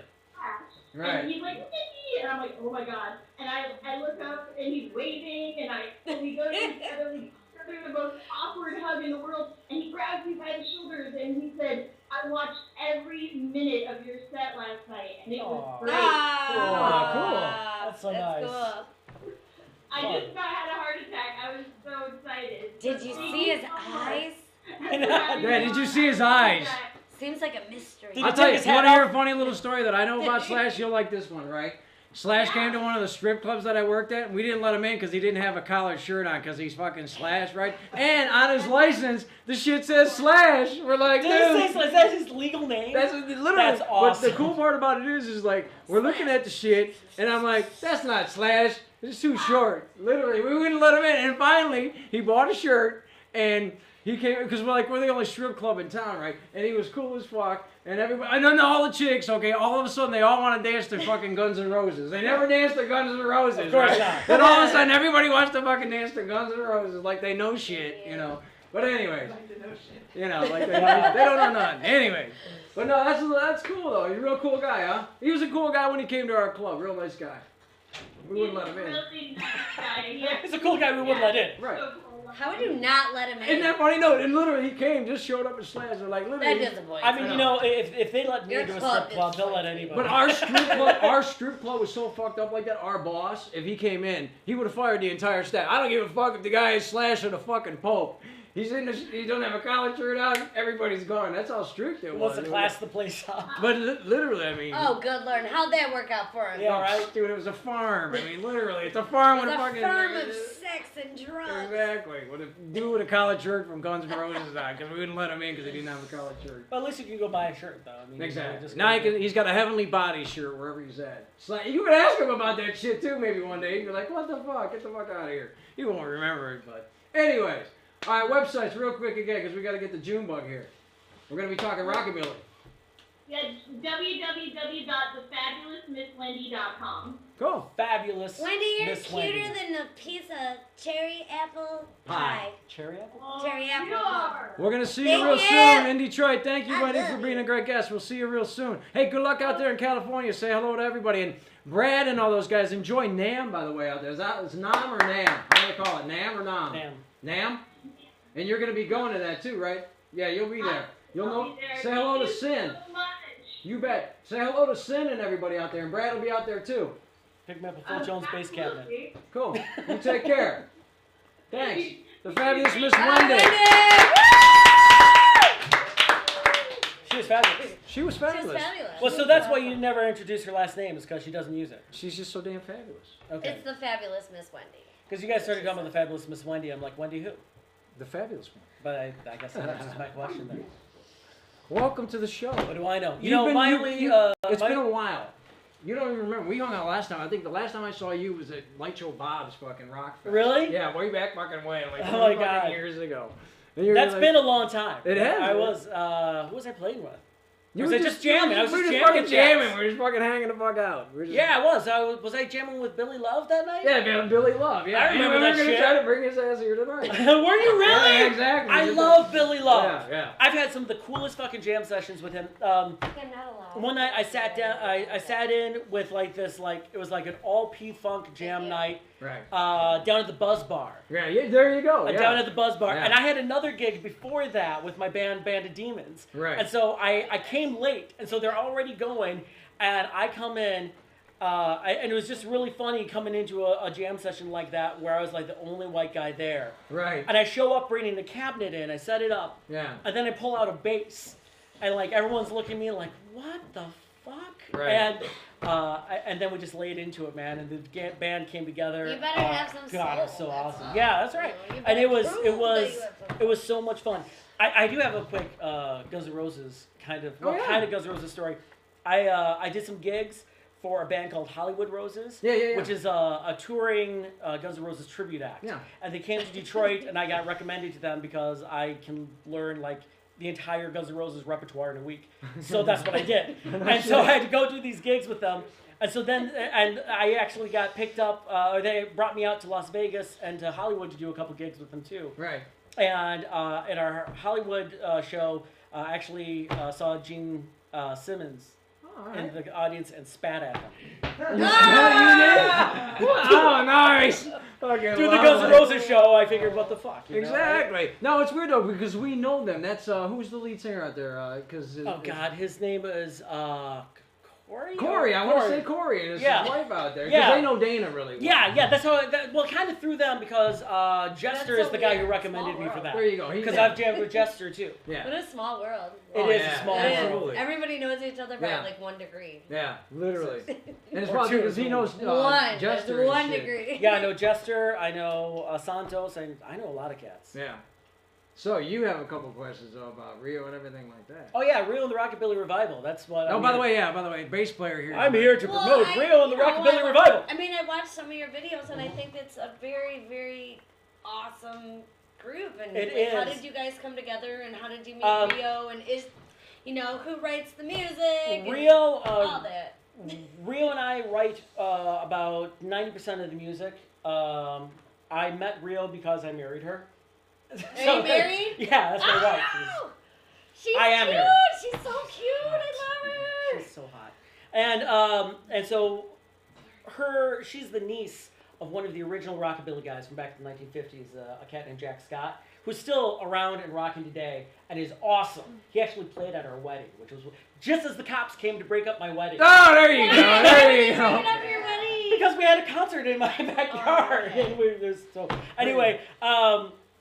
Right. And he's like, Wendy, and I'm like, oh my god. And I look up, and he's waving, and we go together, we together the most awkward hug in the world, and he grabs me by the shoulders, and he said, I watched every minute of your set last night, and it was Aw. great. Cool. That's so nice. Cool. I just about had a heart attack. I was so excited. Did you see his eyes? Yeah, did you see his eyes? Seems like a mystery. Did I'll he tell take you, his you want hat to hear off? a funny little story that I know about Slash? You'll like this one, right? Slash came to one of the strip clubs that I worked at, and we didn't let him in because he didn't have a collared shirt on because he's fucking Slash, right? And on his license, the shit says Slash. We're like, dude. Is that his legal name? That's literally. That's awesome. But the cool part about it is like, we're looking at the shit, and I'm like, that's not Slash. It's too short. Literally, we wouldn't let him in. And finally, he bought a shirt, and he came, because we're the only strip club in town, right? And he was cool as fuck. And everybody, and then all the chicks, okay, all of a sudden they all want to dance to fucking Guns N' Roses. They never danced to Guns N' Roses, Of course right? not. Then all of a sudden everybody wants to fucking dance to Guns N' Roses like they know shit, you know. But anyways, you know, like they don't know nothing. Anyway, but no, that's cool though. He's a real cool guy, huh? He was a cool guy when he came to our club. Real nice guy. We wouldn't let him in. Really nice guy. Yeah. He's a cool guy we wouldn't let in. Right. How would you not let him in? Isn't that funny? No, and literally he came, just showed up at Slash, and like literally. That disappoints. I mean, you know, if they let me Your into a club strip club, they'll let disappoints. anybody. But our strip club was so fucked up like that. Our boss, if he came in, he would have fired the entire staff. I don't give a fuck if the guy is Slash or the fucking Pope. He doesn't have a collar shirt on. Everybody's gone. That's how strict it He wants was. to class the place up. But literally, I mean. Oh, good Lord. How'd that work out for him? Yeah, right. Dude, it was a farm. I mean, literally, it's a farm with It's a a fucking. farm of sex and drugs. Exactly. With a dude with a collared shirt from Guns N' Roses on, because we wouldn't let him in because he didn't have a collared shirt. But at least you can go buy a shirt, though. I mean, Exactly. just Now go he's got a Heavenly Body shirt wherever he's at. You could ask him about that shit too, maybe one day. He'd be like, "What the fuck? Get the fuck out of here." He won't remember it, but anyways. All right, websites real quick again because we got to get the June bug here. We're gonna be talking rockabilly. Yeah, www.thefabulousmisswendy.com. Cool. Fabulous. Wendy, you're Miss cuter Wendy. than a piece of cherry apple pie. Cherry apple? Cherry apple You pie. are. We're gonna see you Thank real you. soon in Detroit. Thank you, I Wendy, love for being you. a great guest. We'll see you real soon. Hey, good luck out there in California. Say hello to everybody. And Brad and all those guys, enjoy NAM, by the way, out there. Is NAM or NAM? How do they call it? NAM or NAM? Damn. NAM? And you're gonna be going to that too, right? Yeah, you'll be there. You'll I'll know. be there. Say hello to Thank you Sin. so much. You bet. Say hello to Sin and everybody out there. And Brad will be out there too. Pick me up a Phil Jones bass cabinet. Absolutely. Cool. You take care. Thanks. The fabulous Miss Bye, Wendy. She was fabulous. She was She's fabulous. fabulous. Well, so that's why you never introduce her last name, is because she doesn't use it. She's just so damn fabulous. Okay. It's the fabulous Miss Wendy. Because you guys started talking about the fabulous Miss Wendy. I'm like, Wendy who? The fabulous one. But I guess that answers my question then. Welcome to the show. What do I know? You You've know, been- my you- only... you- It's my- been a while. You don't even remember. We hung out last time. I think the last time I saw you was at Light Show Bob's fucking Rock Fest. Really? Yeah, way back fucking when, like Oh my 20 God. fucking years ago. And you're That's like- been a long time. It has, I man. was, who was I playing with? You was were I just jamming? I was we were just just jamming fucking with jamming. Jax. We were just fucking hanging the fuck out. We were just, Yeah, I was. Was I jamming with Billy Love that night? Yeah, man, Billy Love. Yeah, I remember we were that gonna shit. try to bring his ass here tonight. Were you really? Yeah, exactly. I love Billy Love. Yeah, yeah. I've had some of the coolest fucking jam sessions with him. I'm not allowed. One night I sat down. I sat in with like this, like it was like an all P-Funk jam night. Right. Down at the Buzz Bar. Yeah, there you go. Yeah. Down at the Buzz Bar. Yeah. And I had another gig before that with my band, Band of Demons. Right. And so I came late, and so they're already going, and I come in, and it was just really funny coming into a jam session like that where I was like the only white guy there. Right. And I show up bringing the cabinet in, I set it up, Yeah. and then I pull out a bass, and like everyone's looking at me like, what the fuck? Right. And then we just laid into it, man, and the band came together. You better have some God, it was so soul, that's awesome. all. Yeah, that's right. You And better it was prove that you have some it was so much fun. I do have a quick Guns N' Roses kind of kind of Guns N' Roses story. I did some gigs for a band called Hollywood Roses, Yeah. which is a touring Guns N' Roses tribute act. Yeah. And they came to Detroit, and I got recommended to them because I can learn like the entire Guns N' Roses repertoire in a week. So that's what I did. And so I had to go do these gigs with them. And so then, and I actually got picked up, or they brought me out to Las Vegas and to Hollywood to do a couple gigs with them too. Right. And at our Hollywood show, I actually saw Gene Simmons in the audience and spat at him. Oh, nice. Okay, Through the Guns N' Roses show, I figured, what the fuck? You know? Exactly. No, it's weird though because we know them. That's who's the lead singer out there? Oh God, his name is Corey? Corey, I want to say Corey and his Yeah. wife out there. Because Yeah. they know Dana really well. Yeah, that's how. Well, kind of through them because Jester That's is so the guy who weird. recommended Small me for world. that. There you go. Because I've jammed with Jester too. Yeah. What a small world. It Oh, is yeah. a small It is. world. Absolutely. Everybody knows each other by Yeah. like 1 degree. Yeah, literally. And it's Or probably two. because he knows One. Jester There's and 1 shit. degree. Yeah, I know Jester. I know Santos. And I know a lot of cats. Yeah. So you have a couple questions though about Rio and everything like that. Oh yeah, Rio and the Rockabilly Revival. That's what. Oh, I'm by the here- way, bass player here. I'm here to Well, promote Rio and the Rockabilly Revival. I mean, I watched some of your videos, and I think it's a very, very awesome group. And It like, how is. did you guys come together? And how did you meet Um, Rio? And who writes the music? and Rio, all that. Rio and I write about 90% of the music. I met Rio because I married her. Are you married? Yeah, that's my wife. Oh, she's I am cute. married. She's so cute. I love her. She's so hot. And so she's the niece of one of the original rockabilly guys from back in the 1950s, a cat named Jack Scott, who's still around and rocking today and is awesome. He actually played at our wedding, which was just as the cops came to break up my wedding. Oh, there you go. There you go. Because we had a concert in my backyard. And anyway,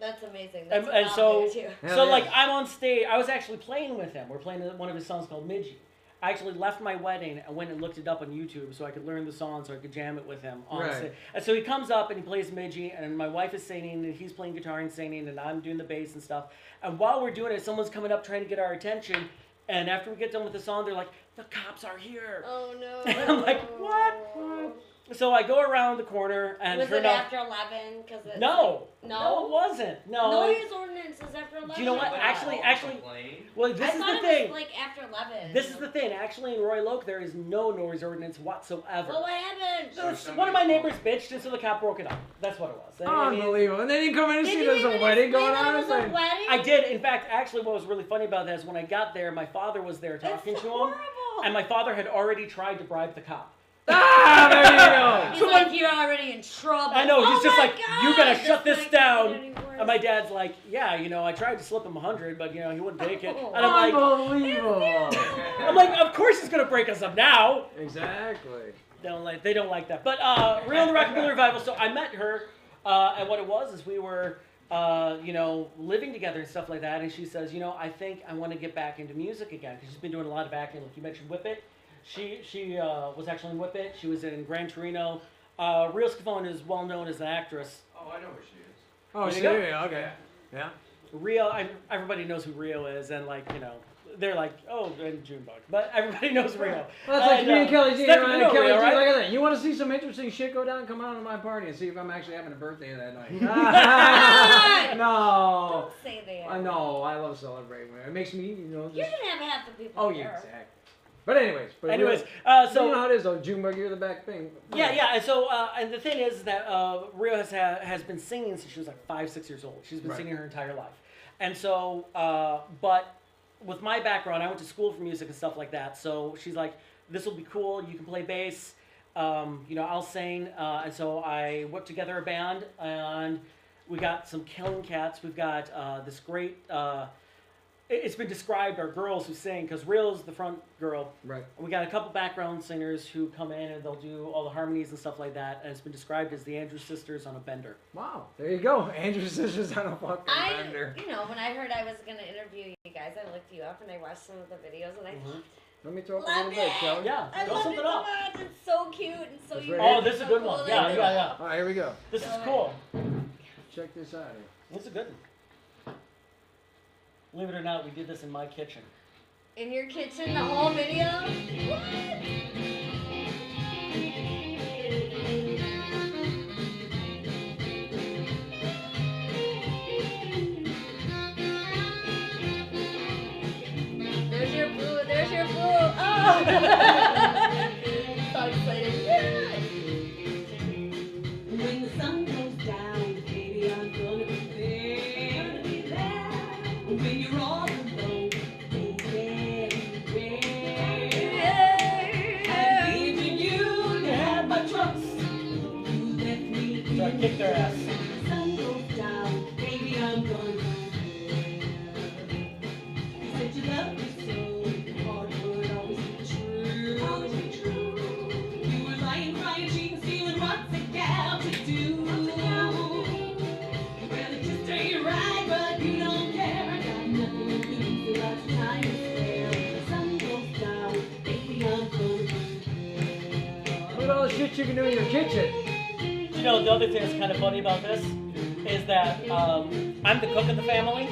That's amazing. That's and out so, there, too. so like I'm on stage. I was actually playing with him. We're playing one of his songs called Midgie. I actually left my wedding and went and looked it up on YouTube so I could learn the song so I could jam it with him on Right. stage. And so he comes up and he plays Midgie, and my wife is singing, and he's playing guitar and singing, and I'm doing the bass and stuff. And while we're doing it, someone's coming up trying to get our attention. And after we get done with the song, they're like, "The cops are here." Oh no. And I'm like, "What?" So I go around the corner and Was sure it enough, after 11? Cause it's no, like, no, it wasn't. No. Noise ordinance is after 11. Do you know what? Actually, well, this I is thought the it thing. was like after 11. This is the thing. Actually, in Royal Oak, there is no noise ordinance whatsoever. Well, what happened? One of my neighbors bitched, and so the cop broke it up. That's what it was. I mean, Unbelievable. And then you come in and Did see you there's a even wedding explain going that on. it It's was a like, wedding? I did. In fact, actually, what was really funny about that is when I got there, my father was there talking to him, and my father had already tried to bribe the cop. ah, there you go. He's like, you're already in trouble. I know. He's Oh just my like, God, you gotta that's shut this not down. getting any worse. And my dad's like, yeah, I tried to slip him 100, but he wouldn't take it. And I'm like, Unbelievable. I'm like, of course he's gonna break us up now. Exactly. They don't like that. But Real and the Rockabilly Revival. So I met her, and what it was is we were, living together and stuff like that. And she says, I think I want to get back into music again because she's been doing a lot of acting. Like you mentioned, Whip It. She was actually in Whip It. She was in Gran Torino. Real Scavone is well known as an actress. Oh, I know where she is. Oh, There you so go. yeah, okay. Yeah. Rio, everybody knows who Rio is, and they're like, oh, and Junebug, but everybody knows Rio. Well, that's like me and Kelly G. Stephanie, Kelly G. Rio, right? Look at that. You want to see some interesting shit go down? Come on to my party and see if I'm actually having a birthday that night. No. Don't say that. I know. I love celebrating. It makes me, You're just... gonna have half the people Oh, there. yeah, exactly. But anyways. So you know how it is, though. Junebug, you're the back thing. Yeah. And so, and the thing is that Rio has been singing since she was like 5-6 years old. She's been Right. singing her entire life, and so, but with my background, I went to school for music and stuff like that. So she's like, "This will be cool. You can play bass. I'll sing." And so I whipped together a band, and we got some killing cats. We've got this great. It's been described are girls who sing because Real's the front girl. Right. We got a couple background singers who come in and they'll do all the harmonies and stuff like that, and it's been described as the Andrews Sisters on a bender. Wow. There you go. Andrew's sisters on a fucking bender. When I heard I was gonna interview you guys, I looked you up and I watched some of the videos and I Let me talk a loved little bit, it. shall we? Yeah. I Throw loved it something so up. much. It's so cute and so That's unique. right. Oh, this is a so good cool. one. Yeah. All right, here we go. This is cool. Check this out here. This is a good one. Believe it or not, we did this in my kitchen. In your kitchen, the whole video? What? There's your boo. There's your boo. Oh! So excited. Yeah. When the sun goes down, baby, I'm gonna be there. When you're all alone, baby, I believe in you, you have my trust. You left me So I kicked their ass. When the sun goes down, baby, I'm gonna be there. You said you loved me so, your heart would always be true. shit you can do in your kitchen. You know, the other thing that's kind of funny about this is that I'm the cook of the family.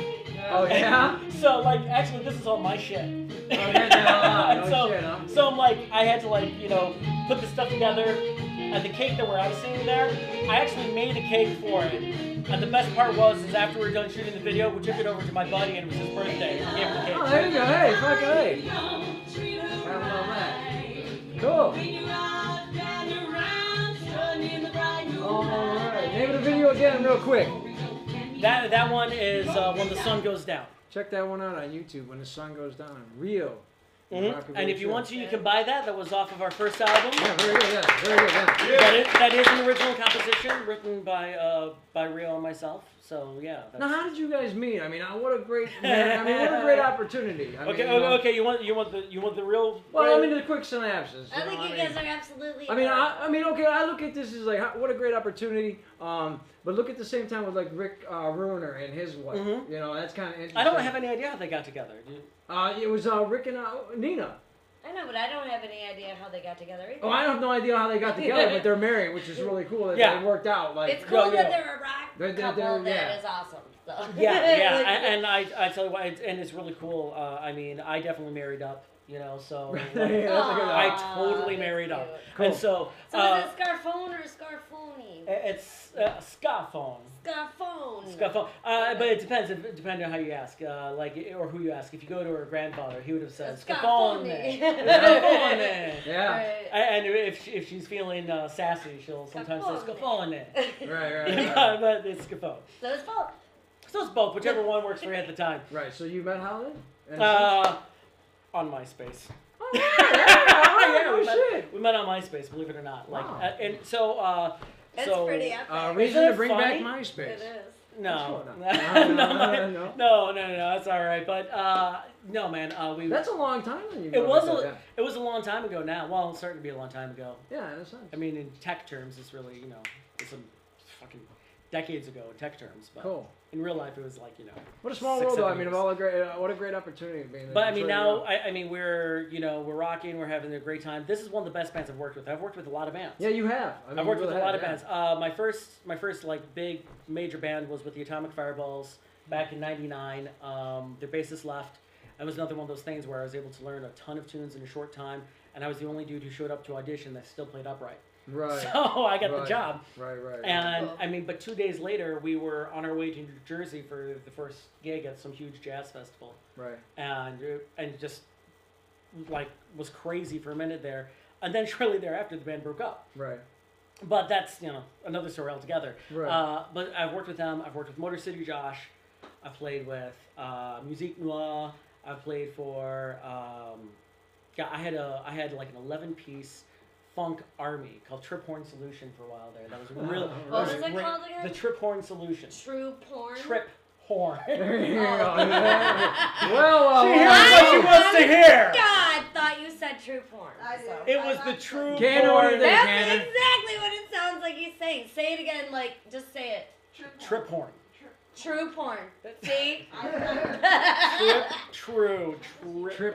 Oh yeah. So like, actually, this is all my shit. No So I'm like, I had to like, you know, put the stuff together. And the cake that we're icing there, I actually made a cake for it. And the best part is after we were done shooting the video, we took it over to my buddy, and it was his birthday. I gave him the cake. Oh, there you go. Hey, fucking hey. Have a little that. Cool. Alright, name of the video again real quick. That one is When the Sun Goes Down. Check that one out on YouTube, When the Sun Goes Down. Rio. Mm-hmm. And if you want to, you can buy that. That was off of our first album. Yeah, very good, yeah. Very good, yeah. That is an original composition written by Rio and myself. So yeah. Now, how did you guys meet? I mean, what a great opportunity. Okay. You want the real? Well, I mean, the quick synopsis. I think you guys are absolutely. I mean, okay. I look at this as like, what a great opportunity. But look at the same time with like Rick Ruiner and his wife. Mm-hmm. You know, that's kind of interesting. I don't have any idea how they got together. It was Rick and Nina. I know, but I don't have any idea how they got together either. Oh, I have no idea how they got together, but they're married, which is really cool that they worked out. Like, it's cool that they're a rock couple. That is awesome. So. Yeah, and I tell you what, and it's really cool. I mean, I definitely married up. You know, so I totally married up. Cool. And so is it Scarfone or Scarfoni? It's Scarfone. Scarfone. Scarfone. But it depends. Depending on how you ask, or who you ask. If you go to her grandfather, he would have said Scarfone. Scarfone. Yeah. And if she's feeling sassy, she'll sometimes say Scarfone. Right. But it's Scarfone. So it's both. So it's both. Whichever one works for you at the time. Right. So you met Howland? On MySpace. Oh, yeah, we met on MySpace, believe it or not. Like, wow. And so, it's pretty epic. Reason to bring back funny? MySpace. It is. No, No. that's all right. But no, man, we. That's a long time. It was a long time ago now. Well, it's starting to be a long time ago. Yeah, in a sense. I mean, in tech terms, it's really it's some fucking decades ago in tech terms. But cool. In real life, it was like What a small world, though. I mean, of all the great, what a great opportunity. But I mean, now I mean we're rocking, we're having a great time. This is one of the best bands I've worked with. I've worked with a lot of bands. Yeah, you have. I mean, I've worked with a lot of bands. My first like big major band was with the Atomic Fireballs back in '99. Their bassist left. It was another one of those things where I was able to learn a ton of tunes in a short time, and I was the only dude who showed up to audition that still played upright. Right. So I got the job. Right. And I mean, but 2 days later, we were on our way to New Jersey for the first gig at some huge jazz festival. Right. And just like was crazy for a minute there, and then shortly thereafter, the band broke up. Right. But that's another story altogether. Right. But I've worked with them. I've worked with Motor City Josh. I've played with Musique Noire. I've played for. I had like an 11-piece. Funk army called Trip Horn Solution for a while there. That was really. What was it called again? The Trip Horn Solution. True porn. Trip Horn. There you go. She hears what she wants to hear. God, thought you said true porn. It was the true Cannon, porn. what do you think, That's Cannon? exactly what it sounds like he's saying. Say it again, like just say it. Trip Horn. True porn. See? Trip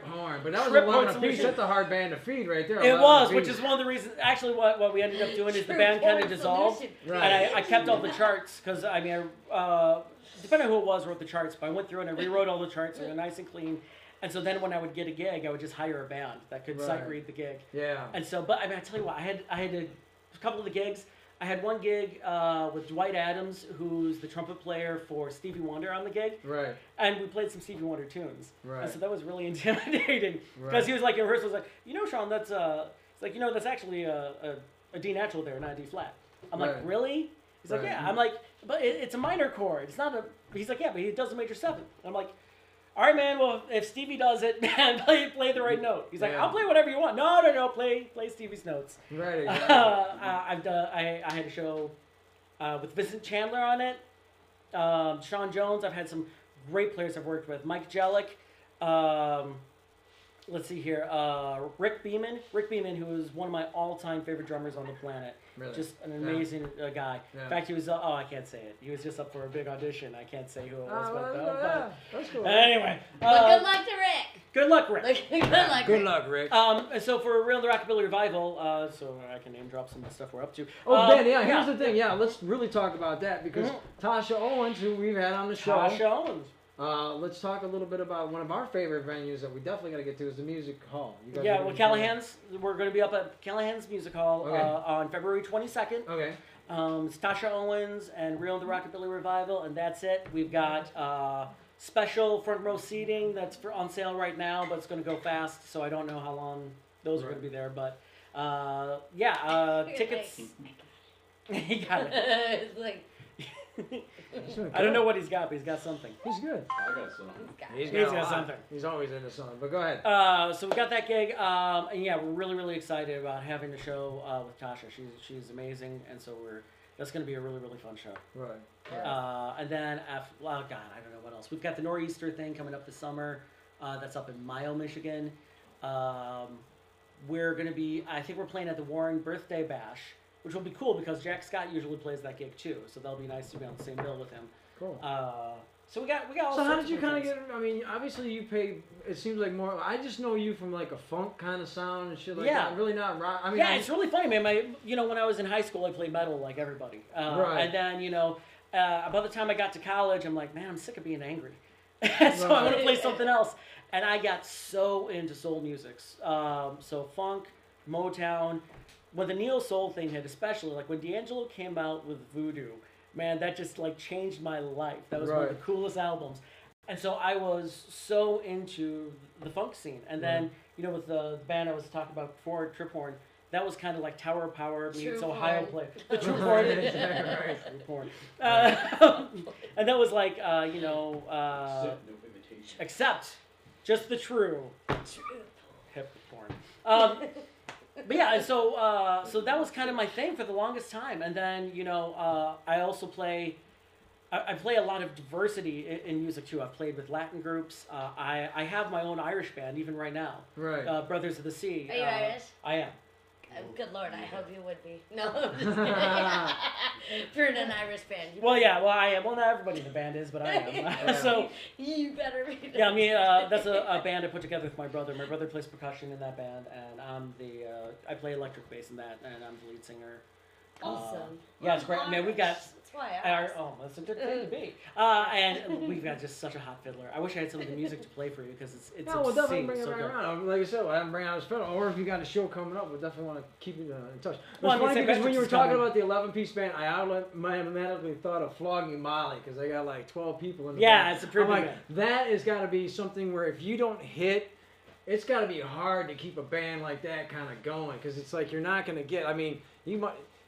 Horn. But that was Trip 11 Horn apiece. Solution. That's a hard band to feed right there. It was, which is one of the reasons. Actually, what we ended up doing is the band kind of dissolved, Right. and I kept all the charts because I mean, depending on who it was, wrote the charts. But I went through and I rewrote all the charts, so they're nice and clean. And so then when I would get a gig, I would just hire a band that could sight read the gig. Yeah. And so, but I mean, I tell you what, I had a couple of the gigs. I had one gig with Dwight Adams, who's the trumpet player for Stevie Wonder on the gig. Right. And we played some Stevie Wonder tunes. Right. And so that was really intimidating. Because he was like, in rehearsal, was like, Sean, that's it's like, that's actually a D natural there, not a D flat. I'm like, really? He's like, yeah. I'm like, but it's a minor chord. It's not a, he's like, yeah, but he does a major 7. I'm like, all right, man. Well, if Stevie does it, man, play the right note. He's like, I'll play whatever you want. No, play Stevie's notes. Right. Exactly. I had a show with Vincent Chandler on it. Sean Jones. I've had some great players I've worked with. Mike Jellick. let's see here. Rick Beeman. Rick Beeman, who is one of my all-time favorite drummers on the planet. Really? Just an amazing guy. Yeah. In fact, he was. I can't say it. He was just up for a big audition. I can't say who it was, That's cool. anyway. But good luck to Rick. Good luck, Rick. Good luck. Good Rick. luck, Rick. And so for Real the Rockabilly Revival, so I can name drop some of the stuff we're up to. Oh, Ben, yeah, here's the thing. Yeah, let's really talk about that because Tasha Owens, who we've had on the show. Tasha Owens. Let's talk a little bit about one of our favorite venues that we definitely got to get to is the Music Hall. You guys Yeah, are well, gonna- Callahan's. We're going to be up at Callahan's Music Hall Okay. on February 22nd. Okay. It's Tasha Owens and Real the Rockabilly Revival, and that's it. We've got special front row seating that's on sale right now, but it's going to go fast, so I don't know how long those are going to be there. But tickets. He got it. It's like, I don't know what he's got, but he's got something. He's good. I got some. He's He's got got a lot. something. He's always into something. But go ahead. So we got that gig, and yeah, we're really, really excited about having the show with Tasha. She's amazing, and so that's going to be a really, really fun show. Right. And then I don't know what else. We've got the Nor'easter thing coming up this summer. That's up in Mayo, Michigan. We're going to be, I think we're playing at the Warren Birthday Bash, which will be cool because Jack Scott usually plays that gig too. So that'll be nice to be on the same bill with him. Cool. So we got all So how sorts did you of kind of things. get? I mean, obviously you pay. It seems like more. I just know you from like a funk kind of sound and shit like Yeah. that. Really not rock. I mean, Yeah, it's really funny, man. When I was in high school, I played metal like everybody. Right. And then, by the time I got to college, I'm like, man, I'm sick of being angry. So I want to play something else. And I got so into soul music. So funk, Motown. When the neo soul thing hit, especially, like when D'Angelo came out with Voodoo, man, that just like changed my life. That was one of the coolest albums. And so I was so into the funk scene. And then, with the band I was talking about before, Trip Horn, that was kind of like Tower of Power meets True Ohio porn. play. The True Horn. True Porn. And that was like, No imitation. except just the true hip porn. But yeah, and so that was kind of my thing for the longest time. And then, I also play a lot of diversity in music too. I've played with Latin groups. I have my own Irish band even right now. Right. Brothers of the Sea. are you Irish? I am. Good Lord, I hope you would be. No, I'm just kidding. If you're in an Irish band. Well, yeah, I am. Well, not everybody in the band is, but I am. So you better be. yeah, I mean, that's a band I put together with my brother. My brother plays percussion in that band, and I'm I play electric bass in that, and I'm the lead singer. Awesome. Yeah, it's great. I mean, we've got. That's why I asked. That's a good thing to be. And we've got just such a hot fiddler. I wish I had some of the music to play for you because it's Yeah, we'll definitely obscene, bring it so back good. around. Like I said, we'll have him bring out his fiddle. Or if you got a show coming up, we'll definitely want to keep you in touch. Well, I It's mean, funny St. because when you were Patrick's is talking coming. about the 11-piece band, I automatically thought of Flogging Molly because they got like 12 people in the Yeah, band. it's a pretty I'm big like, that has got to be something where if you don't hit, it's got to be hard to keep a band like that kind of going because it's like you're not going to get. I mean,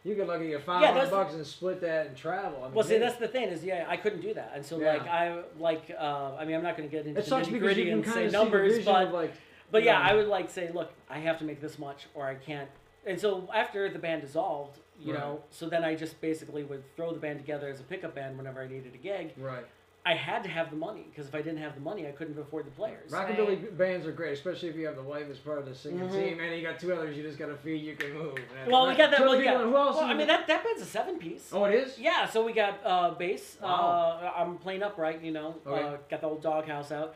you could look at your $500 and split that and travel. I mean, Well, see, that's the thing is, I couldn't do that, and so Yeah. I mean, I'm not going to get into It the sucks nitty because gritty you can and kind say of see numbers, the vision but of like. But yeah, you know, I would like say, look, I have to make this much, or I can't. And so after the band dissolved, so then I just basically would throw the band together as a pickup band whenever I needed a gig. Right. I had to have the money because if I didn't have the money, I couldn't afford the players. Rockabilly bands are great, especially if you have the wife as part of the singing team, and you got two others you just got to feed. You can move. Well, we got that. Two Well, other yeah. people, who else? Well, is I mean, in- that band's a 7-piece. Oh, it is. Yeah, so we got bass. Wow. I'm playing upright, Okay. got the old doghouse out.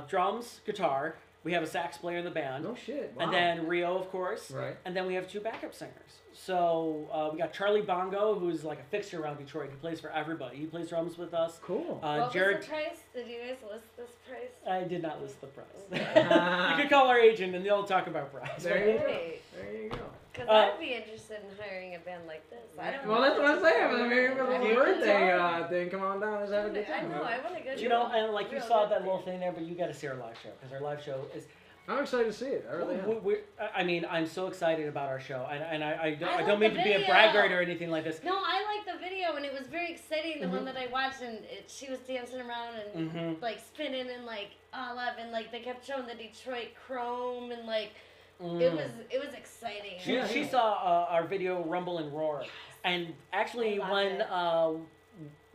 Drums, guitar. We have a sax player in the band. No shit. Wow. And then Rio, of course. Right. And then we have 2 backup singers. So we got Charlie Bongo, who's like a fixture around Detroit. He plays for everybody. He plays drums with us. Cool. What Jared. was the price? Did you guys list this price? I did not list the price. You could call our agent and they'll talk about price. There you go. Great. There you go. Because I'd be interested in hiring a band like this. I don't Well, know that's what I'm saying. I mean, with I the birthday thing, come on down. Let's have a good I time. know. I want to go. You know, and like you saw that little thing there, but you got to see our live show because our live show is. I'm excited to see it. I really am. I mean, I'm so excited about our show, and I like don't mean the to be a video. braggart or anything like this. No, I like the video, and it was very exciting. The one that I watched, and she was dancing around and like spinning and like olive, and like they kept showing the Detroit Chrome, and like it was exciting. She saw our video Rumble and Roar, and actually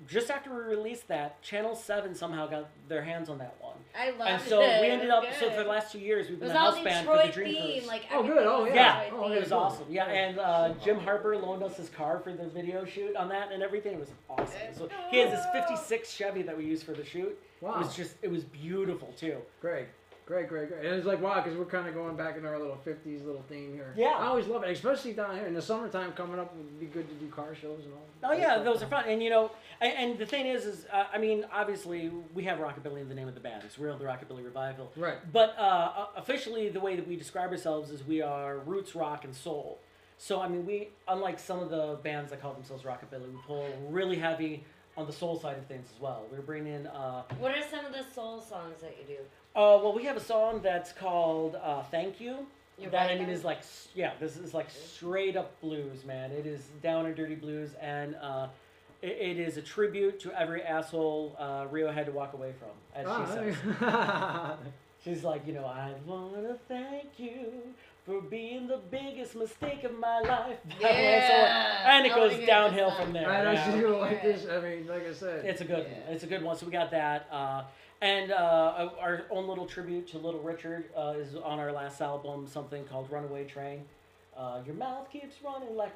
just after we released that, Channel 7 somehow got their hands on that one. I love And so it. we It ended was up, good. so for the last 2 years, we've It been was a all house band for the Detroit Dream theme, Cruise. like Oh, everything good. Oh, was Yeah, Detroit it was theme. awesome. Yeah, and Jim Harper loaned us his car for the video shoot on that and everything. It was awesome. So he has this '56 Chevy that we used for the shoot. Wow. It was beautiful too. Great. And it's like, wow, because we're kind of going back in our little 50s little theme here. Yeah. I always love it, especially down here in the summertime coming up. It would be good to do car shows and all. Oh yeah, those are fun. And you know, and the thing is I mean, obviously we have rockabilly in the name of the band. It's Real the Rockabilly Revival. Right. But officially, the way that we describe ourselves is we are roots, rock, and soul. So I mean, we, unlike some of the bands that call themselves rockabilly, we pull really heavy on the soul side of things as well. We're bringing in. What are some of the soul songs that you do? Well, we have a song that's called "Thank You." You're that right, I mean guys. is like, yeah, this is like straight up blues, man. It is down and dirty blues, and it is a tribute to every asshole Rio had to walk away from, as she says. She's like, you know, I wanna thank you for being the biggest mistake of my life. Yeah. And it I wanna goes hear downhill this from song. there. I know yeah. she's gonna like this. I mean, like I said, It's a good one. It's a good one. So we got that. And our own little tribute to Little Richard is on our last album, something called Runaway Train. Your mouth keeps running like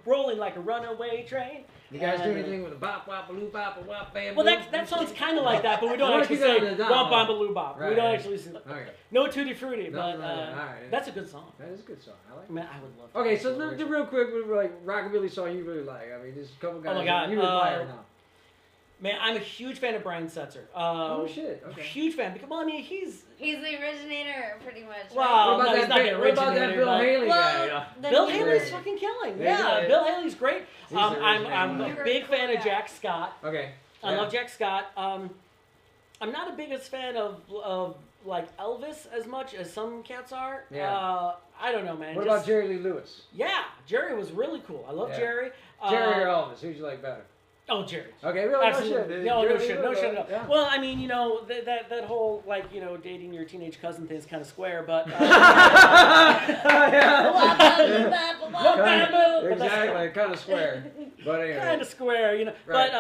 rolling like a runaway train. You guys do And, anything with a bop, wop, a loop, bop, a wop, bam, Well, boom? that sounds kind of like that, but we don't What actually if you say go to the womp dom? bop a loo bop. We Right. don't actually say Okay. no tutti frutti, No, but no, all right. that's a good song. That is a good song. I like it. Man, I would love. Okay, to so Little the Richard. real quick, like rockabilly song you really like. I mean, there's a couple guys my God, you admire now. Man, I'm a huge fan of Brian Setzer. Oh shit! Okay. Huge fan because well, I mean he's the originator, pretty much. Wow. right? What about no, he's that? not the What about that originator, Bill but- Haley Well, guy? the Bill new- Haley's fucking killing. Yeah, Yeah, Bill Haley's great. He's I'm the a originator. big Cool fan of guy. Jack Scott. Okay. I Yeah. love Jack Scott. I'm not a biggest fan of like Elvis as much as some cats are. Yeah. I don't know, man. What Just- about Jerry Lee Lewis? Yeah, Jerry was really cool. I love Yeah. Jerry. Jerry or Elvis? Who'd you like better? Oh, Jerry. Okay, really? Absolutely. No No, shit. no shit. No shit. No. Yeah. Well, I mean, you know, that whole, like, you know, dating your teenage cousin thing is kind of square, but... Exactly, kind of square. But anyway. Kind of square, you know. Right.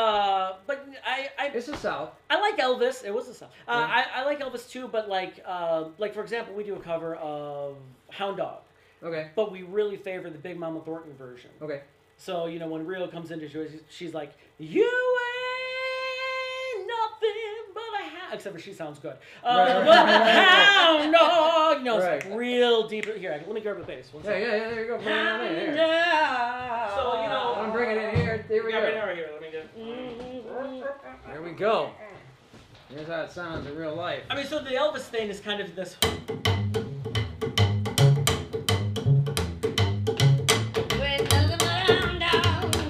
But I It's the South. I like Elvis. It was the South. Yeah. I like Elvis too, but like for example, we do a cover of Hound Dog, Okay. but we really favor the Big Mama Thornton version. Okay. So, you know, when Rio comes into it, she's like, you ain't nothing but a hound. Except for she sounds good. Right. But hound dog. You know, it's Right. like real deep. Here, let me grab the bass. One Yeah, second. yeah, there you go. Bring it on in here. Hound dog. So, you know. I'm bringing it in here. There we Yeah, right go. over here. Let me do. There we go. Here's how it sounds in real life. I mean, so the Elvis thing is kind of this.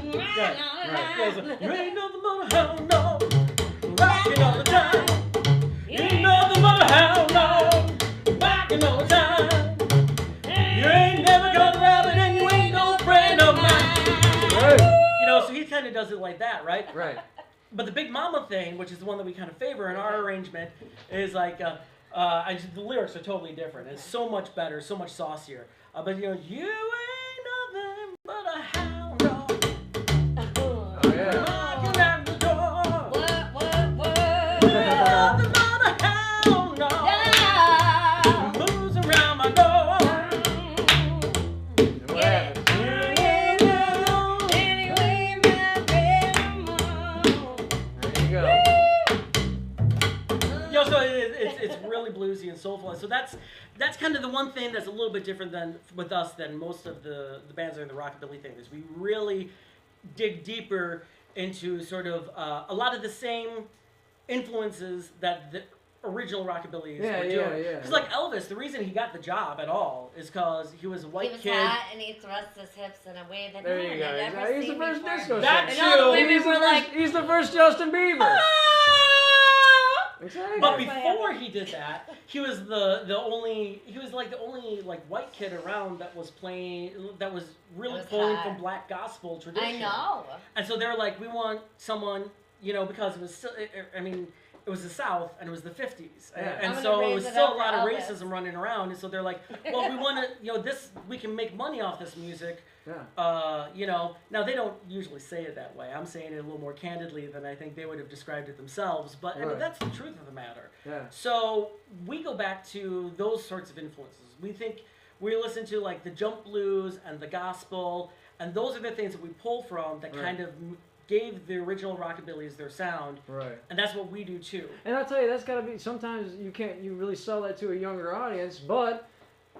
Yeah, so, you ain't nothing but a hound dog, rocking all the time. You ain't nothing but a hound dog, rocking all the time. You ain't never got a rabbit and you ain't no friend of mine. You know, so he kind of does it like that, right? Right. But the Big Mama thing, which is the one that we kind of favor in our arrangement, is like, the lyrics are totally different. It's so much better, so much saucier. But you know, you ain't nothing but a hound dog. Oh, yeah. Knocking at the door. Nothing but a hound dog. Moves around my door. And what happens? There you go. You know, so it's really bluesy and soulful. So that's kind of the one thing that's a little bit different than with us than most of the bands that are in the rockabilly thing is we really dig deeper into sort of a lot of the same influences that the original rockabilly Yeah, were yeah, doing. yeah. Because like Elvis, the reason he got the job at all is because he was a white He was kid. hot and he thrust his hips in a way that There no you one go. had ever He's the seen first before. disco That's singer. And all the women He's the were first- like, he's the first Justin Bieber. Exactly. But before he did that, he was the only like white kid around that was playing that was really That was pulling hot. from black gospel tradition. I know. And so they're like, we want someone, you know, because it was still, I mean, it was the South and it was the 50s, Yeah. and I'm so gonna it was raise it still up a lot for of Elvis. racism running around. And so they're like, well, we want to, you know, this we can make money off this music. You know, now they don't usually say it that way. I'm saying it a little more candidly than I think they would have described it themselves. But I mean, Right. that's the truth of the matter. Yeah. So we go back to those sorts of influences. We listen to like the jump blues and the gospel, and those are the things that we pull from that Right. kind of gave the original rockabillys their sound. Right. And that's what we do too. And I'll tell you, that's got to be, sometimes you really sell that to a younger audience, but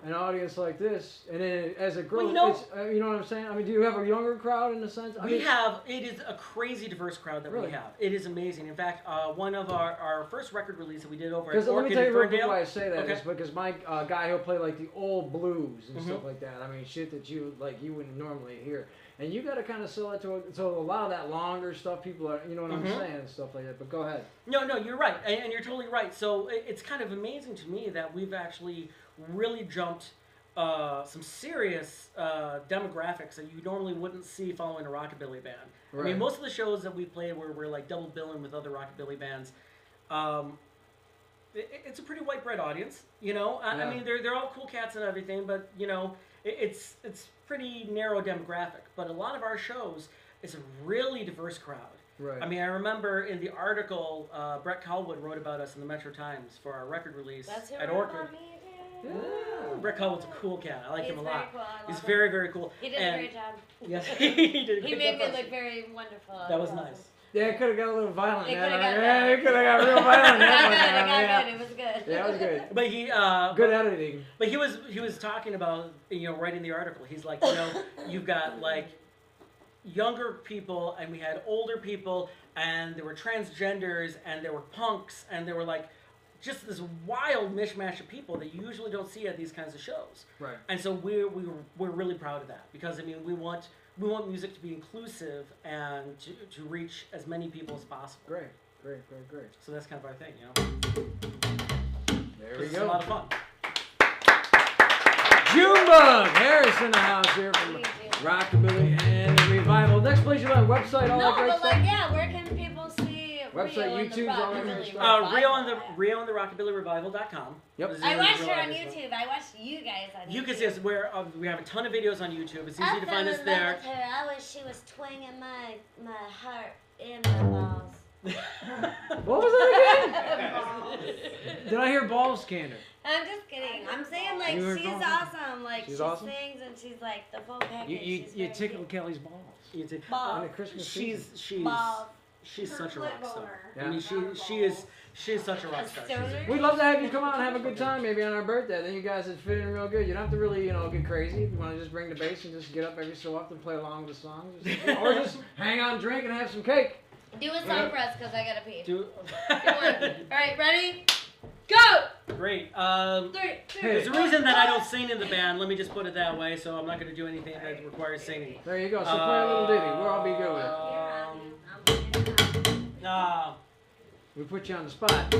an audience like this, and then as it grows, Well, you know- it's, you know what I'm saying? I mean, do you have a younger crowd in a sense? I mean, It is a crazy diverse crowd that Really? we have. It is amazing. In fact, one of our first record release that we did over at because let me Orchid tell in you real quick Ferndale. why I say that is Okay. because my guy, he'll play like the old blues and Mhm. stuff like that. I mean, shit that you wouldn't normally hear. And you got to kind of sell it to a lot of that longer stuff. People are, you know what I'm Mhm. saying, and stuff like that. But go ahead. No, you're right, and you're totally right. So it's kind of amazing to me that we've actually really jumped some serious demographics that you normally wouldn't see following a rockabilly band. I Right. mean, most of the shows that we played where we're like double billing with other rockabilly bands, it's a pretty white bread audience. You know, I Yeah. mean, they're all cool cats and everything, but you know, it's pretty narrow demographic. But a lot of our shows, it's a really diverse crowd. Right. I mean, I remember in the article Brett Callwood wrote about us in the Metro Times for our record release That's who at wrote Orchid. about me again. Yeah. Brett Callwood's a cool cat. I like He's him a very lot. cool. I He's love very, him. very cool. He did And- a great job. Yes, he did. a He good made job me for us. look very wonderful. That was nice. Yeah, it could have got a little violent. It there. coulda got Yeah, bad. it could have got real violent. It got that good. one It got time, good. It was good. Yeah, it was good. But he Good editing. But he was talking about, you know, writing the article. He's like, you know, you've got like younger people and we had older people and there were transgenders and there were punks and there were like just this wild mishmash of people that you usually don't see at these kinds of shows. Right. And so we're really proud of that because I mean we want music to be inclusive and to reach as many people as possible. Great. So that's kind of our thing, you know. There we It's a go. lot of fun. Junebug Harris in the house here from Rockabilly and the Revival. Next place you're on, website, all No, that great but stuff. like, yeah, where can people see Website, Rio and the YouTube, all that Rockabilly kind of stuff. Revival? Rio and the RockabillyRevival.com. Yep. This is I the watched real her on episode. YouTube. I watched you guys on YouTube. You can see us where we have a ton of videos on YouTube. It's easy to find us I there. fell in love with her. I wish she was twanging my heart in my balls. What was that again? Did I hear balls cannon? I'm just kidding. I'm saying like You were she's talking- awesome. Like She's she awesome? sings and she's like the full package. You She's you very tickled cute. Kelly's balls. Balls. In the Christmas season. Balls. She's Her such a foot rock star. boner. I mean, she is such a rock star. She's a- We'd love to have you come out and have a good time, maybe on our birthday. Then you guys would fit in real good. You don't have to really, get crazy. If you want to just bring the bass and just get up every so often, play along with the songs, or just hang out and drink and have some cake. Do a song for us because I gotta pee. Do- Come on. All right, ready? Go! Great. 3, 2, There's a reason that I don't sing in the band. Let me just put it that way. So I'm not going to do anything that requires singing. There you go. So play a little ditty. We'll all be good with it. No. We put you on the spot.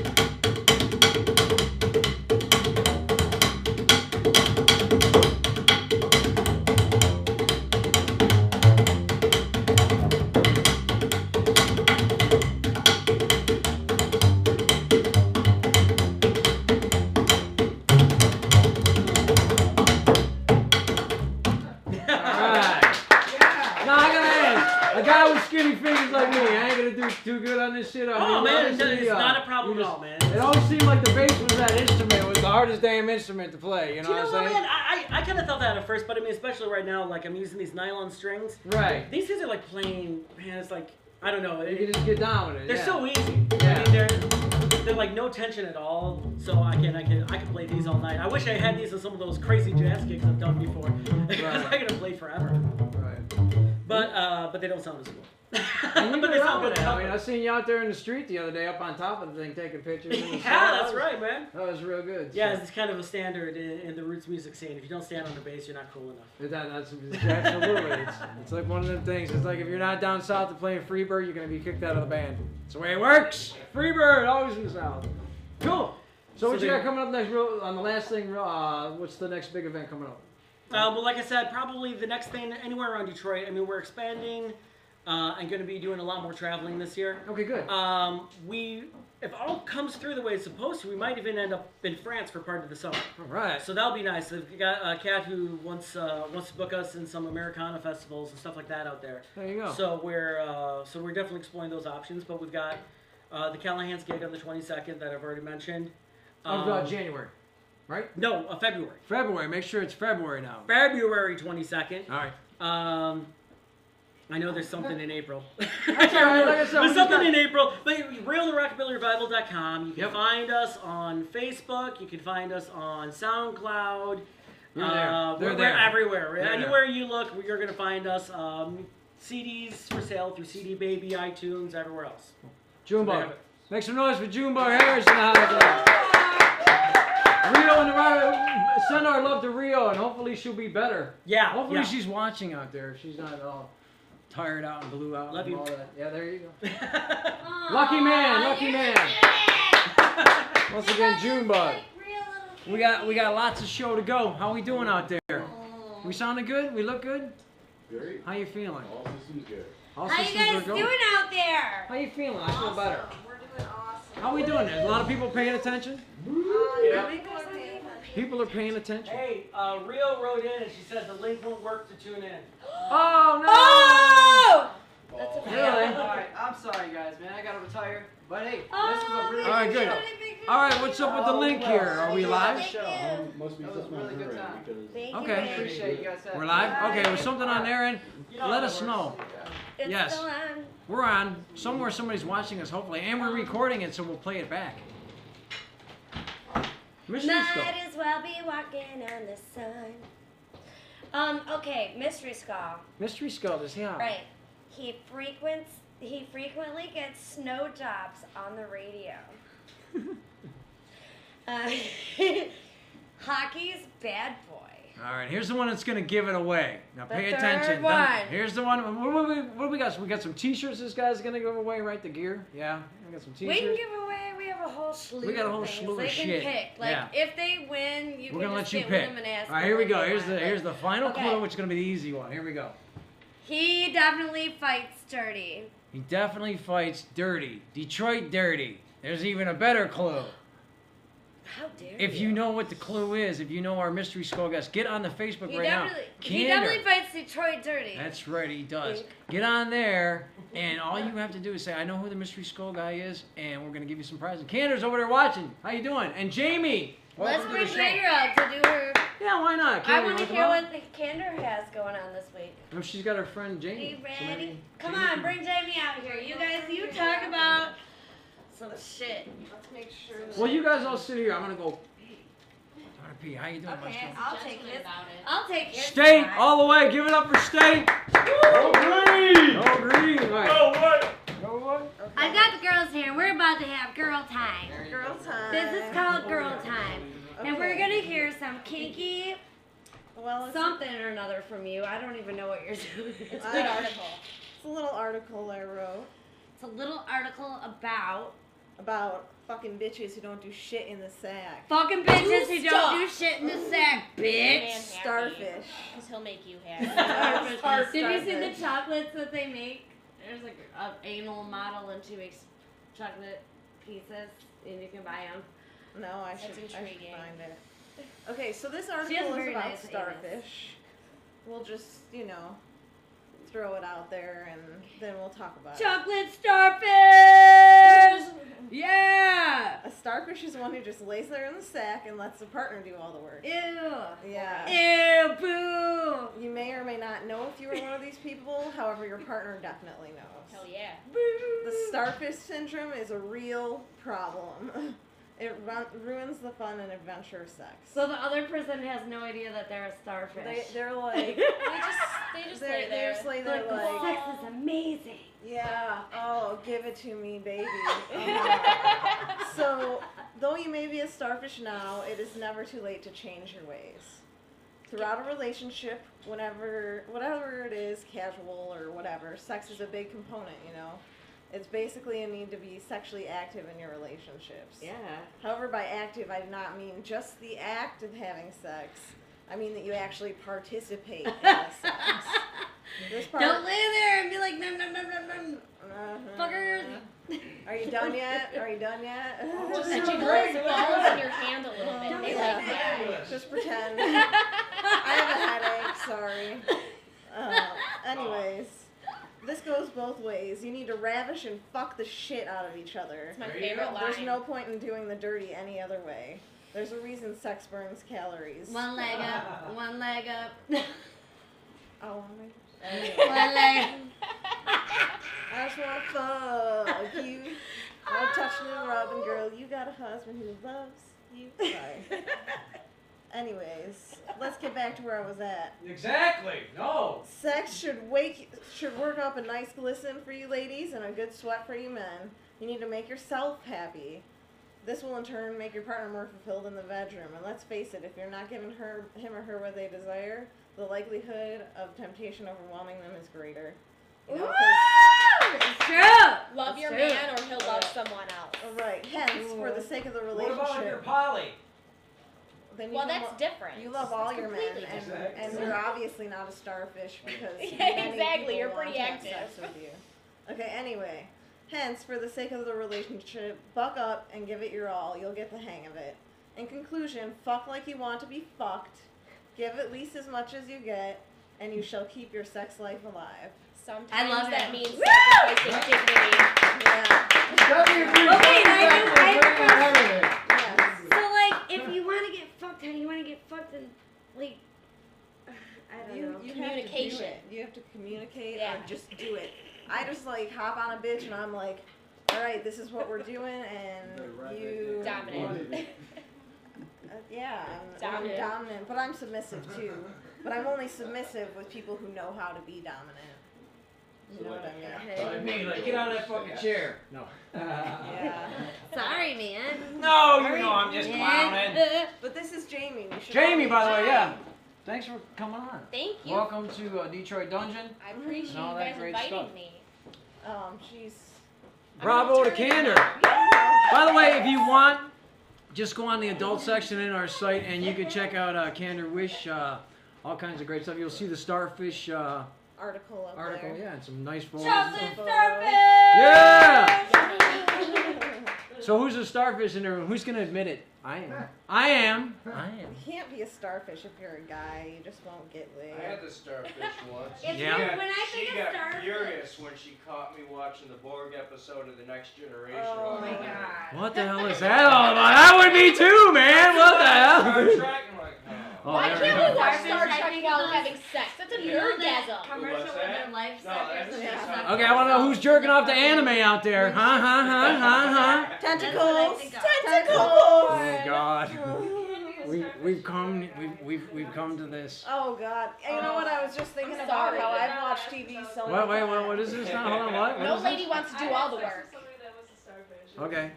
A guy with skinny fingers like me, I ain't gonna do too good on this shit. Oh, man, honestly, it's not a problem you at all, man. It always seemed like the bass was that instrument. It was the hardest damn instrument to play. You know Do you know what what, I'm saying? man? I kind of thought that at first, but I mean, especially right now, like I'm using these nylon strings. Right. These things are like playing, man, it's like, I don't know. You can just get down with it. They're yeah. so easy. Yeah. I mean, they're like no tension at all. So I can play these all night. I wish I had these in some of those crazy jazz gigs I've done before. Because I could have played forever. Right. But they don't sound as cool. And you But get they around sound with good. it. I mean, I seen you out there in the street the other day, up on top of the thing, taking pictures. In the Yeah, sun. that's That was- right, man. That was real good. Yeah, so. it's kind of a standard in the roots music scene. If you don't stand on the bass, you're not cool enough. That's absolutely. It's like one of them things. It's like if you're not down south to playing Freebird, you're gonna be kicked out of the band. It's the way it works. Freebird, always in the south. Cool. So what you got coming up next? On the last thing, what's the next big event coming up? Well, like I said, probably the next thing anywhere around Detroit. I mean, we're expanding. I'm going to be doing a lot more traveling this year. Okay, good. if all comes through the way it's supposed to, we might even end up in France for part of the summer. All right. So that'll be nice. We've got a cat who wants to book us in some Americana festivals and stuff like that out there. There you go. So we're definitely exploring those options. But we've got the Callahan's gig on the 22nd that I've already mentioned. January, right? No, February. February. Make sure it's February now. February 22nd. All right. I know there's something in April. That's all right. Like I said, there's something in April. But RealTheRockabillyRevival.com. You can Yep. find us on Facebook. You can find us on SoundCloud. We're there. They're We're there. everywhere. They're Anywhere you look, you're going to find us. CDs for sale through CD Baby, iTunes, everywhere else. Junebug. Make some noise for Junebug Harris in the house. Rio and the Rider. Send our love to Rio, and hopefully she'll be better. Yeah. Hopefully yeah. she's watching out there. If she's not all tired out and blew out. Love and you. all that. Yeah, there you go. Aw, Lucky man, lucky you're man. good. Once You again, guys Junebug. look like real little We got lots of show to go. How we doing out there? We sounding good? We look good? Very. How you feeling? All systems good. All How you systems guys are go? doing out there? How you feeling? I feel better. We're doing awesome. How we doing? There's a lot of people paying attention? Yeah. People are paying attention. People are paying attention. Hey, Rio wrote in and she said the link won't work to tune in. Oh, no! Oh! That's okay. Really? Alright, I'm sorry guys, man. I gotta retire. But hey, this was Oh, a really All right, good good. show. All right, what's up with the link here? Are we live? Thank you. Must be That was something a really on her good end time. because Thank Okay. you, I babe. appreciate you guys having We're me. live? Okay, there's something on there, and let us know. It's Yes. still on. We're on. Somewhere somebody's watching us, hopefully, and we're recording it, so we'll play it back. Mystery Skull. Might as well be walking on the sun. Okay, Mystery Skull. Mystery Skull is here. Right. He frequently gets snow jobs on the radio. Hockey's bad boy. All right, here's the one that's going to give it away. Now pay The attention. third one. Here's the one. What do we got? We got some T-shirts this guy's going to give away, right? The gear? Yeah, we got some We can T-shirts. give away. We have a whole slew. We got a whole of things. slew of they shit. can pick. Like Yeah. if they win, you We're can going to just let you get pick. with them and ask All right, them here we what go. they Here's want. the final Okay. clue, which is going to be the easy one. Here we go. He definitely fights dirty. He definitely fights dirty. Detroit dirty. There's even a better clue. How dare If you know what the clue is, if you know our Mystery Skull guest, get on the Facebook right now. He Candor. definitely fights Detroit dirty. That's right, he does. Wink. Get on there, and all you have to do is say, I know who the Mystery Skull guy is, and we're going to give you some prizes. Candor's over there watching. How you doing? And Jamie. Let's welcome to bring the show. Candor out to do her. Yeah, why not? I Candor, want to you hear wanna what the Candor has going on this week. come out? She's got her friend Jamie. You so ready? maybe Come Jamie on, can- bring Jamie out here. You guys, you talk about some shit. Let's make sure. Well, you guys all sit here. I'm going to go. Dr. P, how you doing, Okay, Buster? I'll take this. I'll take his State, side. all the way. Give it up for State. Go green! Go green. All right. Go what? Go what? I got the girls here. We're about to have girl time. Girl time. This is called girl time. And we're Okay. going to hear some kinky Well, it's something or another from you. I don't even know what you're doing. It's a good article. It's a little article I wrote It's a little article about fucking bitches who don't do shit in the sack. fucking bitches who Stop. don't do shit in the sack, bitch. Starfish. Because he'll make you happy. Did you see the chocolates that they make? There's like an anal model and she makes chocolate pieces and you can buy them. No, I That's should intriguing. find it. Okay, so this She has article is very about nice anus. starfish. We'll just, throw it out there and then we'll talk about it. Chocolate starfish! Yeah! A starfish is one who just lays there in the sack and lets the partner do all the work. Ew! Yeah. Ew, boo! You may or may not know if you were one of these people, however, your partner definitely knows. Hell yeah. The starfish syndrome is a real problem. It ruins the fun and adventure of sex. So the other person has no idea that they're a starfish. They're like, They just lay they there. just lay Like, there the like, sex is amazing. yeah, oh, give it to me, baby. So, though you may be a starfish now, it is never too late to change your ways. Throughout a relationship, whatever it is, casual or whatever, sex is a big component, It's basically a need to be sexually active in your relationships. Yeah. However, by active, I do not mean just the act of having sex. I mean that you actually participate in the sex. This part, Don't lay there and be like, nom nom nom nom nom. Uh-huh. Fuckers. Are you done yet? Are you done yet? Just jiggle his balls in your hand a little bit. They like that. Just pretend. I have a headache. Sorry. Anyways, this goes both ways. You need to ravish and fuck the shit out of each other. It's my favorite line. There's no point in doing the dirty any other way. There's a reason sex burns calories. One leg up, one leg up. Oh, my One leg. I just wanna fuck you. No touching and rubbing, girl. You got a husband who loves you. Sorry. Anyways, let's get back to where I was at. Exactly. No. Sex should work up a nice glisten for you ladies and a good sweat for you men. You need to make yourself happy. This will in turn make your partner more fulfilled in the bedroom. And let's face it, if you're not giving him or her what they desire, the likelihood of temptation overwhelming them is greater. You know, It's true. Love your man or he'll love someone else. right. Hence, for the sake of the What relationship. about if you're poly? Then Well, can that's different. You love all It's your men, completely and, different. and you're obviously not a starfish because Yeah, many exactly, people you're want pretty to have active. sex with you. Okay, anyway. Hence, for the sake of the relationship, buck up and give it your all. You'll get the hang of it. In conclusion, fuck like you want to be fucked. Give at least as much as you get, and you shall keep your sex life alive. Sometimes I love that it. means Woo! sacrificing dignity. Yes. So like, if you want to get fucked, how do you want to get fucked? And like, I don't know. You Communication. Have to do it. You have to communicate Yeah. or just do it. I just like hop on a bitch and I'm like, all right, this is what we're doing, and you Dominant. Yeah, I'm Dominant. dominant, but I'm submissive too. But I'm only submissive with people who know how to be dominant. You know what I mean? Like, get out of that fucking chair. No. Yeah. Sorry, man. No, you know I'm just clowning. But this is Jamie. We should Jamie, all by the way, meet yeah. Thanks for coming on. Thank you. Welcome to Detroit Dungeon. I appreciate And all you that guys great inviting stuff. me. She's. Bravo to Candor. By the way, if you want, just go on the adult section in our site and you can check out Candor Wish, all kinds of great stuff. You'll see the starfish Article up article, there. yeah, and some nice photos. Chocolate starfish. Yeah! So who's a starfish in the room? Who's gonna admit it? I am. I am. You can't be a starfish if you're a guy. You just won't get laid. I had the starfish once. Yeah. When I think She of got starfish. furious when she caught me watching the Borg episode of The Next Generation. Oh on my the- god. What the hell is that all about? That would be too, man. What the hell? Star Trek, I'm like, oh. Oh, Why there we can't go. we watch Starfish, Star I Trek think while those- having sex? That's a You know that nerdgasm. commercial What's with that? their life No, suckers and that's- stuff. Okay, I want to know who's jerking off to anime out there. Huh? Tentacles. Oh Tentacles. God. We've come to this. Oh god. And you know what? I was just thinking I'm about sorry. how I've watched TV so Wait, many wait, times. what is this now? Hold on, what? No What is lady wants to do all the work. Okay.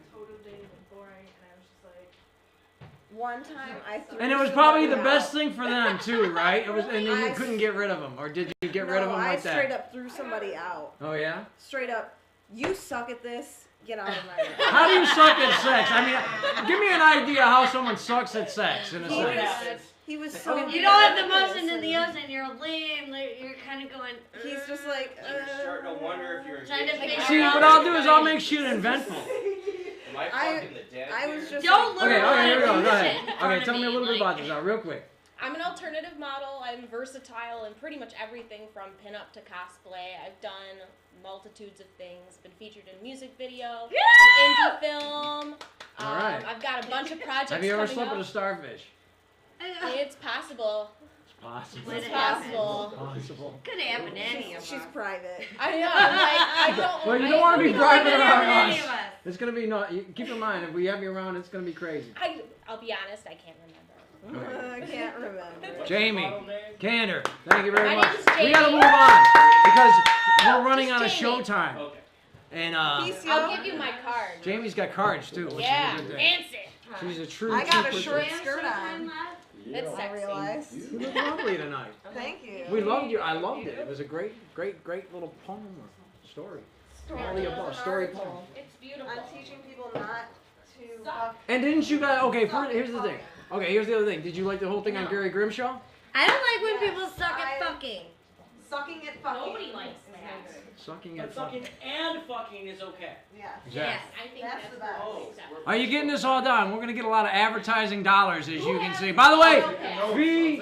One time I threw And it was probably the somebody out. best thing for them too, right? It was, and you couldn't get rid of them, or did you get rid of them I like straight that? up threw somebody out. Oh yeah. Straight up. You suck at this. Get out of my room. How do you suck at sex? I mean, give me an idea how someone sucks at sex in a sense. He was so. You don't have the motion in the ocean. You're lame. You're kind of going. He's just like. You're starting to wonder if you're Trying to engaged. figure See, what I'll do is I'll make shit eventful. Am I fucking the dead I was here? just. Don't like, Okay, here we go. Go Shit ahead. in front Okay, of tell me a me, little bit like- about this now, real quick. I'm an alternative model. I'm versatile in pretty much everything from pinup to cosplay. I've done multitudes of things. Been featured in music video, an indie film. All right. I've got a bunch of projects Have you ever coming slept up. with a starfish? It's possible. It's possible. It's possible. Possible. Could happen to any of us. She's private. I know. I don't. Well, you don't want to be don't private even around have any us. of us. It's gonna be not. Keep in mind, if we have you around, it's gonna be crazy. I'll be honest. I can't remember. I can't remember. Jamie, Candor, thank you very My much. name's We gotta Jamie. move on because we're running just out of Jamie. showtime. Okay. And I'll give you my card. Jamie's got cards too, which Yeah, is a good thing. fancy. She's a true. I got a true short person. skirt on. It's I sexy. realized. You look lovely tonight. Thank you. We loved you. I loved it. It was a great little poem or story. All the above, story poem. It's beautiful. I'm teaching people not to. Fuck. And didn't you guys? Okay, here's the thing. Okay, here's the other thing. Did you like the whole thing on Gary Grimshaw? I don't like when Yes, people suck at I- fucking. Sucking at fucking. Nobody likes that. Sucking But and sucking and fucking is okay. Yeah. Exactly. I think That's the best. Are you getting this all done? We're going to get a lot of advertising dollars, as you can see. By the way, Fee,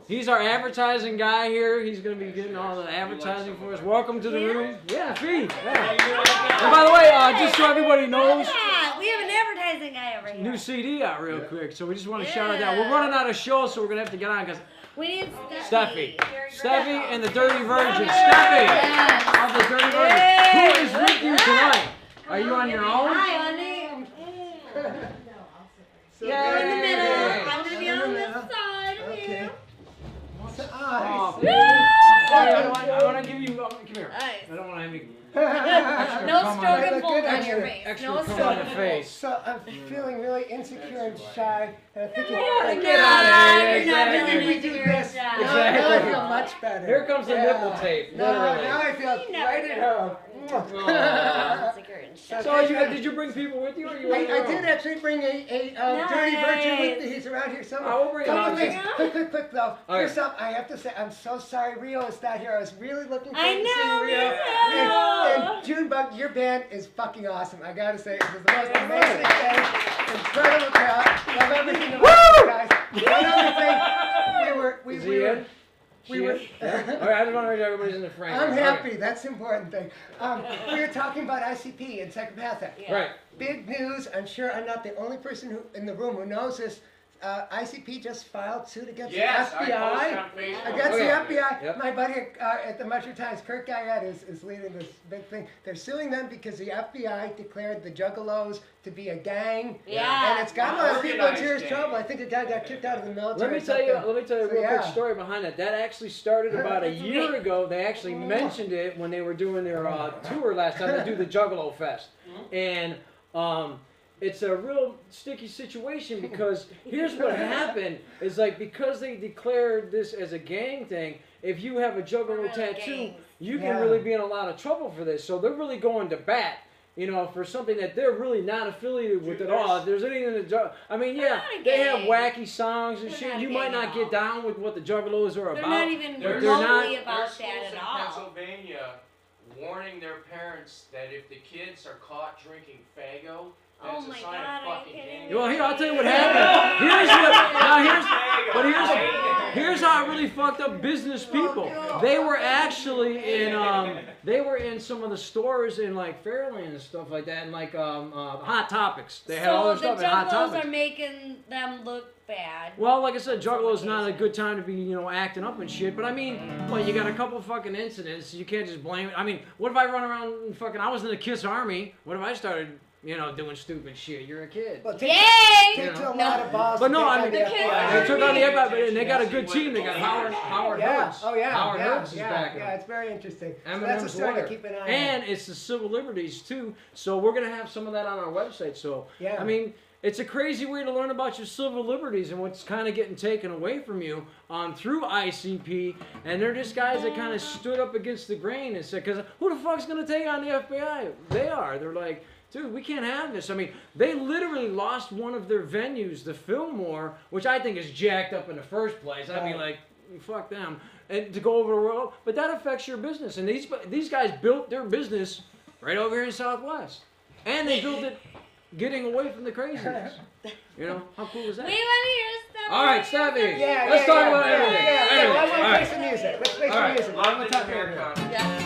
he's our advertising guy here. He's going to be getting all the advertising for us. Welcome to the room. Yeah, Fee. Yeah. And by the way, just so everybody knows, Yeah, we have an advertising guy over here. new CD out real quick, so we just want to shout it out. We're running out of shows, so we're going to have to get on because We need Steffi. Steffi and the Dirty Virgin. Steffi of the Dirty Virgin. Who is with you tonight? Are you on your own? Hi, honey. You're in the middle. I'm gonna be on this side of you. Oh, I want to give you. Come here. I don't want to have any. No stroking fold on your face. Extra No cum on your stroking. face. So I'm feeling really insecure and shy, and I think You're it's not feeling we do insecure this. and shy. Now I feel much better. Here comes the nipple tape. No, Literally. now I feel right at home. So did you bring people with you, or you? I did actually bring a Dirty Virgin with me. He's around here somewhere. I will bring him Couple out. things. Quick though. All right. First up, I have to say I'm so sorry Rio is not here. I was really looking forward I to know, seeing Rio. me And Junebug, your band is fucking awesome. I gotta say, it was the most amazing thing. Incredible crowd. Love everything about you guys. Love everything. We were. All right, I just want to make sure everybody's in the frame. I'm Okay. happy. That's the important thing. We were talking about ICP and Psychopathic. Right. Big news. I'm sure I'm not the only person who in the room who knows this. ICP just filed suit against Yes, the I FBI. posted on Facebook. Against the FBI. Yep. My buddy at the Metro Times, Kurt Guyette, is leading this big thing. They're suing them because the FBI declared the Juggalos to be a gang. Yeah. And it's got a lot of people in Organized serious gang. trouble. I think the guy got kicked out of the military. Let me or tell you something. a real So, quick story behind that. That actually started about a year ago. They actually mentioned it when they were doing their tour last time. They do the Juggalo Fest, and it's a real sticky situation because here's what happened: is like because they declared this as a gang thing. If you have a Juggalo tattoo, you can really be in a lot of trouble for this. So they're really going to bat. You know, for something that they're really not affiliated with at all. If there's anything in the I mean, yeah, they have wacky songs and shit. You might not get down with what the Juggalos are about. They're not even but remotely they're about There's that schools at in all. Pennsylvania warning their parents that if the kids are caught drinking Faygo, Oh that's my a sign God, of fucking gang. Well, here I'll tell you what happened. Here's how it really fucked up business people. They were actually in some of the stores in like Fairland and stuff like that, and like Hot Topics. They had all So their the stuff at Hot Juggalos Topics. are making them look bad. Well, like I said, Juggalo's not a good time to be, acting up and shit. But I mean, well, you got a couple fucking incidents. You can't just blame it. I mean, what if I run around and fucking? I was in the Kiss Army. What if I started, doing stupid shit? You're a kid. Well, Yay! Takes a lot of balls. But to no, take I on mean, the FBI. they took on the FBI, and they got a good team. They got Howard Yeah. Hurts. Oh yeah. Howard yeah, Hurts is yeah, back. Yeah, it's very interesting. So that's a Eminem's story lawyer. to keep an eye on. And it's the civil liberties too. So we're gonna have some of that on our website. So Yeah. I mean, it's a crazy way to learn about your civil liberties and what's kind of getting taken away from you through ICP. And they're just guys that kind of stood up against the grain and said, because who the fuck's gonna take on the FBI? They are. They're like, dude, we can't have this. I mean, they literally lost one of their venues, the Fillmore, which I think is jacked up in the first place. I'd be like, fuck them. And to go over the world, but that affects your business. And these guys built their business right over here in Southwest. And they built it getting away from the craziness. How cool is that? We want to hear stuff. All right, Steffi. Yeah, Let's talk about everything. Yeah. Everything. I want All to right. play some music. Let's play All some right. music. Love I'm the gonna talk new over haircut. here. Yeah.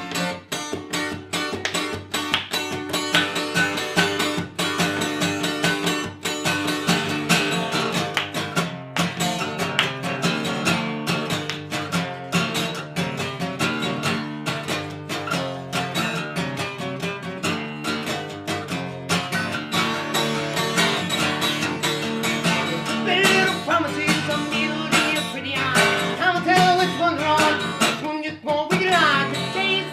Little promises of beauty and pretty eyes. I'ma tell which one's wrong, which one just won't be right. The days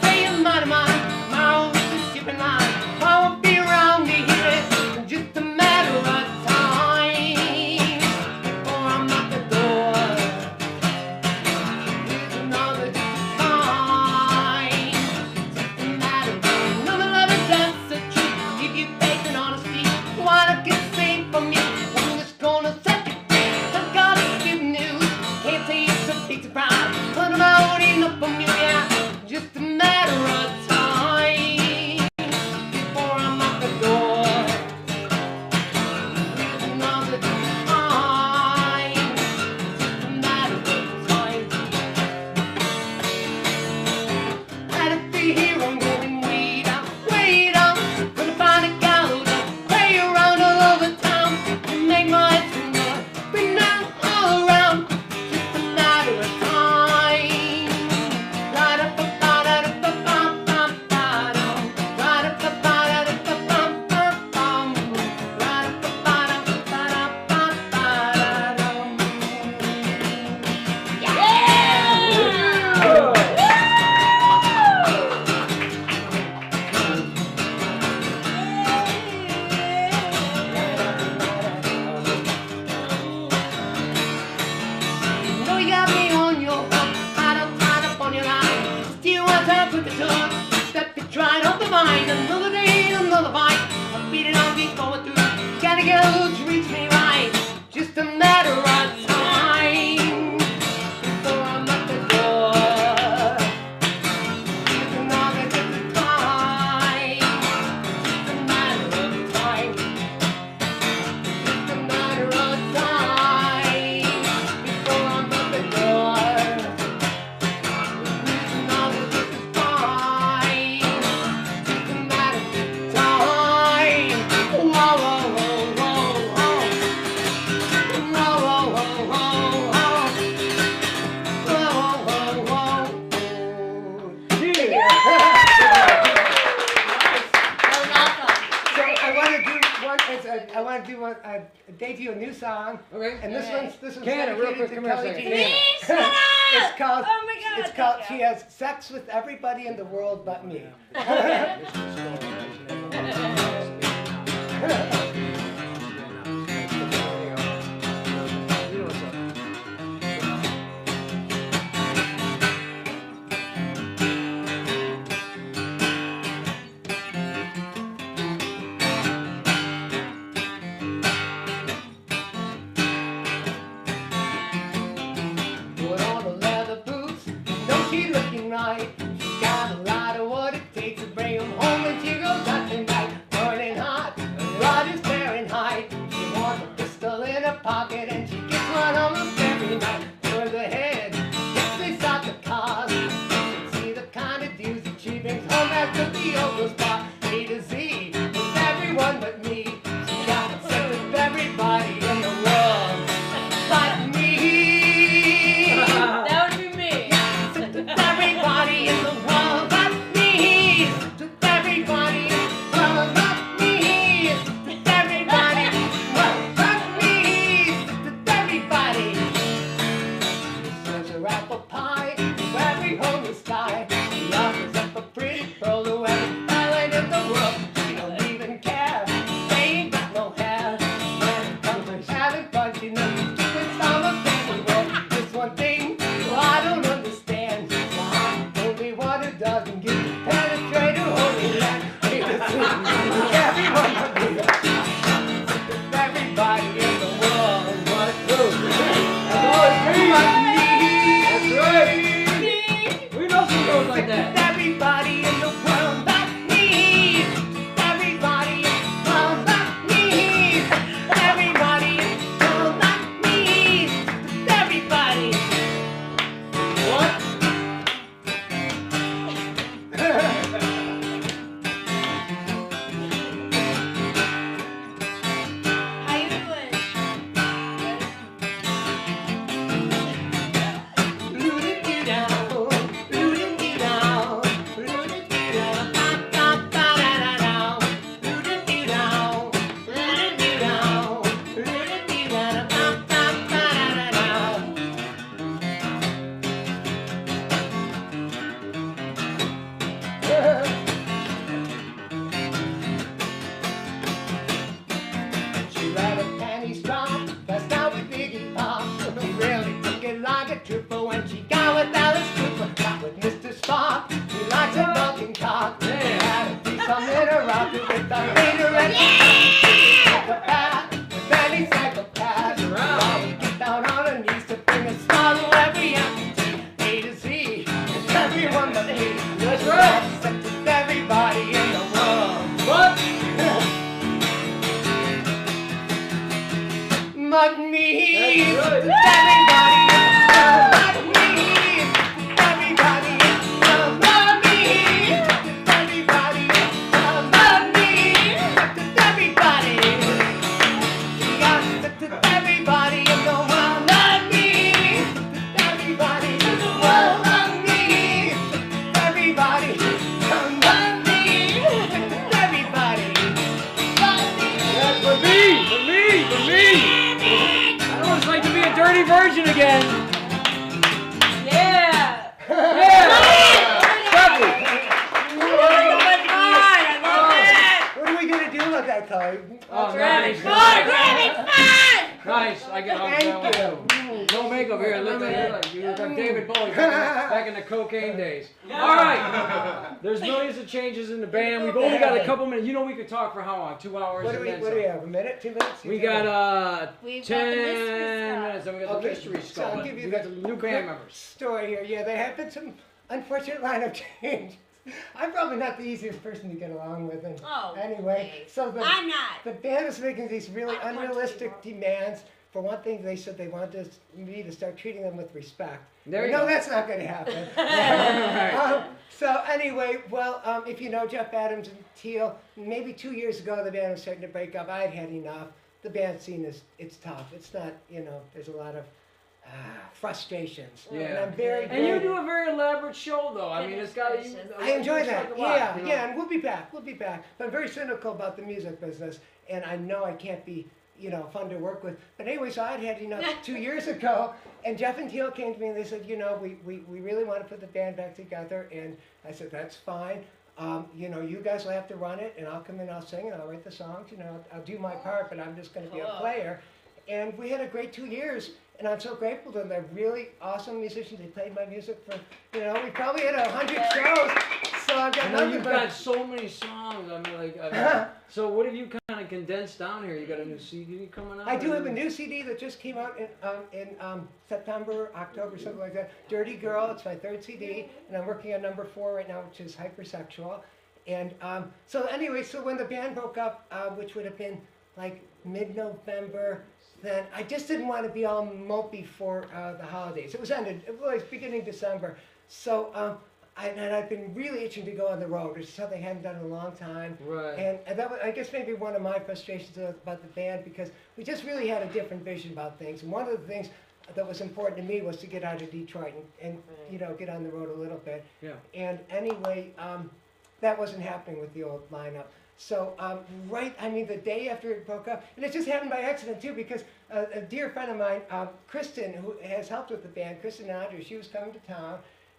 begin to treat me right. Just a matter of time before I'm at the door. Just another just a time. Just a matter of time. Just a matter of time before I'm at the door. Just another just a time. Just a matter of time. Whoa, whoa, whoa, whoa, whoa. Whoa, whoa, whoa, whoa, whoa. Whoa, whoa, whoa. Yeah. So I want to do one. I want to do one. Debut a new song. Okay. And this one's Can it real quick, dedicated to come here a Kelly second. G. Can it. It's called. Oh my God, It's called. thank She you. has sex with everybody in the world but me. Put on the leather boots, no, she looking right. She got a lot of what it takes to bring 'em home when she goes out tonight. Burning hot, blood is Fahrenheit. She wants a pistol in her pocket and she gets one almost every night. Turns her head, gets me out the cars. You should see the kind of views that she brings home after the Oprah spot. A to Z, with everyone but me. She got sex with everybody in the world but me. That would be me. Everybody in the world but me. Everybody in the world but me. Everybody in the world but me. Everybody. Serves her apple pie to every hungry sky. She offers up a pretty pearl to every fella in the world. She don't even care. They ain't got no hair. When it comes to having fun, she knows it's all a family world. Just one thing, well, I don't understand. Why only one who doesn't get to penetrate her holy land. Everyone but me. Everybody in the world but me. That's right. We know some girls like that. Everybody in the world but me. Everybody in the world but me. Everybody in the world but me. Everybody. What? How you doing? She let her panties drop, that's how we Biggie Pop. She really took it like a trooper when she got with Alice Cooper. Got with Mr. Spock, he likes a bucking cock. Had a piece of in her rocket with the leader and the path, with any psychopath. Always get down on her knees to bring a smile to every amputee. A to Z, it's everyone but me. That's right. Sex with everybody in the world. What? But me. That's right. Everybody in the world but me. Everybody in the world but me. Everybody in the world but me. Everybody. We got everybody in the world but me. Everybody in the world but me. Everybody but me. Everybody but me. That's for me. I know what it's like to be a dirty virgin again. Yeah. Stephanie. Oh my God, I love it. What are we gonna do with that time? Oh, We're having nice. fun. We're having fun. Nice. I get off Thank that you. one. No makeup here. Look like you look like David Bowie back in the cocaine days. All right. There's millions of changes in the band. We've only got a couple minutes. You know we could talk for how long? 2 hours. What do we have? A minute? 2 minutes? We got We've 10 got the mystery minutes, and we got the mystery So skull. I'll give you We got the new band members. story here. Yeah, there have been some unfortunate lineup changes. I'm probably not the easiest person to get along with. And Oh, anyway, please. so I'm not. the band is making these really I'm unrealistic demands. For one thing, they said they wanted me to start treating them with respect. There you no, go. that's not going to happen. So anyway, well, if you know Jeff Adams and Teal, maybe 2 years ago the band was starting to break up. I had had enough. The band scene it's tough. It's not, there's a lot of frustrations. And I'm very And you do a very elaborate show, though. I mean, it's got. I enjoy that. Yeah, you know? yeah, and we'll be back. We'll be back. But I'm very cynical about the music business, and I know I can't be, fun to work with. But anyway, so I'd had enough 2 years ago, and Jeff and Teal came to me and they said, we really want to put the band back together, and I said, that's fine. You guys will have to run it, and I'll come in, I'll sing, and I'll write the songs. I'll do my part, but I'm just going to be a player. And we had a great 2 years. And I'm so grateful to them. They're really awesome musicians. They played my music for, we probably had 100 shows. So I've got I know nothing you've but... got so many songs. I mean, so what have you kind of condensed down here? You got a new CD coming out? I do have a new CD that just came out in September, October, something like that. Dirty Girl, it's my third CD. And I'm working on number 4 right now, which is Hypersexual. And so anyway, so when the band broke up, which would have been like mid-November, then I just didn't want to be all mopey for the holidays. It was beginning December. So I've been really itching to go on the road. It's something I hadn't done in a long time. Right. And that was, I guess, maybe one of my frustrations about the band, because we just really had a different vision about things. And one of the things that was important to me was to get out of Detroit and get on the road a little bit. Yeah. And anyway, that wasn't happening with the old lineup. So, the day after it broke up, and it just happened by accident too, because a dear friend of mine, Kristen, who has helped with the band, Kristen Andrews, she was coming to town,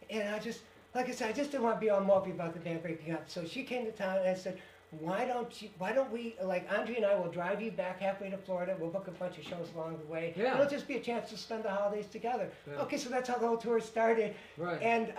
and I just didn't want to be all mopey about the band breaking up. So she came to town, and I said, why don't we, Andre and I will drive you back halfway to Florida, we'll book a bunch of shows along the way, Yeah. it'll just be a chance to spend the holidays together. Yeah. Okay, so that's how the whole tour started. Right. And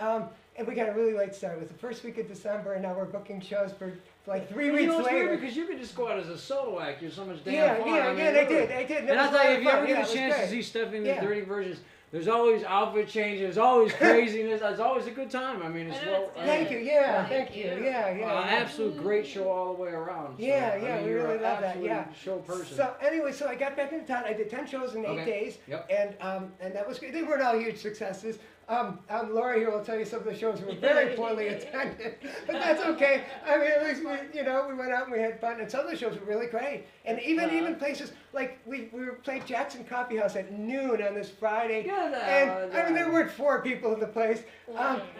we got a really late start. It was the first week of December, and now we're booking shows for like 3 weeks It's later. weird because you could just go out as a solo act. You're so much damn Yeah, fun. yeah, I mean, yeah, they really. did. And I'll tell you, if you ever Yeah, get it a was chance to great. see Stephanie Yeah. the Dirty Versions, there's always outfit changes, there's always craziness, it's always a good time. I mean, it's well. Thank you, yeah, thank you, yeah. Absolute great show all the way around. So, Yeah, I mean, we you're really an love that, absolute yeah. show person. So anyway, so I got back into town. I did 10 shows in 8 Okay. days, Yep. and that was great. They weren't all huge successes. Laura here will tell you some of the shows were very poorly attended, but that's okay. I mean, at least we went out and we had fun, and some of the shows were really great. And even places like we were playing Jackson Coffee House at noon on this Friday, and I mean there weren't 4 people in the place,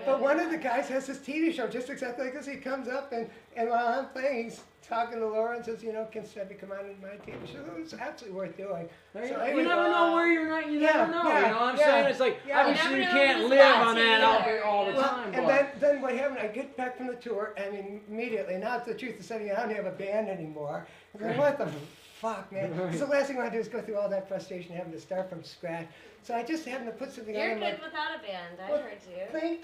but one of the guys has this TV show just exactly like this. He comes up and while I'm playing, he's talking to Laura and says, can Steffi come on in my TV show? It was absolutely worth doing. You So never anyway, know where you're not. You never know. yeah, you know what I'm yeah, saying? It's like yeah. obviously You you never know can't who's live on watching that either. outfit all the time. And but- then what happened, I get back from the tour, and immediately, now it's the truth of saying, I don't have a band anymore. I'm like, what the fuck, man? Right. So the last thing I want to do is go through all that frustration, having to start from scratch. So I just happened to put something You're on. good without a band. I Well, heard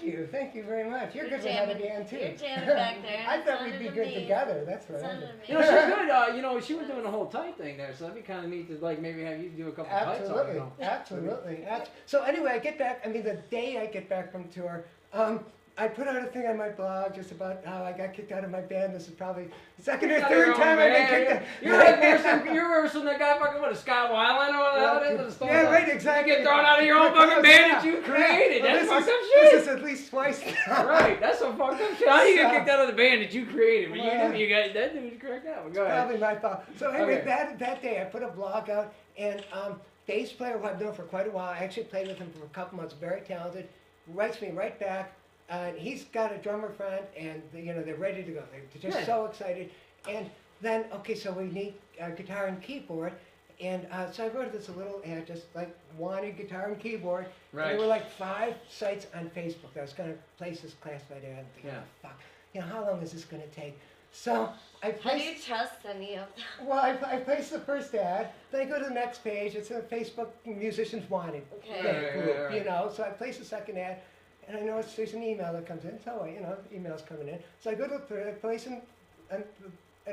you. Thank you very much. You're You're good without a jamming- band too. you're jamming back there. I It thought we'd sounded be good amazing. together. That's what I Sounded did. You know, she's good. She was doing a whole tight thing there, so that'd be kind of neat to maybe have you do a couple tights on. Absolutely, absolutely. So anyway, I get back. The day I get back from tour, I put out a thing on my blog just about how I got kicked out of my band. This is probably the second or third time I've been kicked out. You're like worse than that guy fucking with Scott Weiland or whatever. Yeah, right, exactly. You get thrown out of your own fucking band that you created. Well, That's fucked up This shit. is at least twice now. Right, that's some fucked up shit. How do you get So- kicked out of the band that you created? But Well, you got that dude's correct out. Go ahead. Probably my fault. So anyway, Okay. that day I put a blog out, and bass player who I've known for quite a while, I actually played with him for a couple months, very talented, writes me right back. He's got a drummer friend, and they're ready to go. They're just Good. so excited. And then, so we need guitar and keyboard. And so I wrote this a little ad, just like wanted guitar and keyboard. And Right. there were like 5 sites on Facebook that I was going to place this class by there. I'm thinking, Yeah. fuck, how long is this going to take? So I How do placed. you trust any of them? Well, I placed the first ad, then I go to the next page. It's a Facebook Musicians Wanted Okay. group, Right. you know. So I place the second ad, and I notice there's an email that comes in. So email's coming in. So I go to the third, I place it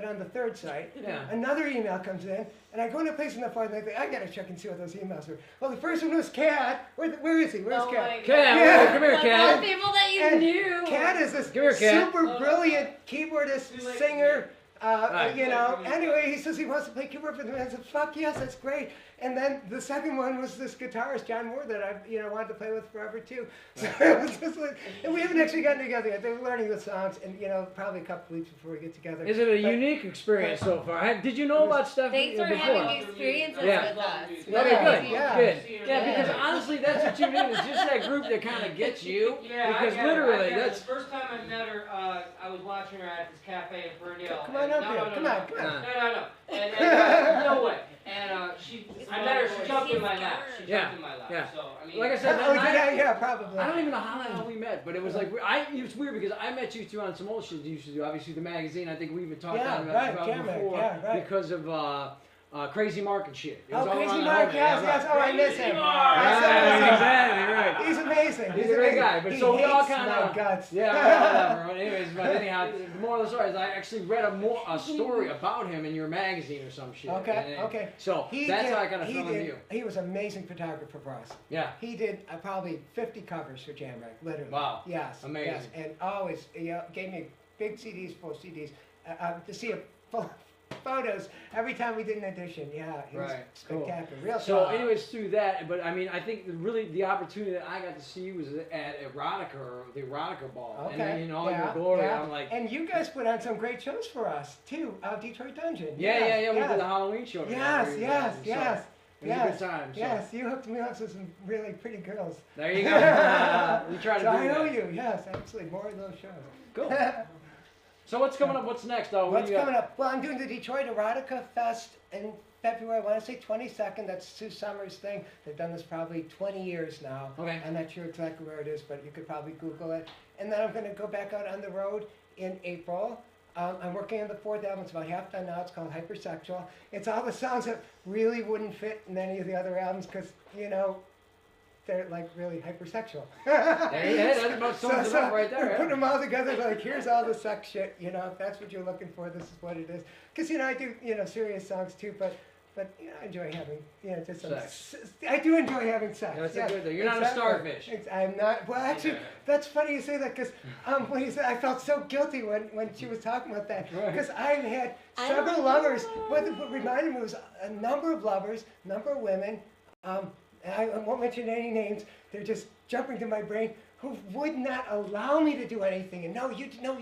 on the third site. Yeah. Another email comes in, and I go into place in the fourth, and I think, I gotta check and see what those emails are. Well, the first one was Cat. Where is he? Where's Oh Cat? my God. Cat, come here, Like Cat. all the people that you And knew. Cat is this Come here, Cat. super brilliant keyboardist, singer. Right. You know, anyway, he says he wants to play keyboard for the band. I said, fuck yes, that's great. And then the second one was this guitarist, John Moore, that I wanted to play with forever too. So it was just like, and we haven't actually gotten together yet. They're learning the songs, and probably a couple weeks before we get together. Is it a But- unique experience so far? Did you know about Stephanie Thanks for before? having experiences Yeah. with us. Okay, Yeah, good, yeah. good. Yeah, Yeah. because honestly, that's what you need. It's just that group that kind of gets you. Yeah, because I get literally, it. that's. The first time I met her, I was watching her at this cafe in Ferndale. Come on and- up no, here. no, no, Come no. on, come on. No. And no way. And I met her. She jumped in my lap. She Yeah, jumped in my lap. yeah. So I mean, Like I said, Oh, did I? Yeah, probably. I don't even know how we met, but it was like it's weird because I met you through on some old shit you used to do. Obviously, the magazine. I think we even talked Yeah, about right, about Jam Mag, before yeah, right. because of Crazy Mark and shit. It was Oh, all Crazy around the Mark, whole- yes, yeah, yes. Oh, I miss him. Right, exactly, right. He's amazing. He's a great guy, but he so we all hates kind my of guts. yeah, whatever. Anyways, but anyhow, the moral of the story is I actually read a story about him in your magazine or some shit. Okay, and- okay. So that's how I kind of fell into you. He was an amazing photographer for us. Yeah. He did probably 50 covers for Jam Rag, literally. Wow. Yes. Amazing. Yes. And always gave me big CDs, full CDs, to see full photos every time we did an edition. Yeah, he was Right. spectacular. Real So, talk. anyways, through that, but I mean, I think really the opportunity that I got to see was at Erotica or the Erotica Ball, Okay. and then in all yeah, your glory, yeah. I'm like, And you guys put on some great shows for us too. Detroit Dungeon. yeah, Yes, we yes. did the Halloween show. together. Yes, We- yes, so yes. It was a good time. So. Yes, you hooked me up with some really pretty girls. There you go. We try to so do I know that. you. Yes, absolutely. More of those shows. Cool. So what's coming up? What's next, though? What's coming up? Well, I'm doing the Detroit Erotica Fest in February. I want to say 22nd. That's Sue Summers' thing. They've done this probably 20 years now. Okay. I'm not sure exactly where it is, but you could probably Google it. And then I'm going to go back out on the road in April. I'm working on the fourth album. It's about half done now. It's called Hypersexual. It's all the songs that really wouldn't fit in any of the other albums because, they're like really hypersexual. There you go. That's about sums it up right there. We Yeah. put them all together like, here's all the sex shit, if that's what you're looking for, this is what it is. Because, I do, serious songs too, but I enjoy having, just some Sex. I do enjoy having sex. That's yeah, a good thing. You're not a exactly. starfish. I'm not, well actually, that's funny you say that because when you said, I felt so guilty when she was talking about that. Right. Because I've had several lovers, what reminded me was a number of lovers, number of women, and I won't mention any names, they're just jumping to my brain, who would not allow me to do anything. And no,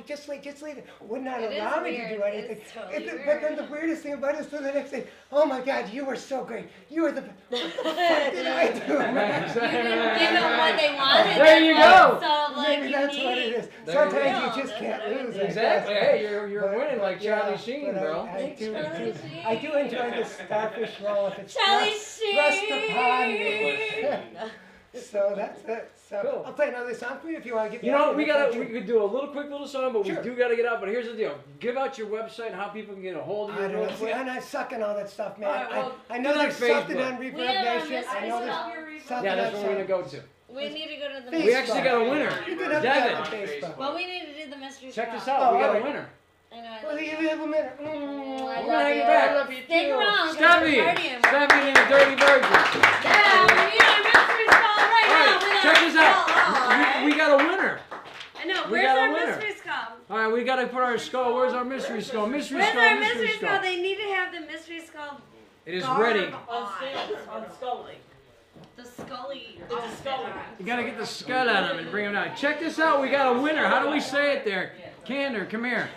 just leave it. Would not It is allow me to weird. do anything. It's totally But then the weirdest thing about it is the next day, oh my God, you were so great. You were the what the fuck did I do? You didn't give them what they wanted. There you go. So, like, Maybe that's what it is. There Sometimes you you just can't lose. I Exactly. guess. Hey, you're winning like Charlie Sheen, but bro. I do enjoy the starfish roll if it's Charlie thrust upon me. So that's it. So Cool. I'll play another song for you if you want to give me. We could do a quick little song, but Sure. we do gotta get out. But here's the deal: give out your website and how people can get a hold of you. I real don't know. See, quick. I'm not sucking all that stuff, man. All right, well, I know do there's like something Facebook. on Reverb We have a Nation. I know there's something Yeah, that's on what we're gonna go to. We need to go to the Facebook. We actually got a winner. You could have Devin. that on Facebook. Well, we need to do the mystery Check shop. this out. We got a alright. winner. I know. Well, you have a minute. I We're love gonna have you. you back. I love you Stick too. around. 'cause Steffi, we're partying. Steffi and the Dirty Virgin. Yeah, we need our mystery skull right All now. right, with check our this out. skull. We got a winner. I know. we Where's got a our winner. mystery skull? All right, we gotta put our skull. Where's our mystery skull? Mystery Where's skull. our Mystery mystery skull? skull. They need to have the mystery skull. It is garb ready. on Scully. The scully. It's a Scully. You gotta get the skull out of him and bring him down. Check this out. We got a winner. How do we say it there? Candor, come here.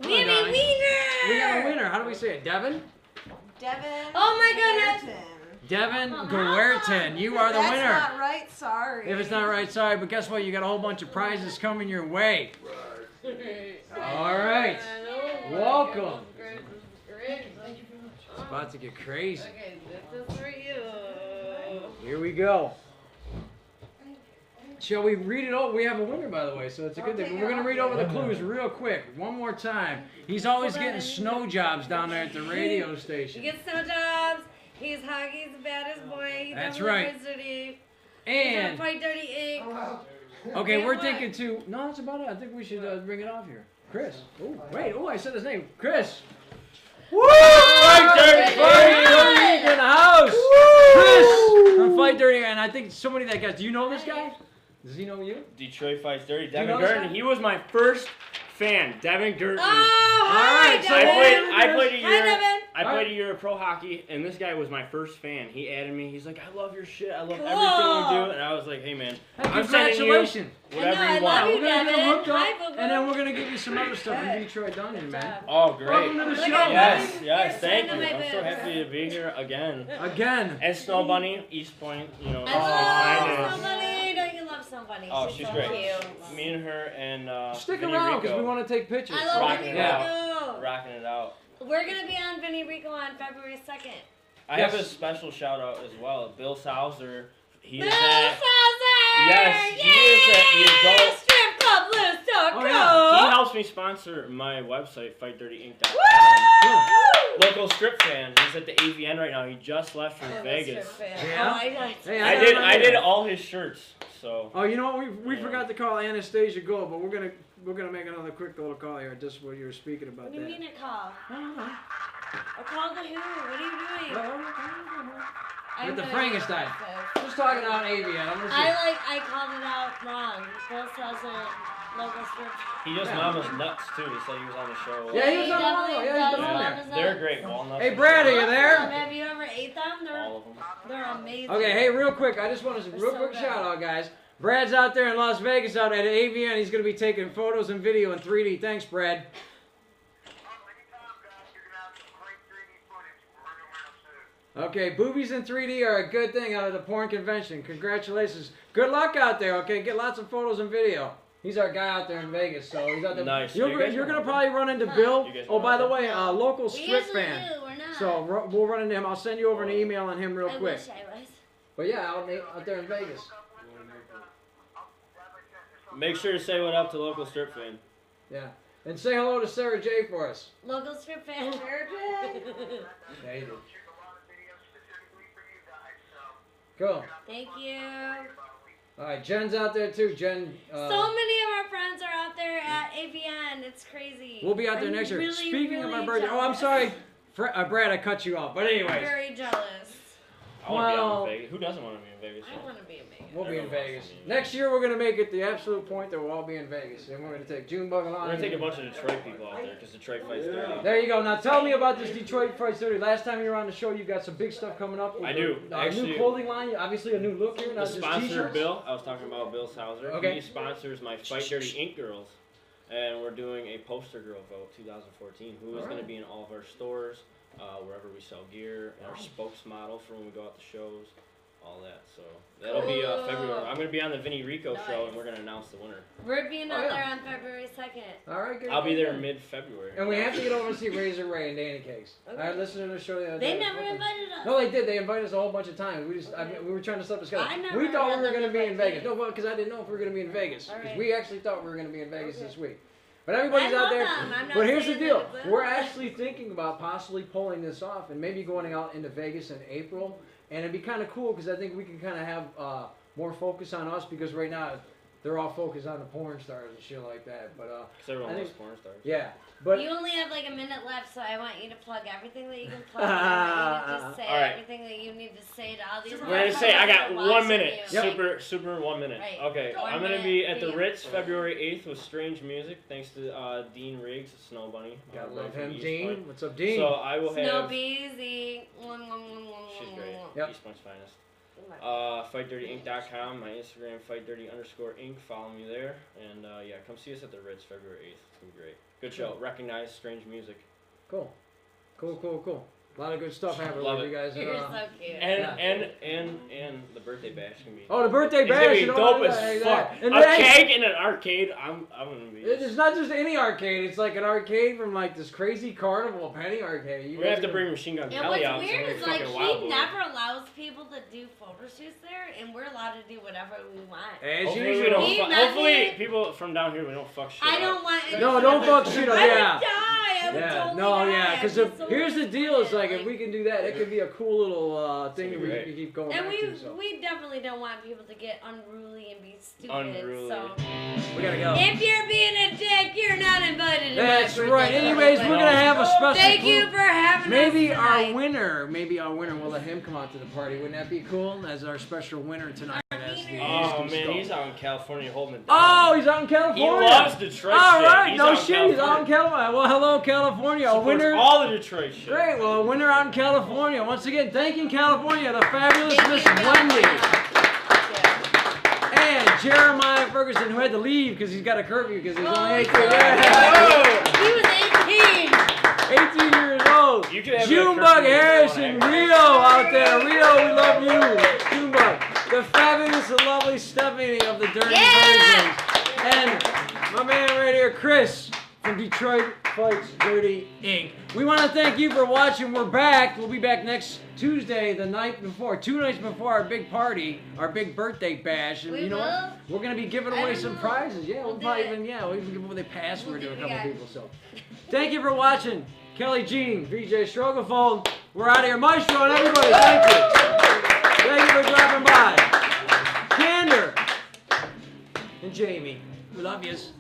Come on, Winnie darling. Wiener! We got a winner. How do we say it? Devin? Devin. Oh my goodness! Devin Guertin. You are the That's winner. not right. Sorry. If it's not right, sorry, but guess what? You got a whole bunch of prizes coming your way. All right. Welcome. It's about to get crazy. Okay, this is for you. Here we go. Shall we read it over? We have a winner, by the way, so it's a good thing. We're going to read over the clues real quick, one more time. He's always getting snow jobs down there at the radio He station. gets snow jobs. He's Hockey's the baddest boy. He's That's on right. Liquid City. And- He's on Fight Dirty Inc. Okay, we're what? thinking to. No, that's about it. I think we should bring it off here. Chris. Oh, wait. Oh, I said his name. Chris. Woo! Fight Dirty Inc. in the house. Chris on Fight Dirty, and I think somebody that guy. Do you know this guy? Does he know you? Detroit Fights Dirty. you Devin know this Gurton. guy? He was my first fan. Devin Gurton. Oh, hi, so Devin. I played a Hi, year. Devin. I played a year of pro hockey, and this guy was my first fan. He added me. He's like, I love your shit. I love Cool. everything you do. And I was like, hey man, Hey, I'm sending you congratulations. whatever I you love want. you, We're gonna get him Devin. hooked up, Hi, Boo-Boo. and then we're gonna give you some other stuff from Detroit Dungeon, man. Oh, great. Welcome to the Look show. at Yes, Devin. yes, You're thank you. sending I'm my so bits. happy to be here again. Again. And Snow Bunny, East Point, you know. I love it's somebody. Don't you love somebody? Oh, she's so great. cute. Me and her and Stick Vinny around because Rico, we want to take pictures. I love rocking Vinny it out. Rico. Rocking it out. We're gonna be on Vinny Rico on February 2nd. I Yes. have a special shout out as well. Bill Sauser. He Bill is at. Sauser! Yes, he is at the adult. Strip Club List.com. Oh, yeah. He helps me sponsor my website, FightDirtyInc.com. Woo! Local strip fan. He's at the AVN right now. He just left from Vegas. Yeah? Oh, Hey, I did all his shirts. So. Oh, you know what? We Yeah. forgot to call Anastasia Gold, but we're gonna make another quick little call here just when you were speaking about What do you that. mean a call? A call to who? What are you doing? I'm With the gonna Frankenstein. do this. Just talking about AVN. I'm gonna see. I called it out wrong. Bill Saucer, local strip. He does Mama's Nuts too. He said he was on the show. Yeah, he was on the definitely line. Yeah, he's been does on Mama's there. They're great. Walnuts. Hey, and Brad, are stuff. you there? Have you ever ate them? All of them. They're amazing. Okay, hey, real quick, I just want to They're real so quick good. shout out, guys. Brad's out there in Las Vegas out at AVN. He's gonna be taking photos and video in 3D. Thanks, Brad. Okay, boobies in 3D are a good thing out of the porn convention. Congratulations. Good luck out there, okay? Get lots of photos and video. He's our guy out there in Vegas, so he's out there. Nice. You're, You guys you're know gonna him? probably run into Bill. You guys Oh, know by the him? way, local We strip usually fan. do. We're not. So we'll run into him. I'll send you over an email on him real I quick. wish I was. But yeah, out there in Vegas. Make sure to say what up to local strip fan. Yeah. And say hello to Sarah J for us. Local strip fan. Yeah, you do. Cool. Thank you. All right, Jen's out there too. Jen. So many of our friends are out there at AVN. It's crazy. We'll be out there I'm next year. really, Speaking of my really birthday. Oh, I'm jealous. sorry. Brad, I cut you off. But I'm anyways, very jealous. I want to be Well- out in Vegas. Who doesn't want to be in Vegas? I want to be in Vegas. we'll be in Everyone wants Vegas. to be in Next year, we're going to make it the absolute point that we'll all be in Vegas. And we're going to take Junebug along. We're gonna take a bunch of Detroit people out there because Detroit Fights Dirty. There you go. Now tell me about this Detroit Fights 30. Last time you were on the show, you got some big stuff coming up. I do. A Actually- new clothing line. Obviously, a new look here. The Not just sponsor, t-shirts. Bill, I was talking about Bill Sauser. Okay. He sponsors my Fight Dirty Inc. girls. And we're doing a poster girl vote 2014 who is going to be in all of our stores, wherever we sell gear, and our spokesmodel for when we go out to shows, all that. So that'll be February. I'm going to be on the Vinny Rico show, and we're going to announce the winner. We're being Oh, out yeah. there on February 2nd. All right, good. I'll be good, there good. mid-February. And we have to get over to see Razor Ray and Danny Cakes. Okay. I listened to the show the other They day. never invited us. No, they did. They invited us a whole bunch of times. We were trying to set up a schedule. I never We thought had we were them going to be in invite Vegas. me. No, because I didn't know if we were going to be in Vegas. All Because right. we actually thought we were going to be in Vegas this week. But everybody's I out love there. them. I'm not But here's the saying deal. that it's We're them. actually thinking about possibly pulling this off and maybe going out into Vegas in April. And it'd be kind of cool because I think we can kind of have more focus on us because right now they're all focused on the porn stars and shit like that. But Because everyone I loves think- porn stars. yeah. But You only have like a minute left, so I want you to plug everything that you can plug. I want you to just say All right. everything that you need to say to all these. We're gonna say I got motherfuckers 1 minute. watching you. Super 1 minute. Right. Okay, One I'm gonna minute, be at the please. Ritz February 8th with Strange Music, thanks to Dean Riggs, Snow Bunny. gotta brother love from him, East Dean. Point. What's up, Dean? So I will Snow have. Beezy. She's great. Yep. East Point's finest. FightDirtyInc.com, my Instagram, FightDirty_Inc. Follow me there, and yeah, come see us at the Ritz February 8th. It's gonna be great. Good show. Recognize Strange Music. Cool. A lot of good stuff happening Love with it. you guys. You're so cute. And the birthday bash can be. Oh, the birthday It's bash! gonna be you know, dope like as that. fuck. And A then- cake in an arcade. I'm gonna be. It's not just any arcade. It's like an arcade from like this crazy carnival penny arcade. You We're gonna have guys to bring Machine Gun And Kelly what's out. weird so is we're like fucking he Wild Boy. never allows people to do photo shoots there, and we're allowed to do whatever we want. As Hopefully, we usual. don't He fu- nothing- hopefully people from down here we don't fuck shit I up. don't want. No, don't fuck shit up. I Yeah. would die. I would Yeah, totally no, die. yeah, I'd because be so here's the deal: is like if like- we can do that, it could be a cool little thing that we Right. can keep going And back we to. So we definitely don't want people to get unruly and be stupid. Unruly. So we gotta go. if you're being a dick, you're not invited. To That's my birthday right. Anyways, party. we're gonna have a special. Thank you group. for having Maybe us our tonight. winner, we'll let him come out to the party. Wouldn't that be cool? As our special winner tonight. As the Oh East man, Coast. he's out in California holding it down. Oh, he's out in California. He loves Detroit All shit. right, He's no out in shit. He's out in California. Well, hello, California. A Supports winner. all the Detroit shit. Great. Well, a winner out in California. Once again, thanking California, the fabulous Miss Wendy. And Jeremiah Ferguson, who had to leave because he's got a curfew because he's only 18. He was 18. 18 years old. You could have Junebug Harrison, Rio out there. Rio, we love you. Junebug. The fabulous and lovely Stephanie of the Dirty Versions. And my man right here, Chris from Detroit Fights Dirty Inc. We want to thank you for watching. We're back. We'll be back next Tuesday, the night before, 2 nights before our big party, our big birthday bash. And We you know what? will. We're going to be giving I away don't some know. prizes. Yeah, we'll We'll probably do it. we'll even give away password We'll to a do couple it. people. So, thank you for watching. Kelly Jean, VJ Strogophone. We're out of here. Maestro and everybody, thank you. Thank you for dropping by. Candor and Jamie, we love yous.